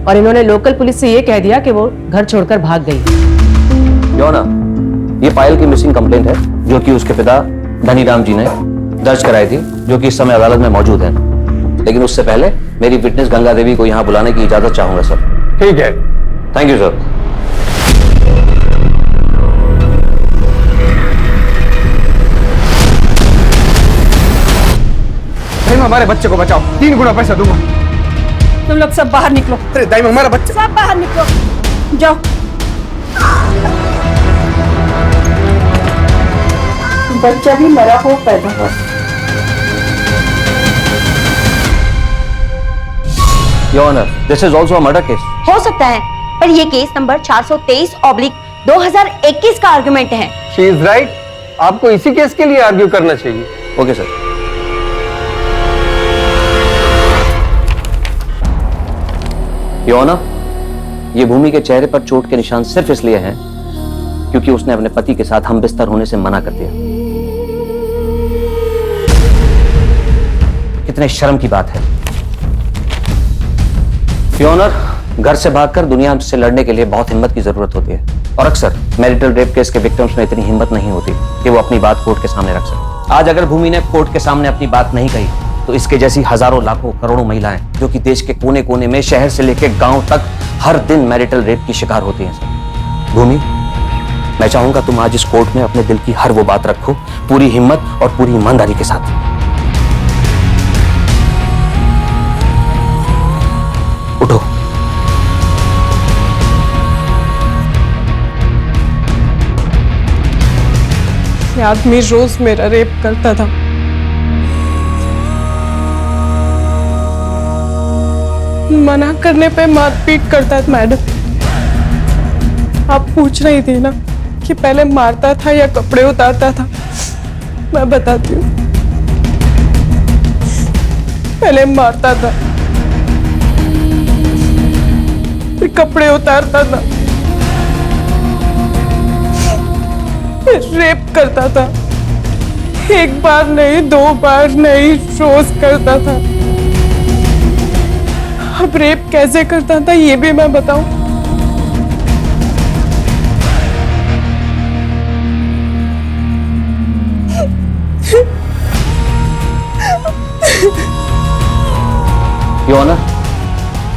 S5: और इन्होंने लोकल पुलिस से ये कह दिया कि वो घर छोड़कर भाग गई।
S3: योना, ये पायल की मिसिंग कंप्लेंट है जो कि उसके पिता धनीराम जी ने दर्ज कराई थी, जो कि इस समय अदालत में मौजूद है। लेकिन उससे पहले मेरी विटनेस गंगा देवी को यहाँ बुलाने की इजाजत चाहूंगा सर।
S24: ठीक है,
S3: थैंक यू सर।
S6: हमारे बच्चे को बचाओ, 3 गुना पैसा दूंगा।
S4: तुम लोग सब बाहर निकलो।
S6: अरे दाई, हमारा बच्चा।
S4: सब बाहर निकलो, जाओ। बच्चा भी मरा हो पैदा हो।
S3: Your honour, this is also a murder case.
S7: हो सकता है, पर ये केस नंबर 423/2021 का आर्गुमेंट है।
S15: शी इज राइट, आपको इसी केस के लिए आर्ग्यू करना चाहिए।
S3: Okay sir. योर ऑनर, ये भूमि के चेहरे पर चोट के निशान सिर्फ इसलिए हैं क्योंकि उसने अपने पति के साथ हम बिस्तर होने से मना कर दिया। कितने शर्म की बात है। योर ऑनर, घर से भागकर दुनिया से लड़ने के लिए बहुत हिम्मत की जरूरत होती है, और अक्सर मैरिटल रेप केस के विक्टिम्स में इतनी हिम्मत नहीं होती कि वो अपनी बात कोर्ट के सामने रख सके। आज अगर भूमि ने कोर्ट के सामने अपनी बात नहीं कही तो इसके जैसी हजारों लाखों करोड़ों महिलाएं जो कि देश के कोने कोने में, शहर से लेकर गांव तक, हर दिन मैरिटल रेप की शिकार होती हैं सर। भूमि, मैं चाहूंगा तुम आज इस कोर्ट में अपने दिल की हर वो बात रखो, पूरी हिम्मत और पूरी ईमानदारी के साथ। उठो।
S4: आदमी रोज मेरा रेप करता था। मना करने पे मारपीट करता था। मैडम, आप पूछ रही थी ना कि पहले मारता था या कपड़े उतारता था। मैं बताती हूँ, पहले मारता था, फिर कपड़े उतारता था, फिर रेप करता था। एक बार नहीं, 2 बार नहीं, रोज करता था। अब रेप कैसे करता था ये भी मैं बताऊं?
S3: योर ऑनर,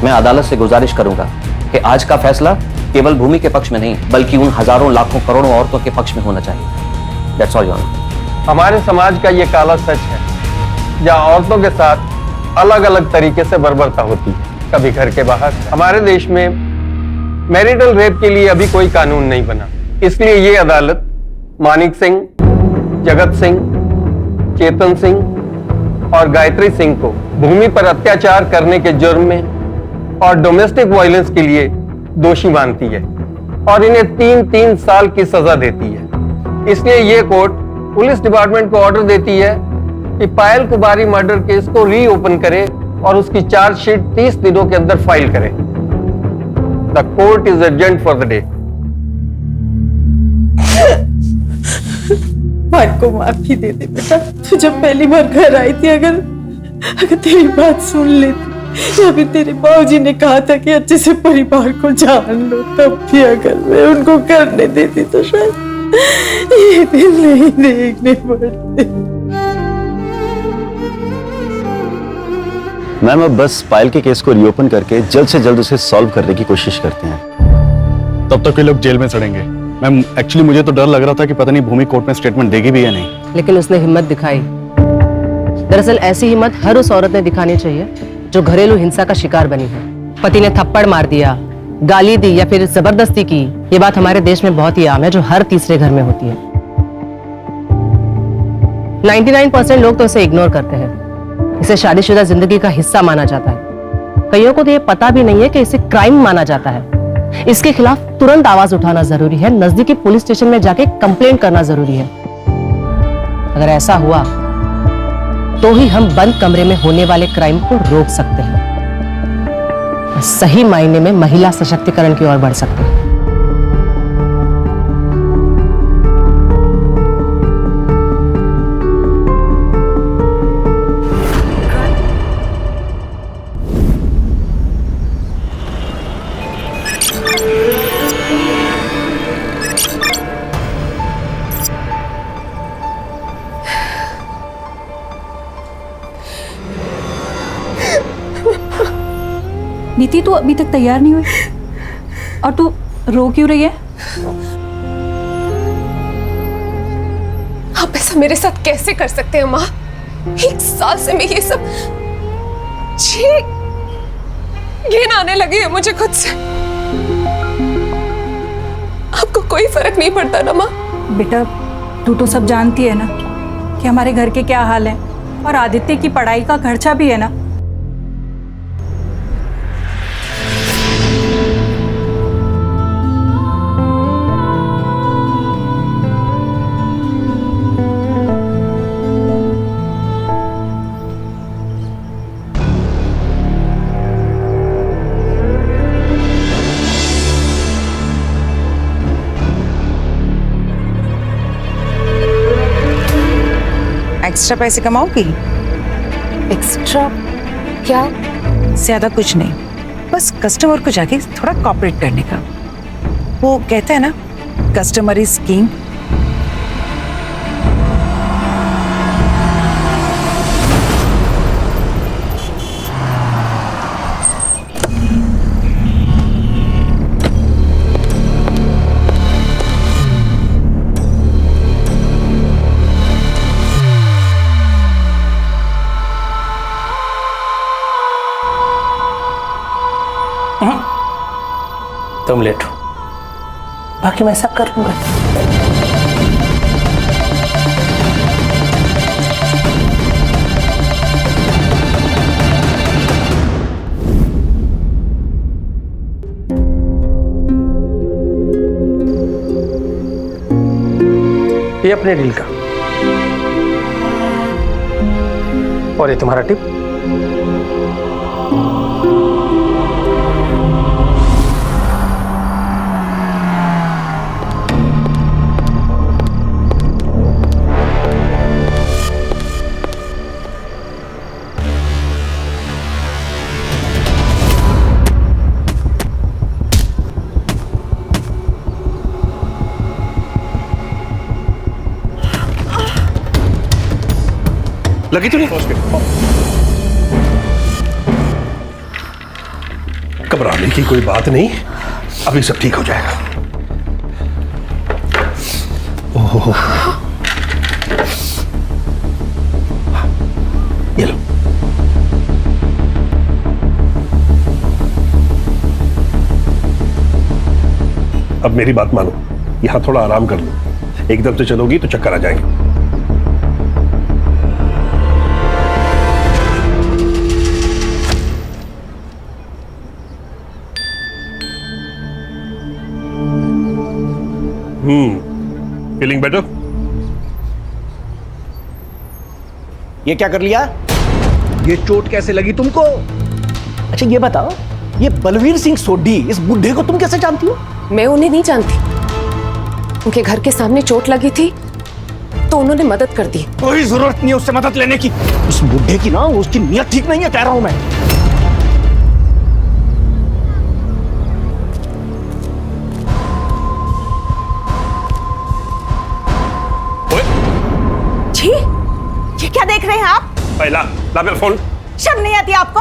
S3: मैं अदालत से गुजारिश करूंगा कि आज का फैसला केवल भूमि के पक्ष में नहीं बल्कि उन हजारों लाखों करोड़ों औरतों के पक्ष में होना चाहिए। That's all your honour.
S15: हमारे समाज का ये काला सच है, जहाँ औरतों के साथ अलग अलग तरीके से बर्बरता होती है, कभी घर के बाहर। हमारे देश में मैरिटल रेप के लिए अभी कोई कानून नहीं बना, इसलिए ये अदालत मानिक सिंह, जगत सिंह, चेतन सिंह और गायत्री सिंह को भूमि पर अत्याचार करने के जुर्म में और डोमेस्टिक वायलेंस के लिए दोषी मानती है और इन्हें 3-3 साल की सजा देती है। इसलिए ये कोर्ट पुलिस डिपार्टमेंट को ऑर्डर देती है कि पायल कुमारी मर्डर केस को रीओपन करे और उसकी चार्जशीट 30 दिनों के अंदर फाइल करे। The court is adjourned for the day.
S4: भाई को माफी दे दे बेटा। तू जब पहली बार घर आई थी, अगर तेरी बात सुन लेती या फिर तेरे बाबूजी ने कहा था कि अच्छे से परिवार को जान लो, तब भी अगर मैं उनको करने देती तो शायद ये दिन नहीं देखने पड़ते।
S11: मैम, अब बस पायल के केस को रीओपन करके जल्द से जल्द उसे सॉल्व करने की कोशिश करते हैं।
S26: तब तक ये लोग जेल में सड़ेंगे। मैम, एक्चुअली मुझे तो डर लग रहा था कि पता नहीं भूमि कोर्ट में स्टेटमेंट देगी भी या नहीं।
S5: लेकिन उसने हिम्मत दिखाई। दरअसल ऐसी हिम्मत हर उस औरत ने दिखानी चाहिए जो घरेलू हिंसा का शिकार बनी है। पति ने थप्पड़ मार दिया, गाली दी या फिर जबरदस्ती की। ये बात हमारे देश में बहुत ही आम है, जो हर तीसरे घर में होती है। 99% लोग तो इसे इग्नोर करते हैं। इसे शादीशुदा जिंदगी का हिस्सा माना जाता है। कईयों को तो ये पता भी नहीं है कि इसे क्राइम माना जाता है। इसके खिलाफ तुरंत आवाज उठाना जरूरी है, नजदीकी पुलिस स्टेशन में जाके कंप्लेंट करना जरूरी है। अगर ऐसा हुआ तो ही हम बंद कमरे में होने वाले क्राइम को रोक सकते हैं, सही मायने में महिला सशक्तिकरण की ओर बढ़ सकते हैं।
S16: नीति, तू अभी तक तैयार नहीं हुई और तू रो क्यों रही है?
S4: आप ऐसा मेरे साथ कैसे कर सकते हैं माँ? 1 साल से मैं ये सब घिन आने लगी है मुझे खुद से। आपको कोई फर्क नहीं पड़ता ना माँ?
S16: बेटा, तू तो सब जानती है ना कि हमारे घर के क्या हाल है, और आदित्य की पढ़ाई का खर्चा भी है ना।
S23: एक्स्ट्रा पैसे कमाओगी?
S16: एक्स्ट्रा क्या?
S23: ज्यादा कुछ नहीं, बस कस्टमर को जाके थोड़ा कॉपरेट करने का। वो कहते हैं ना, कस्टमर इज किंग।
S13: तुम लेट हो, बाकी मैं सब कर लूंगा।
S15: ये अपने डील का, और ये तुम्हारा टिप।
S24: लगी तो नहीं? घबराने की कोई बात नहीं, अभी सब ठीक हो जाएगा। ओहो, ये लो। अब मेरी बात मानो, यहां थोड़ा आराम कर लो। एकदम से चलोगी तो चक्कर आ जाएंगे। Feeling better?
S12: ये क्या कर लिया? ये चोट कैसे लगी तुमको? अच्छा ये बताओ, ये बलवीर सिंह सोढ़ी, इस बुढ़े को तुम कैसे जानती हो?
S5: मैं उन्हें नहीं जानती। उनके घर के सामने चोट लगी थी तो उन्होंने मदद कर दी।
S12: कोई जरूरत नहीं है उससे मदद लेने की। उस बुढ़े की ना, उसकी नीयत ठीक नहीं है, कह रहा हूं मैं।
S23: छी, ये क्या देख रहे हैं आप?
S24: पहला ला मेरा फोन।
S23: शर्म नहीं आती आपको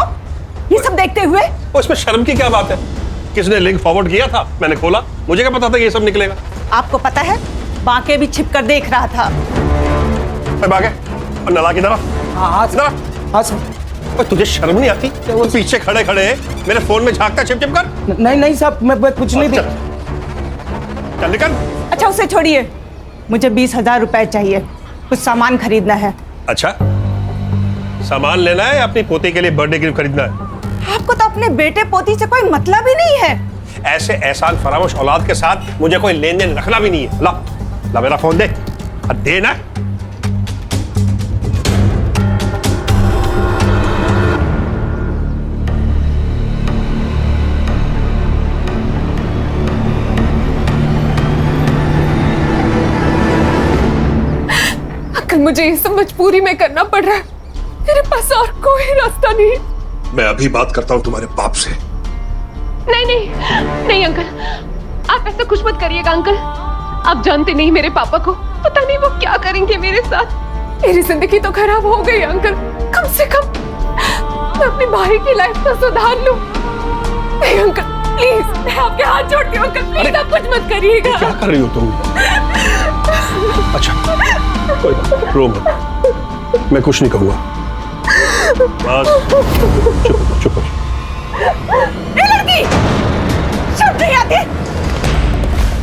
S23: ये सब देखते हुए?
S24: उसमें शर्म की क्या बात है? किसने लिंक फॉरवर्ड किया था? मैंने खोला, मुझे क्या पता था कि ये सब निकलेगा।
S23: आपको पता है, बांके भी छिप कर देख रहा था।
S24: बांके और नला की तरफ।
S12: हाँ सर।
S24: तुझे शर्म नहीं आती? वो पीछे खड़े खड़े मेरे फोन में झांकता छिप छिप कर।
S12: नहीं साहब, मैं कुछ नहीं।
S24: चल निकल।
S23: अच्छा उसे छोड़िए, मुझे 20,000 रुपए चाहिए, कुछ सामान खरीदना है।
S24: अच्छा, सामान लेना है या अपनी पोती के लिए बर्थडे गिफ्ट खरीदना है?
S23: आपको तो अपने बेटे पोती से कोई मतलब ही नहीं है।
S24: ऐसे एहसान फरामोश औलाद के साथ मुझे कोई लेन देन रखना भी नहीं है। ला ला मेरा फोन दे। दे ना।
S5: मुझे ये सब मजबूरी में करना पड़ रहा है, मेरे पास और कोई रास्ता नहीं।
S24: मैं अभी बात करता हूँ तुम्हारे बाप से।
S5: नहीं अंकल, आप ऐसा कुछ मत करिएगा अंकल। आप जानते नहीं मेरे पापा को, पता नहीं वो क्या करेंगे मेरे साथ। मेरी जिंदगी तो खराब हो गई अंकल, कम से कम मैं अपने भाई की लाइफ तो सुधार लूं। नहीं अंकल प्लीज, मैं आपके हाथ जोड़ती हूँ अंकल, प्लीज आप कुछ मत करिएगा।
S24: क्या कर रही हो तुम? अच्छा कोई बात, रो मत, मैं कुछ नहीं कहूंगा। बस चुप।
S23: लड़की, शर्म नहीं आती?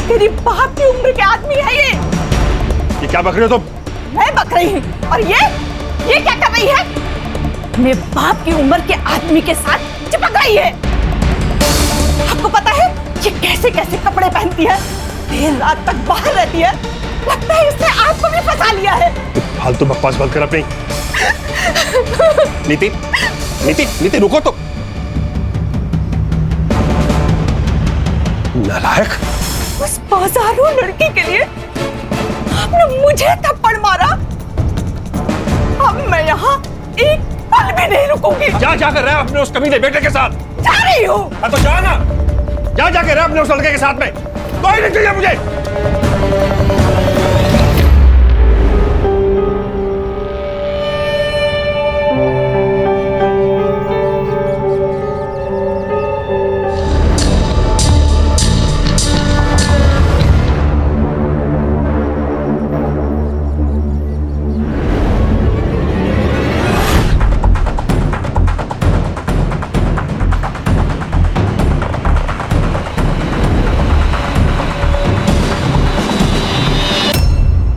S23: तेरी बाप की उम्र के आदमी है ये
S24: क्या बक रहे हो तुम?
S23: मैं बक रही हूँ, और ये क्या कर रही है? मेरे बाप की उम्र के आदमी के साथ चिपक रही है। आपको पता है ये कैसे कैसे कपड़े पहनती है, देर रात तक बाहर रहती है, लगता है इसने आपको भी फंसा लिया है।
S24: फालतू बकवास बंद कर अपनी। नीति रुको तो। नालायक।
S23: उस बाजारू लड़की के लिए आपने मुझे थप्पड़ मारा, अब मैं यहाँ एक पल भी नहीं रुकूंगी।
S24: जा कर रहा है अपने उस कमीने बेटे के साथ?
S23: जा रही हूँ।
S24: तो जा ना, जा के रहा अपने उस लड़के के साथ में। कोई नहीं चाहिए मुझे।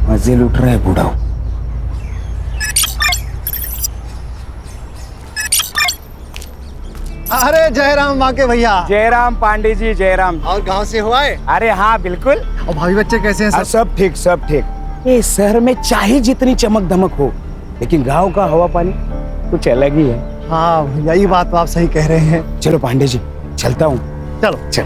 S12: मजे लूट रहा है बूढ़ा।
S17: अरे जयराम बांके भैया।
S12: जयराम पांडे जी, जयराम।
S17: और गांव से हो आए?
S12: अरे हाँ बिल्कुल।
S17: और भाई बच्चे कैसे हैं?
S12: सब ठीक सब ठीक। ये शहर में चाहे जितनी चमक धमक हो, लेकिन गांव का हवा पानी कुछ अलग ही है।
S17: हाँ, यही बात तो आप सही कह रहे हैं।
S12: चलो पांडे जी, चलता हूँ।
S17: चलो
S12: चल।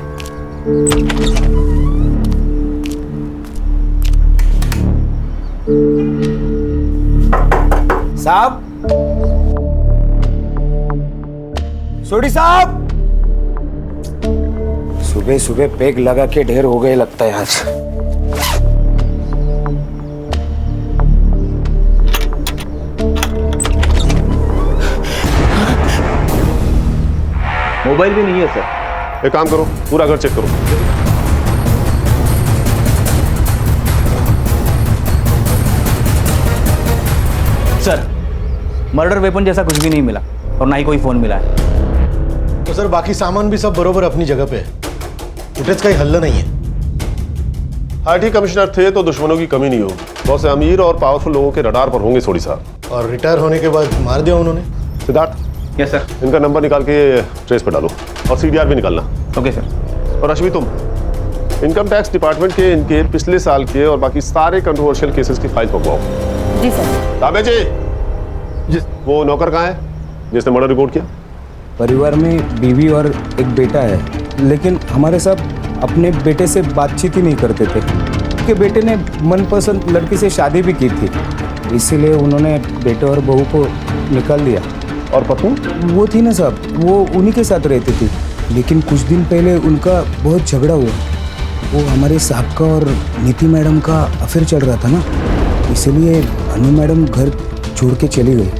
S12: साहब, सोडी साहब, सुबह सुबह पेग लगा के ढेर हो गए लगता है आज।
S2: मोबाइल भी नहीं है सर। एक काम करो, पूरा घर चेक करो।
S6: सर, मर्डर वेपन जैसा कुछ भी नहीं मिला और ना ही कोई फोन मिला है।
S17: तो सर बाकी सामान भी सब बरोबर अपनी जगह पे है। फुटेज का ही हल्ला नहीं है।
S2: आईटी कमिश्नर थे तो दुश्मनों की कमी नहीं होगी। बहुत से अमीर और पावरफुल लोगों के रडार पर होंगे सोडी साहब।
S17: और रिटायर होने के बाद मार दिया उन्होंने।
S2: Siddharth,
S6: yes sir.
S2: इनका नंबर निकाल के ट्रेस पे डालो और सीडीआर भी निकालना।
S6: Okay sir.
S2: और रश्मि, तुम इनकम टैक्स डिपार्टमेंट के इनके पिछले साल के और बाकी सारे कंट्रोवर्शियल केसेस की फाइल मंगवाओ।
S5: जी सर।
S2: ताबे जी, वो नौकर कहाँ है जिसने मर्डर रिपोर्ट किया?
S12: परिवार में बीवी और एक बेटा है, लेकिन हमारे साथ अपने बेटे से बातचीत ही नहीं करते थे। उनके बेटे ने मनपसंद लड़की से शादी भी की थी, इसीलिए उन्होंने बेटे और बहू को निकाल दिया।
S2: और पत्नी?
S12: वो थी ना साहब, वो उन्हीं के साथ रहती थी, लेकिन कुछ दिन पहले उनका बहुत झगड़ा हुआ। वो हमारे साहब का और नीति मैडम का अफेयर चल रहा था ना, इसीलिए अनु मैडम घर छोड़ के चली गई।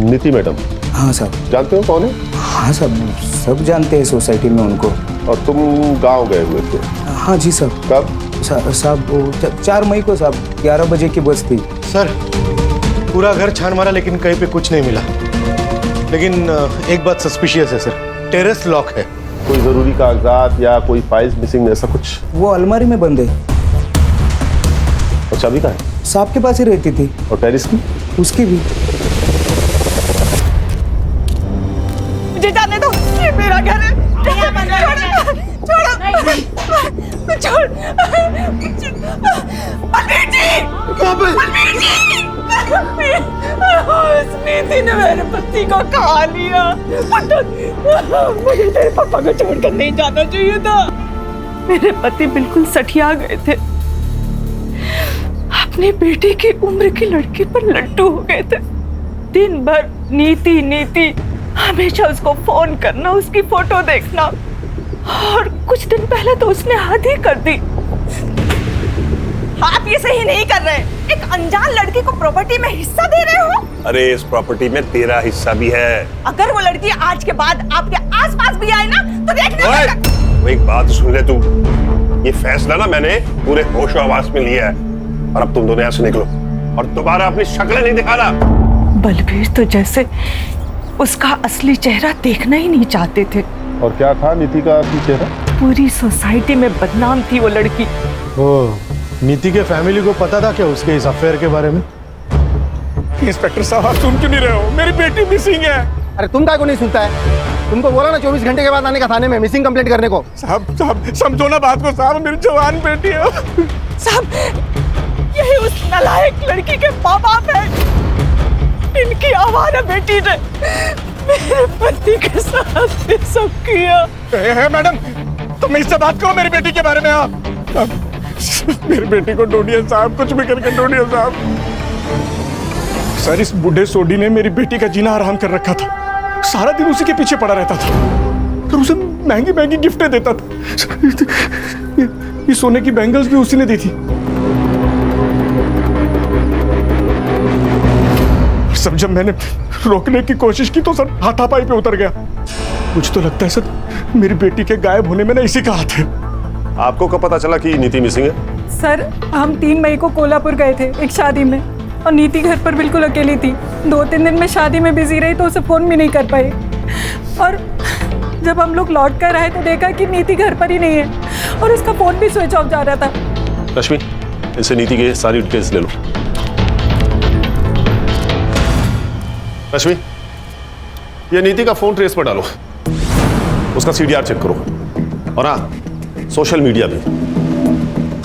S2: नीति मैडम?
S12: हाँ साहब।
S2: जानते हो कौन है?
S12: हाँ साहब, सब जानते हैं सोसाइटी में उनको।
S2: और तुम गांव गए हुए थे?
S12: हाँ जी साहब।
S2: कब?
S12: साहब 4 मई को साहब, 11 बजे की बस थी।
S17: सर पूरा घर छान मारा लेकिन कहीं पे कुछ नहीं मिला। लेकिन एक बात सस्पिशियस है सर, टेरेस लॉक है।
S2: कोई जरूरी कागजात या कोई फाइल्स मिसिंग ऐसा कुछ?
S12: वो अलमारी में बंद है।
S2: और चाबी कहाँ है?
S12: साहब के पास ही रहती थी।
S2: और टेरेस की?
S12: उसकी भी।
S23: मुझे जाने दो, ये मेरा घर है। छोड़ो, छोड़। बलबीर जी, बलबीर जी, उस नीति ने मेरे पति को खा लिया। मुझे तेरे पापा को छोड़कर नहीं जाना चाहिए था। मेरे पति बिल्कुल सठिया गए थे, अपने बेटे की उम्र की लड़की पर लट्टू हो गए थे। दिन भर नीति नीति, हमेशा उसको फोन करना, उसकी फोटो देखना, और कुछ दिन पहले तो उसने हद ही कर दी। आप ये सही नहीं कर रहे। एक अनजान लड़की को प्रॉपर्टी में हिस्सा दे रहे हो।
S2: अरे इस प्रॉपर्टी में तेरा हिस्सा भी है।
S23: अगर वो लड़की आज के बाद आपके आसपास भी आए ना तो देखना।
S2: एक बात सुन ले तू, ये फैसला ना मैंने पूरे होशो आवाज में लिया है, और अब तुम दोनों यहाँ से निकलो और दोबारा अपनी शक्लें नहीं दिखाना।
S23: बलबीर तो जैसे उसका असली चेहरा देखना ही नहीं चाहते थे।
S2: और क्या था नीति का असली चेहरा?
S23: पूरी सोसाइटी में बदनाम थी वो लड़की।
S17: नीति के फैमिली को पता था क्या उसके इस अफेयर के बारे में?
S9: इंस्पेक्टर साहब, आप सुन क्यों नहीं रहे हो? मेरी बेटी मिसिंग है।
S17: अरे तुम काय को नहीं सुनता है? तुमको बोला ना 24 घंटे के बाद आने का थाने में मिसिंग कंप्लेंट करने को।
S9: साहब समझो ना बात को साहब, मेरी जवान बेटी है।
S23: साहब, यही उस नालायक लड़की के माँ बाप है। इनकी आवारा बेटी ने मेरे पति के साथ ये सब किया।
S9: मैडम, तुम इससे बात करो मेरी बेटी के बारे में। आप मेरी बेटी को ढूंढिए साहब, कुछ भी करके ढूंढिए साहब। सर, इस बूढ़े सोडी ने मेरी बेटी का जीना हराम कर रखा था। सारा दिन उसी के पीछे पड़ा रहता था, फिर उसे महंगी महंगी गिफ्टें देता था। ये सोने की बैंगल्स भी उसी ने दी थी। सब जब मैंने रोकने की कोशिश की तो सर हाथापाई पे उतर गया। मुझे तो लगता है सर मेरी बेटी के गायब होने में ना इसी का हाथ है।
S2: आपको कब पता चला कि नीति मिसिंग है?
S16: सर, हम 3 मई को कोल्हापुर गए थे एक शादी में, और नीति घर पर बिल्कुल अकेली थी। 2-3 दिन में शादी में बिजी रही तो उसे फोन भी नहीं कर पाई। और जब हम लोग लौट कर आए तो देखा कि नीति घर पर ही नहीं है, और उसका फोन भी स्विच ऑफ जा रहा था।
S2: रश्मि, इनसे नीति के सारी डिटेल्स ले लो। रश्मि, ये नीति का फोन ट्रेस पर डालो, उसका सीडीआर चेक करो, और हाँ, सोशल मीडिया भी।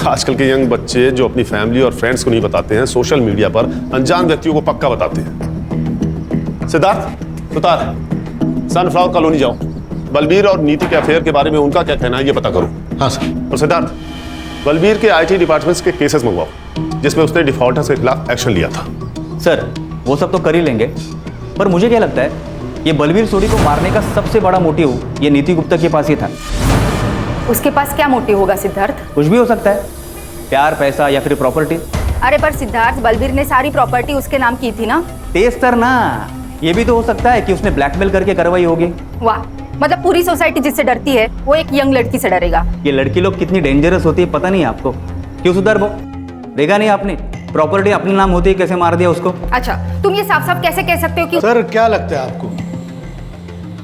S2: आजकल के यंग बच्चे जो अपनी फैमिली और फ्रेंड्स को नहीं बताते हैं, सोशल मीडिया पर अनजान व्यक्तियों को पक्का बताते हैं। सिद्धार्थ, सुतार, सनफ्लावर कॉलोनी जाओ, बलबीर और नीति के अफेयर के बारे में उनका क्या कहना है ये पता करो।
S17: हाँ सर।
S2: और सिद्धार्थ, बलबीर के आईटी डिपार्टमेंट्स के केसेस मंगवाओ जिसमें उसने डिफॉल्टर्स के खिलाफ एक्शन लिया था।
S14: सर वो सब तो कर ही लेंगे, पर मुझे क्या लगता है ये बलबीर सोडी को मारने का सबसे बड़ा मोटिव ये नीति गुप्ता के पास ही था।
S18: उसके पास क्या मोटिव होगा सिद्धार्थ?
S14: कुछ भी हो सकता है, प्यार, पैसा या फिर प्रॉपर्टी।
S18: अरे पर सिद्धार्थ, बलबीर ने सारी प्रॉपर्टी उसके नाम की थी ना।
S14: तेज तर ना, ये भी तो हो सकता है कि उसने ब्लैकमेल करके करवाई होगी।
S18: वाह, मतलब पूरी सोसाइटी जिससे डरती है वो एक यंग लड़की से डरेगा।
S14: ये लड़की लोग कितनी डेंजरस होती है पता नहीं आपको। क्यों सुधर वो देखा नहीं आपने, प्रॉपर्टी अपने नाम होती है, कैसे मार दिया उसको।
S18: अच्छा, तुम ये साफ साफ कैसे कह सकते हो कि
S17: सर क्या लगता है आपको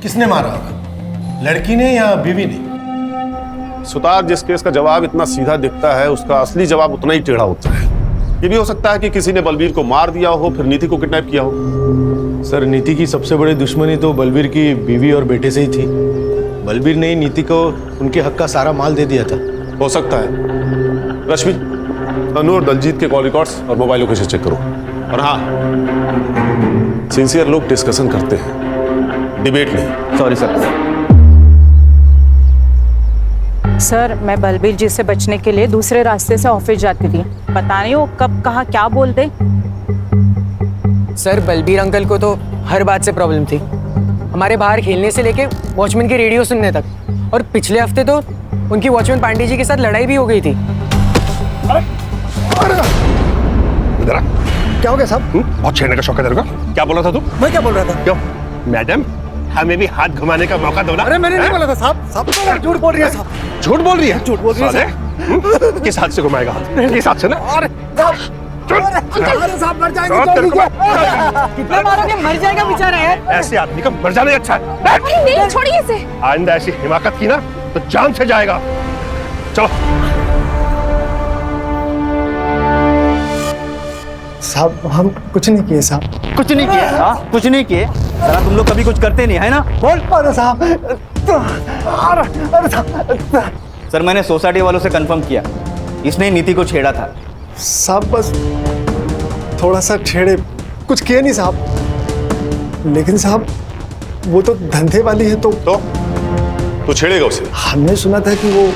S17: किसने मारा होगा, लड़की ने या बीवी ने?
S2: सुतार, जिस केस का जवाब इतना सीधा दिखता है उसका असली जवाब उतना ही टेढ़ा होता है। ये भी हो सकता है कि किसी ने बलबीर को मार दिया हो, फिर नीति को किडनैप किया हो।
S17: सर नीति की सबसे बड़ी दुश्मनी तो बलबीर की बीवी और बेटे से ही थी। बलबीर ने ही नीति को उनके हक का सारा माल दे दिया था।
S2: हो सकता है। रश्मि, अनु और दलजीत के कॉल रिकॉर्ड्स और मोबाइल लोकेशन चेक करो। और हाँ, सिंसियर लोग डिस्कशन करते हैं, डिबेट नहीं।
S14: Sorry sir.
S19: सर, मैं बलबीर जी से बचने के लिए दूसरे रास्ते से ऑफिस जाती थी। पता नहीं वो कब कहाँ क्या बोल दे।
S20: सर बलबीर अंकल को तो हर बात से प्रॉब्लम थी, हमारे बाहर खेलने से लेके वॉचमैन की रेडियो सुनने तक। और पिछले हफ्ते तो उनकी वॉचमैन पांडे जी के साथ लड़ाई भी हो गई थी।
S2: क्या हो गया साहब? बहुत छेड़ने का शौक है तेरे को। क्या बोल रहा था तू?
S20: मैं क्या बोल रहा था?
S2: क्यों मैडम, हमें भी हाथ घुमाने का मौका दो ना।
S20: अरे मैंने नहीं बोला था साहब। साहब झूठ बोल रही है साहब।
S2: झूठ बोल रही है?
S20: झूठ बोल रही है।
S2: किस हाथ से घुमाएगा हाथ? किस हाथ से ना?
S20: अरे साहब मर जाएंगे। कितना मारोगे? मर जाएगा बेचारा यार।
S2: ऐसे आदमी का मर जाना अच्छा है।
S18: नहीं, छोड़िए इसे।
S2: आइंदा ऐसी हिमाकत की ना तो जान से जाएगा। चलो
S17: साहब, हम कुछ नहीं किए साहब।
S14: कुछ नहीं किए? हाँ, कुछ नहीं किए। साला तुम लोग कभी कुछ करते नहीं है ना? बोल।
S17: अरे साहब, अरे साहब।
S14: सर मैंने सोसाइटी वालों से कंफर्म किया, इसने नीति को छेड़ा था।
S17: साहब बस थोड़ा सा छेड़े, कुछ किए नहीं साहब। लेकिन साहब वो तो धंधे वाली है तो
S2: तू छेड़ेगा उसे?
S17: हमने सुना था कि वो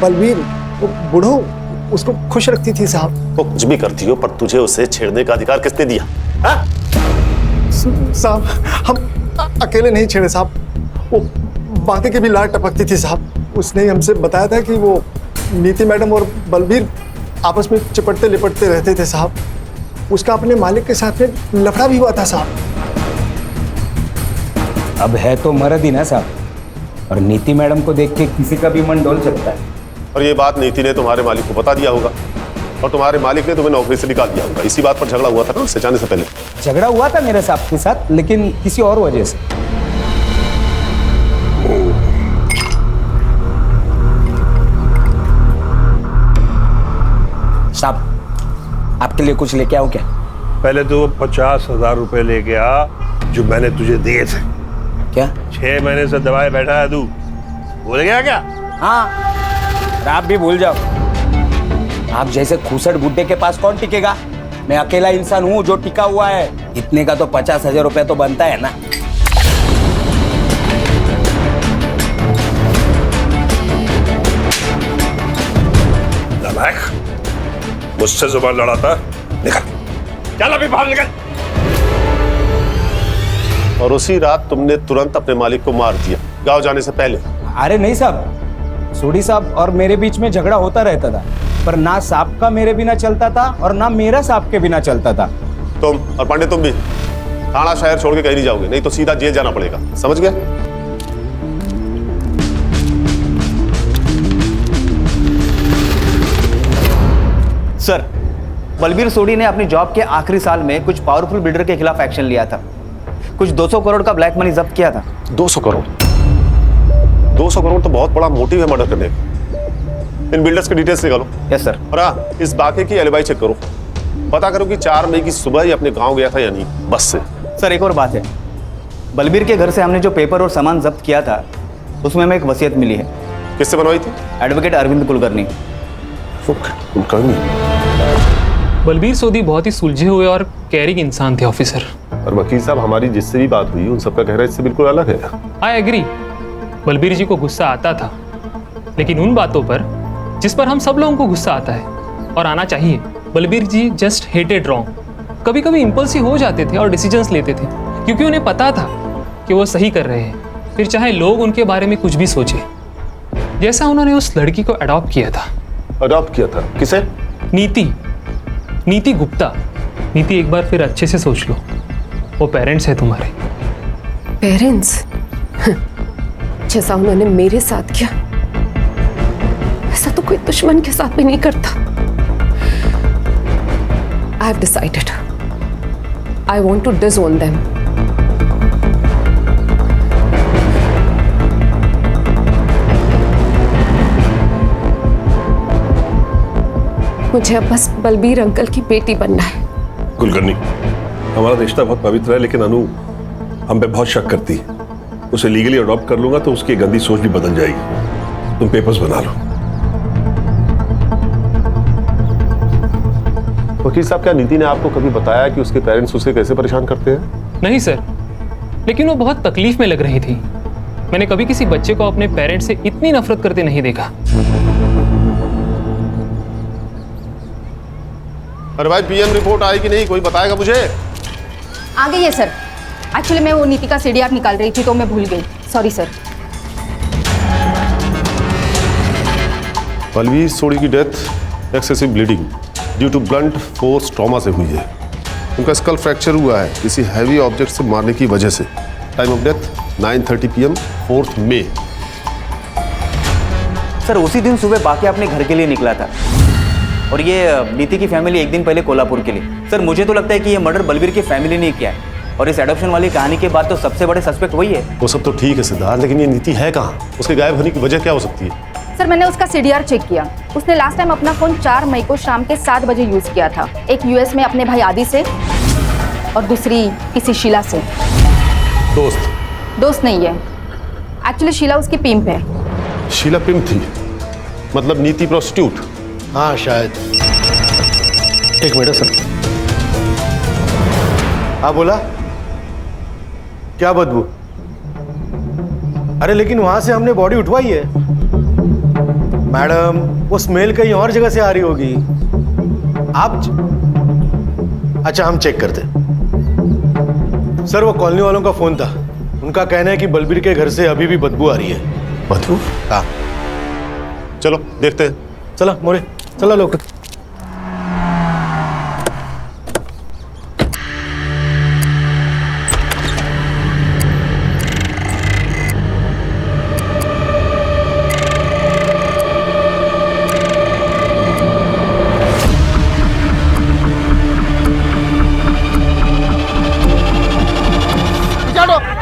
S17: बलबीर, वो बूढ़ो उसको खुश रखती थी साहब।
S2: वो कुछ भी करती हो, पर तुझे उसे छेड़ने का अधिकार किसने दिया?
S17: साहब हम अकेले नहीं छेड़े साहब, वो बाकी की भी लाट टपकती थी साहब। उसने हमसे बताया था कि वो नीति मैडम और बलबीर आपस में चिपटते लिपटते रहते थे साहब। उसका अपने मालिक के साथ में लफड़ा भी हुआ था साहब।
S12: अब है तो मर्द ही ना साहब, और नीति मैडम को देख के किसी का भी मन डोल सकता है।
S2: और ये बात नीति ने तुम्हारे मालिक को बता दिया होगा, और तुम्हारे मालिक ने तुम्हें नौकरी से निकाल दिया होगा। इसी बात पर झगड़ा हुआ था ना उससे जाने से पहले?
S12: झगड़ा हुआ था मेरे साहब के साथ, लेकिन किसी और वजह से। साहब आपके लिए कुछ लेके आओ क्या?
S24: पहले तो 50,000 रुपए लेके आ जो मैंने तुझे दिए थे।
S12: क्या?
S24: 6 महीने से दबाए बैठा है तू, भूल गया क्या?
S12: हाँ, आप भी भूल जाओ। आप जैसे खूसट बुड्ढे के पास कौन टिकेगा? मैं अकेला इंसान हूँ जो टिका हुआ है। इतने का तो 50,000 रुपए तो बनता है ना।
S2: नालायक, मुझसे जुबान लड़ाता, निकल, चल अभी बाहर निकल। और उसी रात तुमने तुरंत अपने मालिक को मार दिया, गांव जाने से पहले।
S12: अरे नहीं साहब, सोडी साहब और मेरे बीच में झगड़ा होता रहता था, पर ना साहब का मेरे बिना चलता था और ना मेरा साहब के बिना चलता था।
S2: तुम और पांडे तुम भी थाना शहर छोड़ के कहीं नहीं जाओगे, नहीं तो सीधा जेल जाना पड़ेगा, समझ गया?
S14: सर बलबीर सोडी ने अपनी जॉब के आखिरी साल में कुछ पावरफुल बिल्डर के खिलाफ एक्शन लिया था। कुछ 200 करोड़ का ब्लैक मनी जब्त किया था।
S2: 200 करोड़? 200 करोड़ तो बहुत बड़ा मोटिव है मर्डर करने का। इन बिल्डर्स के डिटेल्स निकालो।
S14: Yes sir.
S2: और हाँ, इस बाकी की एलिबाई चेक करो, पता करो कि 4 मई की सुबह ही अपने गांव गया था या नहीं, बस से।
S14: सर एक और बात है, बलबीर के घर से हमने जो पेपर और सामान जब्त किया था उसमें हमें एक वसीयत मिली है।
S2: किससे बनवाई थी?
S14: एडवोकेट अरविंद कुलकर्णी।
S2: उनका नहीं।
S1: बलबीर सोदी बहुत ही सुलझे हुए और केयरिंग इंसान थे ऑफिसर।
S2: और वकील साहब, हमारी जिससे भी बात हुई उन सबका कहना इससे बिल्कुल अलग है।
S1: आई एग्री, बलबीर जी को गुस्सा आता था, लेकिन उन बातों पर जिस पर हम सब लोगों को गुस्सा आता है और आना चाहिए। बलबीर जी जस्ट हेटेड रॉन्ग। कभी कभी इम्पल्सिव हो जाते थे और डिसीजंस लेते थे, क्योंकि उन्हें पता था कि वो सही कर रहे हैं, फिर चाहे लोग उनके बारे में कुछ भी सोचे। जैसा उन्होंने उस लड़की को अडॉप्ट किया था।
S2: अडॉप्ट किया था? किसे?
S1: नीति गुप्ता। नीति, एक बार फिर अच्छे से सोच लो, वो पेरेंट्स है तुम्हारे।
S5: पेरेंट्स? जैसा उन्होंने मेरे साथ किया ऐसा तो कोई दुश्मन के साथ भी नहीं करता। I have decided. I want to disown them. मुझे अब बस बलबीर अंकल की बेटी बनना है।
S24: कुलकर्णी, हमारा रिश्ता बहुत पवित्र है, लेकिन अनु हम पे बहुत शक करती है। उसे लीगली अडॉप्ट कर लूंगा तो उसकी गंदी सोच भी बदल जाएगी। तुम पेपर्स बना लो।
S2: वकील साहब, क्या नीति ने आपको कभी बताया कि उसके पेरेंट्स उसे कैसे परेशान करते हैं?
S1: नहीं सर, लेकिन वो बहुत तकलीफ में लग रही थी। मैंने कभी किसी बच्चे को अपने पेरेंट्स से इतनी नफरत करते नहीं देखा।
S2: अरे भाई, पीएम रिपोर्ट आई कि नहीं? कोई बताएगा मुझे?
S18: आ गई है सर। एक्चुअली मैं वो नीति का सीडीआर निकाल रही थी तो मैं भूल गई, सॉरी सर।
S2: बलबीर सोडी की death excessive bleeding due to blunt force trauma से हुई है। उनका स्कल फ्रैक्चर हुआ है किसी हैवी ऑब्जेक्ट से मारने की वजह से। टाइम ऑफ डेथ 9:30 PM 4 मई।
S14: सर, उसी दिन सुबह बाकी अपने घर के लिए निकला था और ये नीति की फैमिली एक दिन पहले कोल्हापुर के लिए। सर, मुझे तो लगता है कि ये मर्डर बलबीर की फैमिली ने किया है और इस एडॉप्शन वाली कहानी के बाद तो सबसे बड़े सस्पेक्ट वही है।
S2: वो सब तो ठीक है सिद्धार्थ, लेकिन ये नीति है कहाँ? उसके गायब होने की वजह क्या हो सकती है?
S18: सर, मैंने उसका सीडीआर चेक किया। उसने लास्ट टाइम अपना फोन 4 मई को शाम के 7 बजे यूज किया था। एक यूएस में अपने भाई आदि से और दूसरी किसी शीला से। दोस्त नहीं है, एक्चुअली शीला उसकी पिंप है।
S2: शीला पिंप थी? मतलब नीति प्रोस्टिट्यूट?
S17: हाँ शायद। एक मिनट सर। हाँ बोला, क्या बदबू? अरे लेकिन वहां से हमने बॉडी उठवाई है मैडम, वो स्मेल कहीं और जगह से आ रही होगी। आप अच्छा, हम चेक करते। सर, वो कॉलोनी वालों का फोन था। उनका कहना है कि बलबीर के घर से अभी भी बदबू आ रही है।
S2: बदबू?
S17: हाँ।
S2: चलो देखते हैं।
S17: चलो मोरे, चलो लोग।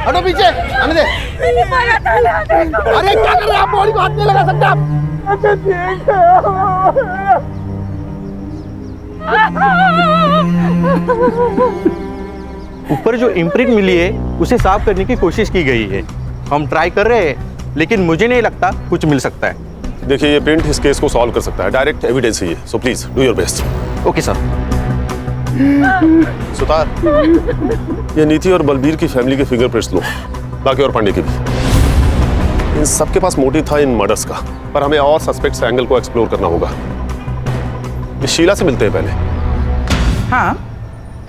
S8: हटो पीछे, आने दे। अरे क्या कर रहे हैं आप? बॉडी को हाथ नहीं लगा सकते आप। अच्छा ठीक है।
S14: ऊपर जो इम्प्रिंट मिली है उसे साफ करने की कोशिश की गई है। हम ट्राई कर रहे हैं, लेकिन मुझे नहीं लगता कुछ मिल सकता है।
S2: देखिए, ये प्रिंट इस केस को सॉल्व कर सकता है। डायरेक्ट एविडेंस है ये, so please do your best.
S14: Okay sir.
S2: Sutar, ये नीति और बलबीर की फैमिली के फिंगरप्रिंट्स लो, बाकी और पांडे के भी। इन सबके पास मोटिव था इन मर्डर्स का, पर हमें और सस्पेक्ट्स एंगल को एक्सप्लोर करना होगा। ये शीला से मिलते हैं पहले।
S19: हाँ,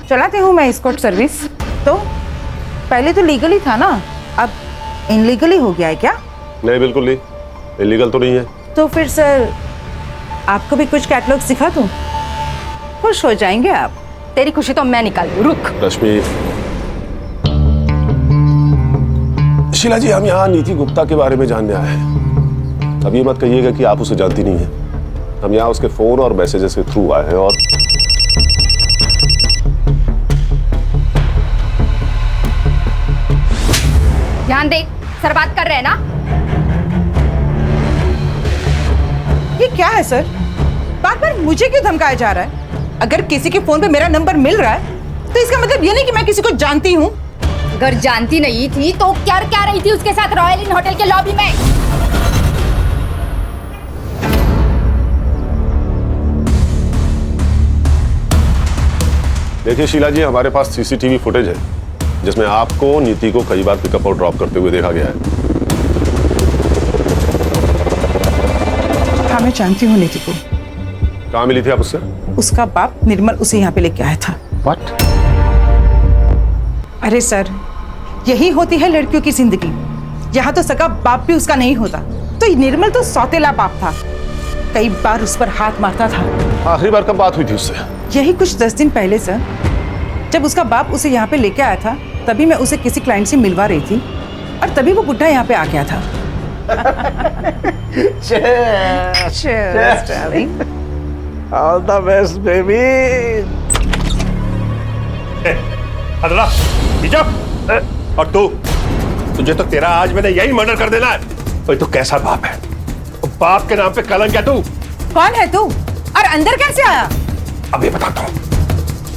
S19: चलाती हूँ मैं एस्कॉर्ट सर्विस। तो पहले तो लीगली था ना, अब इनलीगली हो गया है क्या?
S2: नहीं, बिल्कुल नहीं, इलीगल तो नहीं है।
S19: तो फिर सर, आपको भी कुछ कैटलॉग सिखा दूँ? खुश हो जाएंगे आप।
S18: तेरी खुशी तो मैं निकाल दूँ, रुक।
S2: रश्मि, शीला जी, हम यहाँ नीति गुप्ता के बारे में जानने आए हैं। अब ये मत कहिएगा कि आप उसे जानती नहीं है। हम यहाँ उसके फोन और मैसेजेस के थ्रू आए हैं और
S18: ध्यान दे, सर बात कर रहे हैं ना।
S19: ये क्या है सर? बार बार मुझे क्यों धमकाया जा रहा है? अगर किसी के फोन पे मेरा नंबर मिल रहा है तो इसका मतलब ये नहीं कि मैं किसी को जानती हूँ।
S18: अगर जानती नहीं थी तो क्या रही थी उसके साथ रॉयल इन होटल के लॉबी में?
S2: देखिए शीला जी, हमारे पास सीसीटीवी फुटेज है जिसमें आपको नीति को कई बार पिकअप और ड्रॉप करते हुए देखा गया है।
S19: हाँ, मैं जानती हूँ नीति को।
S2: कहाँ मिली थी आप उससे?
S19: उसका बाप निर्मल उसे यहाँ पे लेके आया था।
S2: What?
S19: अरे सर, यही होती है लड़कियों की जिंदगी। यहाँ तो सगा बाप भी उसका नहीं होता, तो निर्मल तो सौतेला बाप था, कई बार उस पर हाथ मारता था।
S2: आखिरी बार कब बात हुई थी उससे?
S19: यही कुछ 10 दिन पहले सर, जब उसका बाप उसे यहाँ पे लेके आया था, तभी मैं उसे किसी क्लाइंट से मिलवा रही थी और तभी वो बुढ़ा यहाँ पे आ गया था।
S8: Cheers, darling. All the best, baby.
S24: अदला, इजब, और तुझे तो तेरा आज मैंने यही मर्डर कर देना है। तो कैसा बाप है? बाप के नाम पे कलंक है तू।
S19: कौन है तू और अंदर कैसे आया?
S24: अभी बताता हूँ।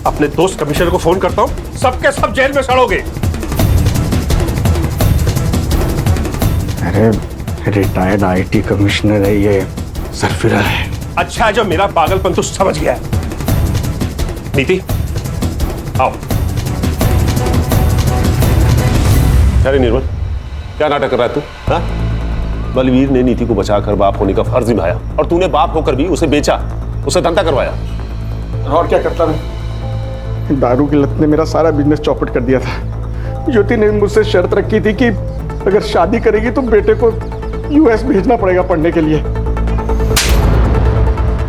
S24: अपने दोस्त कमिश्नर को फोन करता हूँ, सबके सब जेल में सड़ोगे।
S6: अरे रिटायर्ड आईटी कमिश्नर है ये, सरफिरा है।
S24: अच्छा है जो मेरा पागलपन तू समझ गया है। नीति, आओ।
S2: अरे निर्मल, क्या नाटक कर रहा है तू? हाँ? बलवीर ने नीति को बचाकर बाप होने का फर्ज निभाया और तूने बाप होकर भी उसे बेचा, उसे धंधा करवाया।
S17: और क्या करता मैं? दारू की लत ने मेरा सारा बिजनेस चौपट कर दिया था। ज्योति ने मुझसे शर्त रखी थी कि अगर शादी करेगी तो बेटे को यूएस भेजना पड़ेगा पढ़ने के लिए।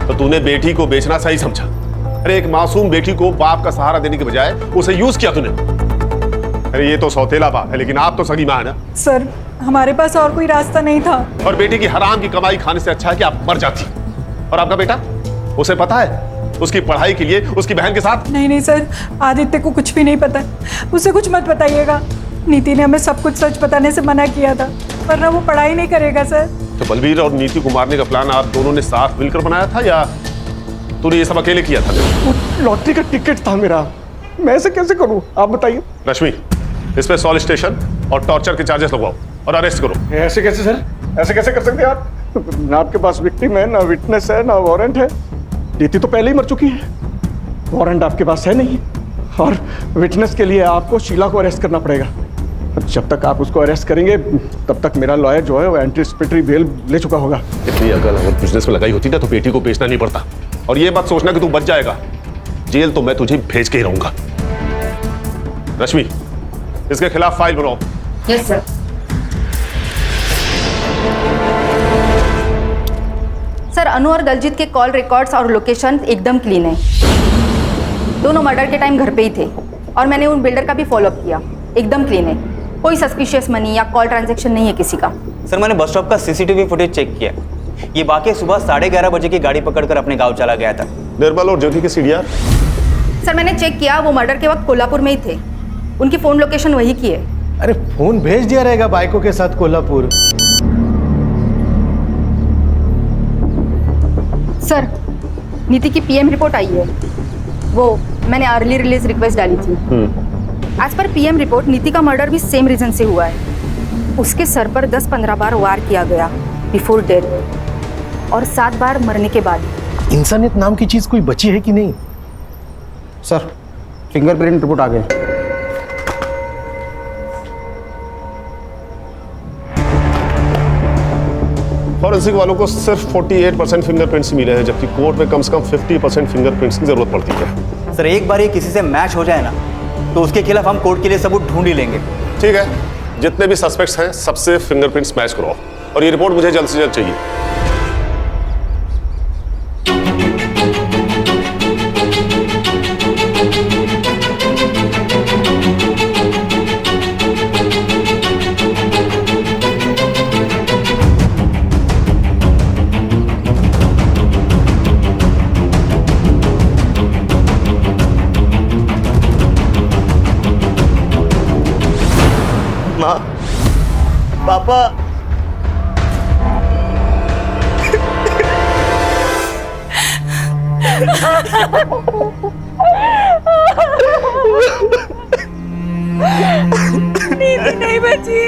S2: तो तूने बेटी को बेचना सही समझा? अरे एक मासूम बेटी को बाप का सहारा देने के बजाय उसे यूज किया तूने। अरे ये तो सौतेला बाप है, लेकिन आप तो सगी मां है ना।
S16: सर, हमारे पास और कोई रास्ता नहीं था।
S2: और बेटी की हराम की कमाई खाने से अच्छा है कि आप मर जाती। और आपका बेटा, उसे पता है उसकी पढ़ाई के लिए उसकी बहन के साथ?
S16: नहीं सर, आदित्य को कुछ भी नहीं पता, उसे कुछ मत बताइएगा। नीति ने हमें सब कुछ सच बताने से मना किया था, वरना वो पढ़ाई नहीं करेगा सर।
S2: तो बलवीर और नीति को मारने का प्लान आप दोनों ने साथ मिलकर बनाया था या तूने ये सब अकेले किया था?
S17: लॉटरी का टिकट था मेरा, मैं ऐसे कैसे करूं आप बताइए।
S2: रश्मि, इस पे सॉल स्टेशन और टॉर्चर के चार्जेस लगवाओ और अरेस्ट करो।
S17: ऐसे कैसे सर? ऐसे कैसे कर सकते हैं आप? ना आपके पास विक्टिम है, ना विटनेस है, ना वारंट है। नीति तो पहले ही मर चुकी है, वारंट आपके पास है नहीं, और विटनेस के लिए आपको शीला को अरेस्ट करना पड़ेगा। जब तक आप उसको अरेस्ट करेंगे तब तक मेरा लॉयर जो है वो एंटीसिपेटरी बेल ले चुका होगा।
S2: इतनी अकल अगर बिजनेस में लगाई होती ना तो बेटी को बेचना नहीं पड़ता। और ये बात सोचना कि तू बच जाएगा, जेल तो मैं तुझे भेज के ही रहूंगा। रश्मि, इसके खिलाफ फाइल बनाओ।
S18: Yes sir. सर, अनु और दलजीत के कॉल रिकॉर्ड्स और लोकेशन एकदम क्लीन है। दोनों मर्डर के टाइम घर पे ही थे और मैंने उन बिल्डर का भी फॉलोअप किया, एकदम क्लीन है। कोई सस्पिशियस मनी या कॉल ट्रांजैक्शन नहीं है किसी का।
S14: सर, मैंने बस स्टॉप का सीसीटीवी फुटेज चेक किया। ये बाकी सुबह 11:30 बजे की गाड़ी पकड़कर अपने गांव चला गया था।
S2: निर्मल और ज्योति के सीडीआर?
S18: सर, मैंने चेक किया, वो मर्डर के वक्त कोल्हापुर में ही थे। उनकी फोन लोकेशन वही की है।
S8: अरे फोन भेज दिया रहेगा बाइकों के साथ कोल्हापुर।
S18: सर, नीति की पीएम रिपोर्ट आई है, वो मैंने अर्ली रिलीज रिक्वेस्ट डाली थी। एज पर पीएम रिपोर्ट, नीति का मर्डर भी सेम रीजन से हुआ है। उसके सर पर 10-15 बार वार किया गया बिफोर डेथ और 7 बार मरने के बाद।
S8: इंसानियत नाम की चीज कोई बची है कि नहीं?
S6: सर, फिंगरप्रिंट रिपोर्ट आ गई।
S2: फॉरेंसिक वालों को सिर्फ 48% फिंगरप्रिंट्स मिले हैं, जबकि कोर्ट में कम से कम 50% फिंगरप्रिंट्स की जरूरत पड़ती है।
S14: सर, एक बार ये किसी से मैच हो जाए ना तो उसके खिलाफ हम कोर्ट के लिए सबूत ढूंढ ही लेंगे।
S2: ठीक है, जितने भी सस्पेक्ट्स हैं सबसे फिंगरप्रिंट्स मैच कराओ और ये रिपोर्ट मुझे जल्द से जल्द चाहिए।
S8: माँ, पापा,
S16: नीति नहीं बची।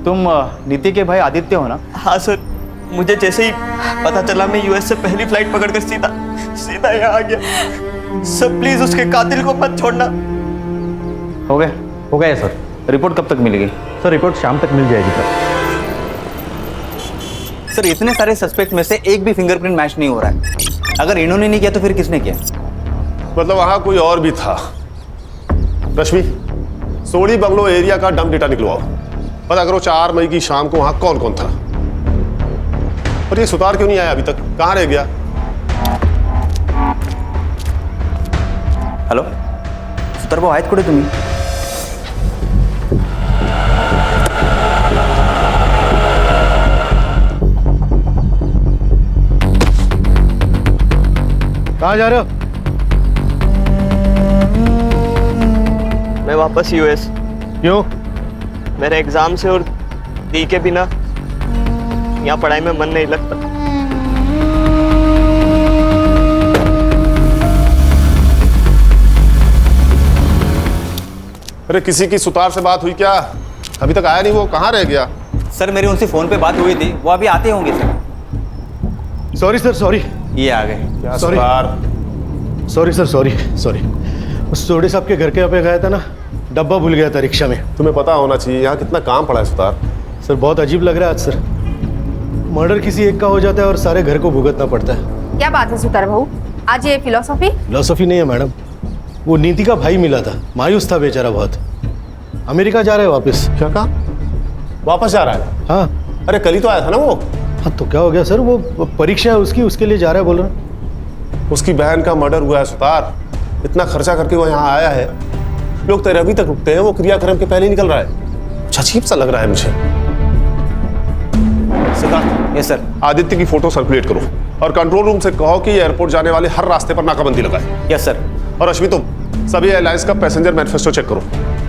S14: तुम नीति के भाई आदित्य हो ना?
S3: हाँ सर, मुझे जैसे ही पता चला मैं यूएस से पहली फ्लाइट पकड़कर सीधा यहाँ आ गया।
S14: सर प्लीज उसके कातिल को मत छोड़ना। हो गया सर। रिपोर्ट कब तक मिलेगी?
S3: सर रिपोर्ट शाम तक मिल जाएगी सर।
S14: सर इतने सारे सस्पेक्ट में से एक भी फिंगरप्रिंट मैच नहीं हो रहा है। अगर इन्होंने नहीं किया तो फिर किसने किया?
S2: मतलब वहां कोई और भी था। रश्मि, सोडी बंगलो एरिया का डंप डेटा निकलवाओ, पता करो 4 मई की शाम को वहां कौन कौन था। और ये सुतार क्यों नहीं आया अभी तक, कहां रह गया?
S14: हॅलो सुतार भाऊ आहेत कुठे तुम्ही?
S3: कहाँ जा रहे हो?
S7: मैं वापस यूएस।
S3: क्यों?
S7: मेरे एग्जाम से और दी के बिना यहाँ पढ़ाई में मन नहीं लगता।
S2: अरे किसी की सुतार से बात हुई क्या? अभी तक आया नहीं, वो कहाँ रह गया?
S14: सर मेरी उनसे फोन पे बात हुई थी, वो अभी आते होंगे सर।
S3: Sorry sir sorry.
S14: ये आ गए।
S3: Sorry sir sorry. उस सोडी साहब के घर के यहाँ पे गया था ना, डब्बा भूल गया था रिक्शा में।
S2: तुम्हें पता होना चाहिए यहाँ कितना काम पड़ा है सुतार।
S3: सर बहुत अजीब लग रहा है आज सर। मर्डर किसी एक का हो जाता है और सारे घर को भुगतना पड़ता है।
S18: क्या बात है सुतार भाऊ, आज ये
S3: फिलोसफी नहीं है मैडम। वो नीति का भाई मिला था, मायूस था बेचारा बहुत। अमेरिका जा रहा है वापस।
S2: क्या कहा? वापस जा रहा है?
S3: हाँ।
S2: अरे कल ही तो आया था ना वो।
S3: हाँ तो क्या हो गया सर, वो परीक्षा है उसकी, उसके लिए जा रहा है बोल रहा।
S2: उसकी बहन का मर्डर हुआ है सुतार, इतना खर्चा करके वो यहाँ आया है। लोग तेरे अभी तक रुकते हैं, वो क्रियाक्रम के पहले निकल रहा है। कुछ अजीब सा लग रहा है मुझे। सिद्धार्थ।
S14: Yes sir.
S2: आदित्य की फोटो सर्कुलेट करो और कंट्रोल रूम से कहो कि एयरपोर्ट जाने वाले हर रास्ते पर नाकाबंदी लगाए।
S14: Yes sir.
S2: और अश्विनी तुम सभी एयरलाइंस का पैसेंजर मैनिफेस्टो चेक करो,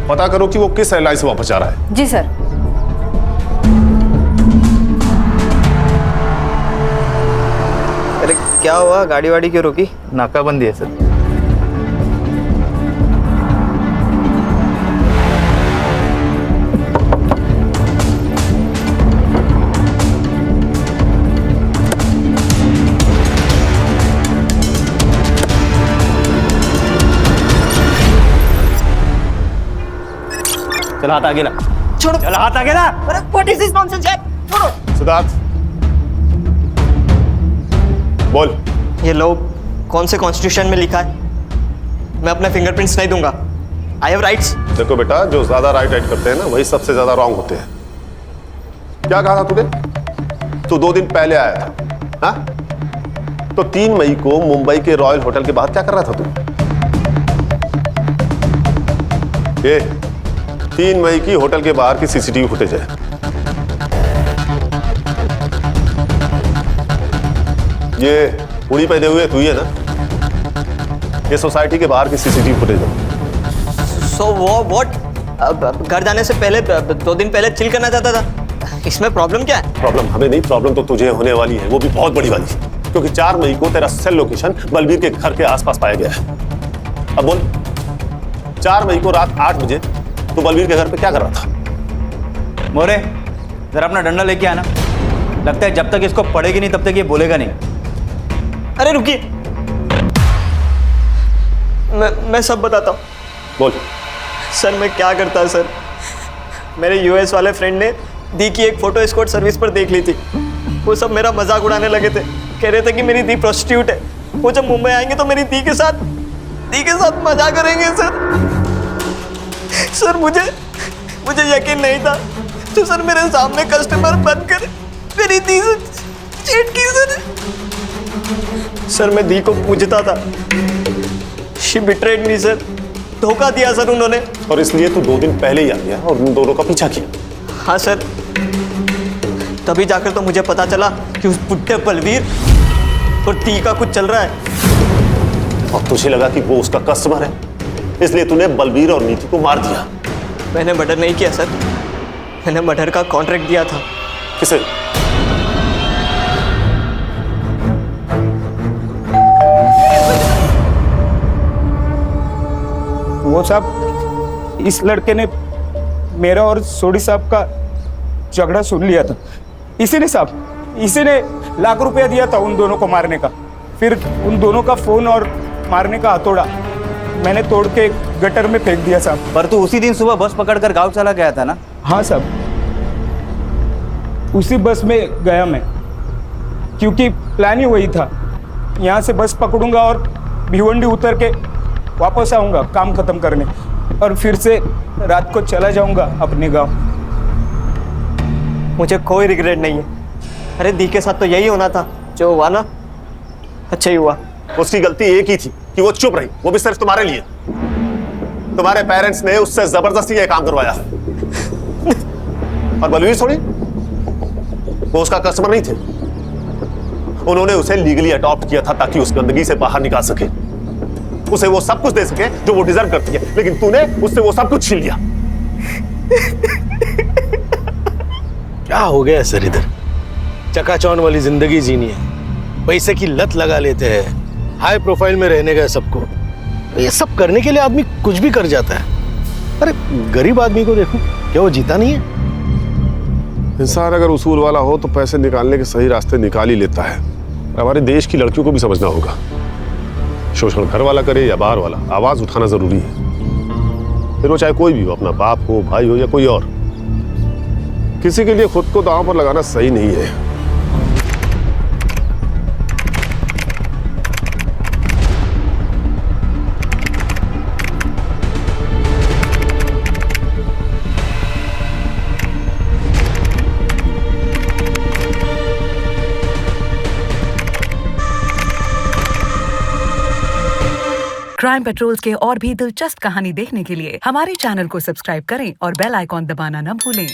S2: पता करो कि वो किस एयरलाइन से वापस जा रहा है।
S18: जी सर।
S7: अरे क्या हुआ, गाड़ी वाड़ी क्यों रोकी?
S14: नाकाबंदी है सर। चल हाथ आगे ला।
S7: छोड़ो।
S14: चल हाथ आगे ला।
S7: अरे व्हाट इज दिस नॉनसेंस यार, छोड़ो।
S2: सिद्धार्थ बोल।
S7: ये लो, कौन से कॉन्स्टिट्यूशन में लिखा है मैं अपने फिंगरप्रिंट्स नहीं दूंगा? I have rights.
S2: देखो बेटा, जो ज्यादा राइट करते हैं ना वही सबसे ज्यादा रॉन्ग होते हैं। क्या कहा था तूने? तू 2 दिन पहले आया था, हाँ? तो 3 मई को मुंबई के रॉयल होटल के बाहर क्या कर रहा था तू? ये 3 मई की होटल के बाहर की सीसीटीवी फुटेज है। ये उड़ी पहने हुए तू ही है ना? ये सोसाइटी के बाहर की सीसीटीवी फुटेज है।
S7: सो वो व्हाट? घर जाने से पहले 2 दिन पहले चिल करना चाहता था, इसमें प्रॉब्लम क्या है?
S2: प्रॉब्लम हमें नहीं, प्रॉब्लम तो तुझे होने वाली है, वो भी बहुत बड़ी वाली, क्योंकि 4 मई को तेरा सेल लोकेशन बलबीर के घर के आसपास पाया गया है। अब बोल, 4 मई को रात 8 बजे तू बलबीर के घर पे क्या कर रहा था?
S14: मोरे जरा अपना डंडा लेके आना। लगता है जब तक इसको पड़ेगी नहीं तब तक ये बोलेगा नहीं।
S7: अरे रुकिए, मैं सब बताता हूँ।
S2: बोल।
S7: सर मैं क्या करता सर, मेरे यूएस वाले फ्रेंड ने दी की एक फोटो एस्कॉर्ट सर्विस पर देख ली थी। वो सब मेरा मजाक उड़ाने लगे थे, कह रहे थे कि मेरी दी प्रोस्टिट्यूट है, वो जब मुंबई आएंगे तो मेरी दी के साथ मजा करेंगे सर। सर मुझे यकीन नहीं था, तो सर मेरे सामने कस्टमर बनकर मेरी दी से चीट की सर मैं दी को पूछता था। शी बिट्रेड मी सर, धोखा दिया सर उन्होंने।
S2: और इसलिए तू 2 दिन पहले ही आ गया और उन दोनों का पीछा किया?
S7: हाँ सर, तभी जाकर तो मुझे पता चला कि उस बुड्ढे बलबीर और दी का कुछ चल रहा है।
S2: और तुझे लगा कि वो उसका कस्टमर है, इसलिए तूने बलबीर और नीति को मार दिया।
S7: मैंने मर्डर नहीं किया सर, मैंने मर्डर का कॉन्ट्रैक्ट दिया था।
S2: किसे?
S12: वो साहब, इस लड़के ने मेरा और सोडी साहब का झगड़ा सुन लिया था। इसी ने लाख रुपया दिया था उन दोनों को मारने का। फिर उन दोनों का फोन और मारने का हथौड़ा मैंने तोड़ के गटर में फेंक दिया साहब।
S14: पर तू उसी दिन सुबह बस पकड़कर गांव चला गया था ना?
S12: हाँ साहब, उसी बस में गया मैं, क्योंकि प्लान ही वही था। यहाँ से बस पकड़ूंगा और भिवंडी उतर के वापस आऊँगा काम खत्म करने, और फिर से रात को चला जाऊँगा अपने गांव।
S7: मुझे कोई रिग्रेट नहीं है। अरे दी के साथ तो यही होना था, जो हुआ ना अच्छा ही हुआ।
S2: उसकी गलती एक ही थी कि वो चुप रही, वो भी सिर्फ तुम्हारे लिए। तुम्हारे पेरेंट्स ने उससे जबरदस्ती ये काम करवाया। और बलवीर थोड़ी, वो उसका कस्टमर नहीं थे। उन्होंने उसे लीगली अडॉप्ट किया था ताकि उस गंदगी से बाहर निकाल सके, उसे वो सब कुछ दे सके जो वो डिजर्व करती है। लेकिन तूने उससे वो सब कुछ छीन लिया।
S3: क्या हो गया सर? इधर चकाचौंध वाली जिंदगी जीनी है, पैसे की लत लगा लेते हैं, हाई प्रोफाइल में रहने का सबको। ये सब करने के लिए आदमी कुछ भी कर जाता है। अरे गरीब आदमी को देखो, क्या वो जीता नहीं है?
S2: इंसान अगर उसूल वाला हो तो पैसे निकालने के सही रास्ते निकाल ही लेता है। हमारे देश की लड़कियों को भी समझना होगा, शोषण घर वाला करे या बाहर वाला, आवाज उठाना जरूरी है। फिर वो चाहे कोई भी हो, अपना बाप हो, भाई हो या कोई और। किसी के लिए खुद को दांव पर लगाना सही नहीं है।
S10: क्राइम पेट्रोल्स के और भी दिलचस्प कहानी देखने के लिए हमारे चैनल को सब्सक्राइब करें और बेल आइकॉन दबाना न भूलें।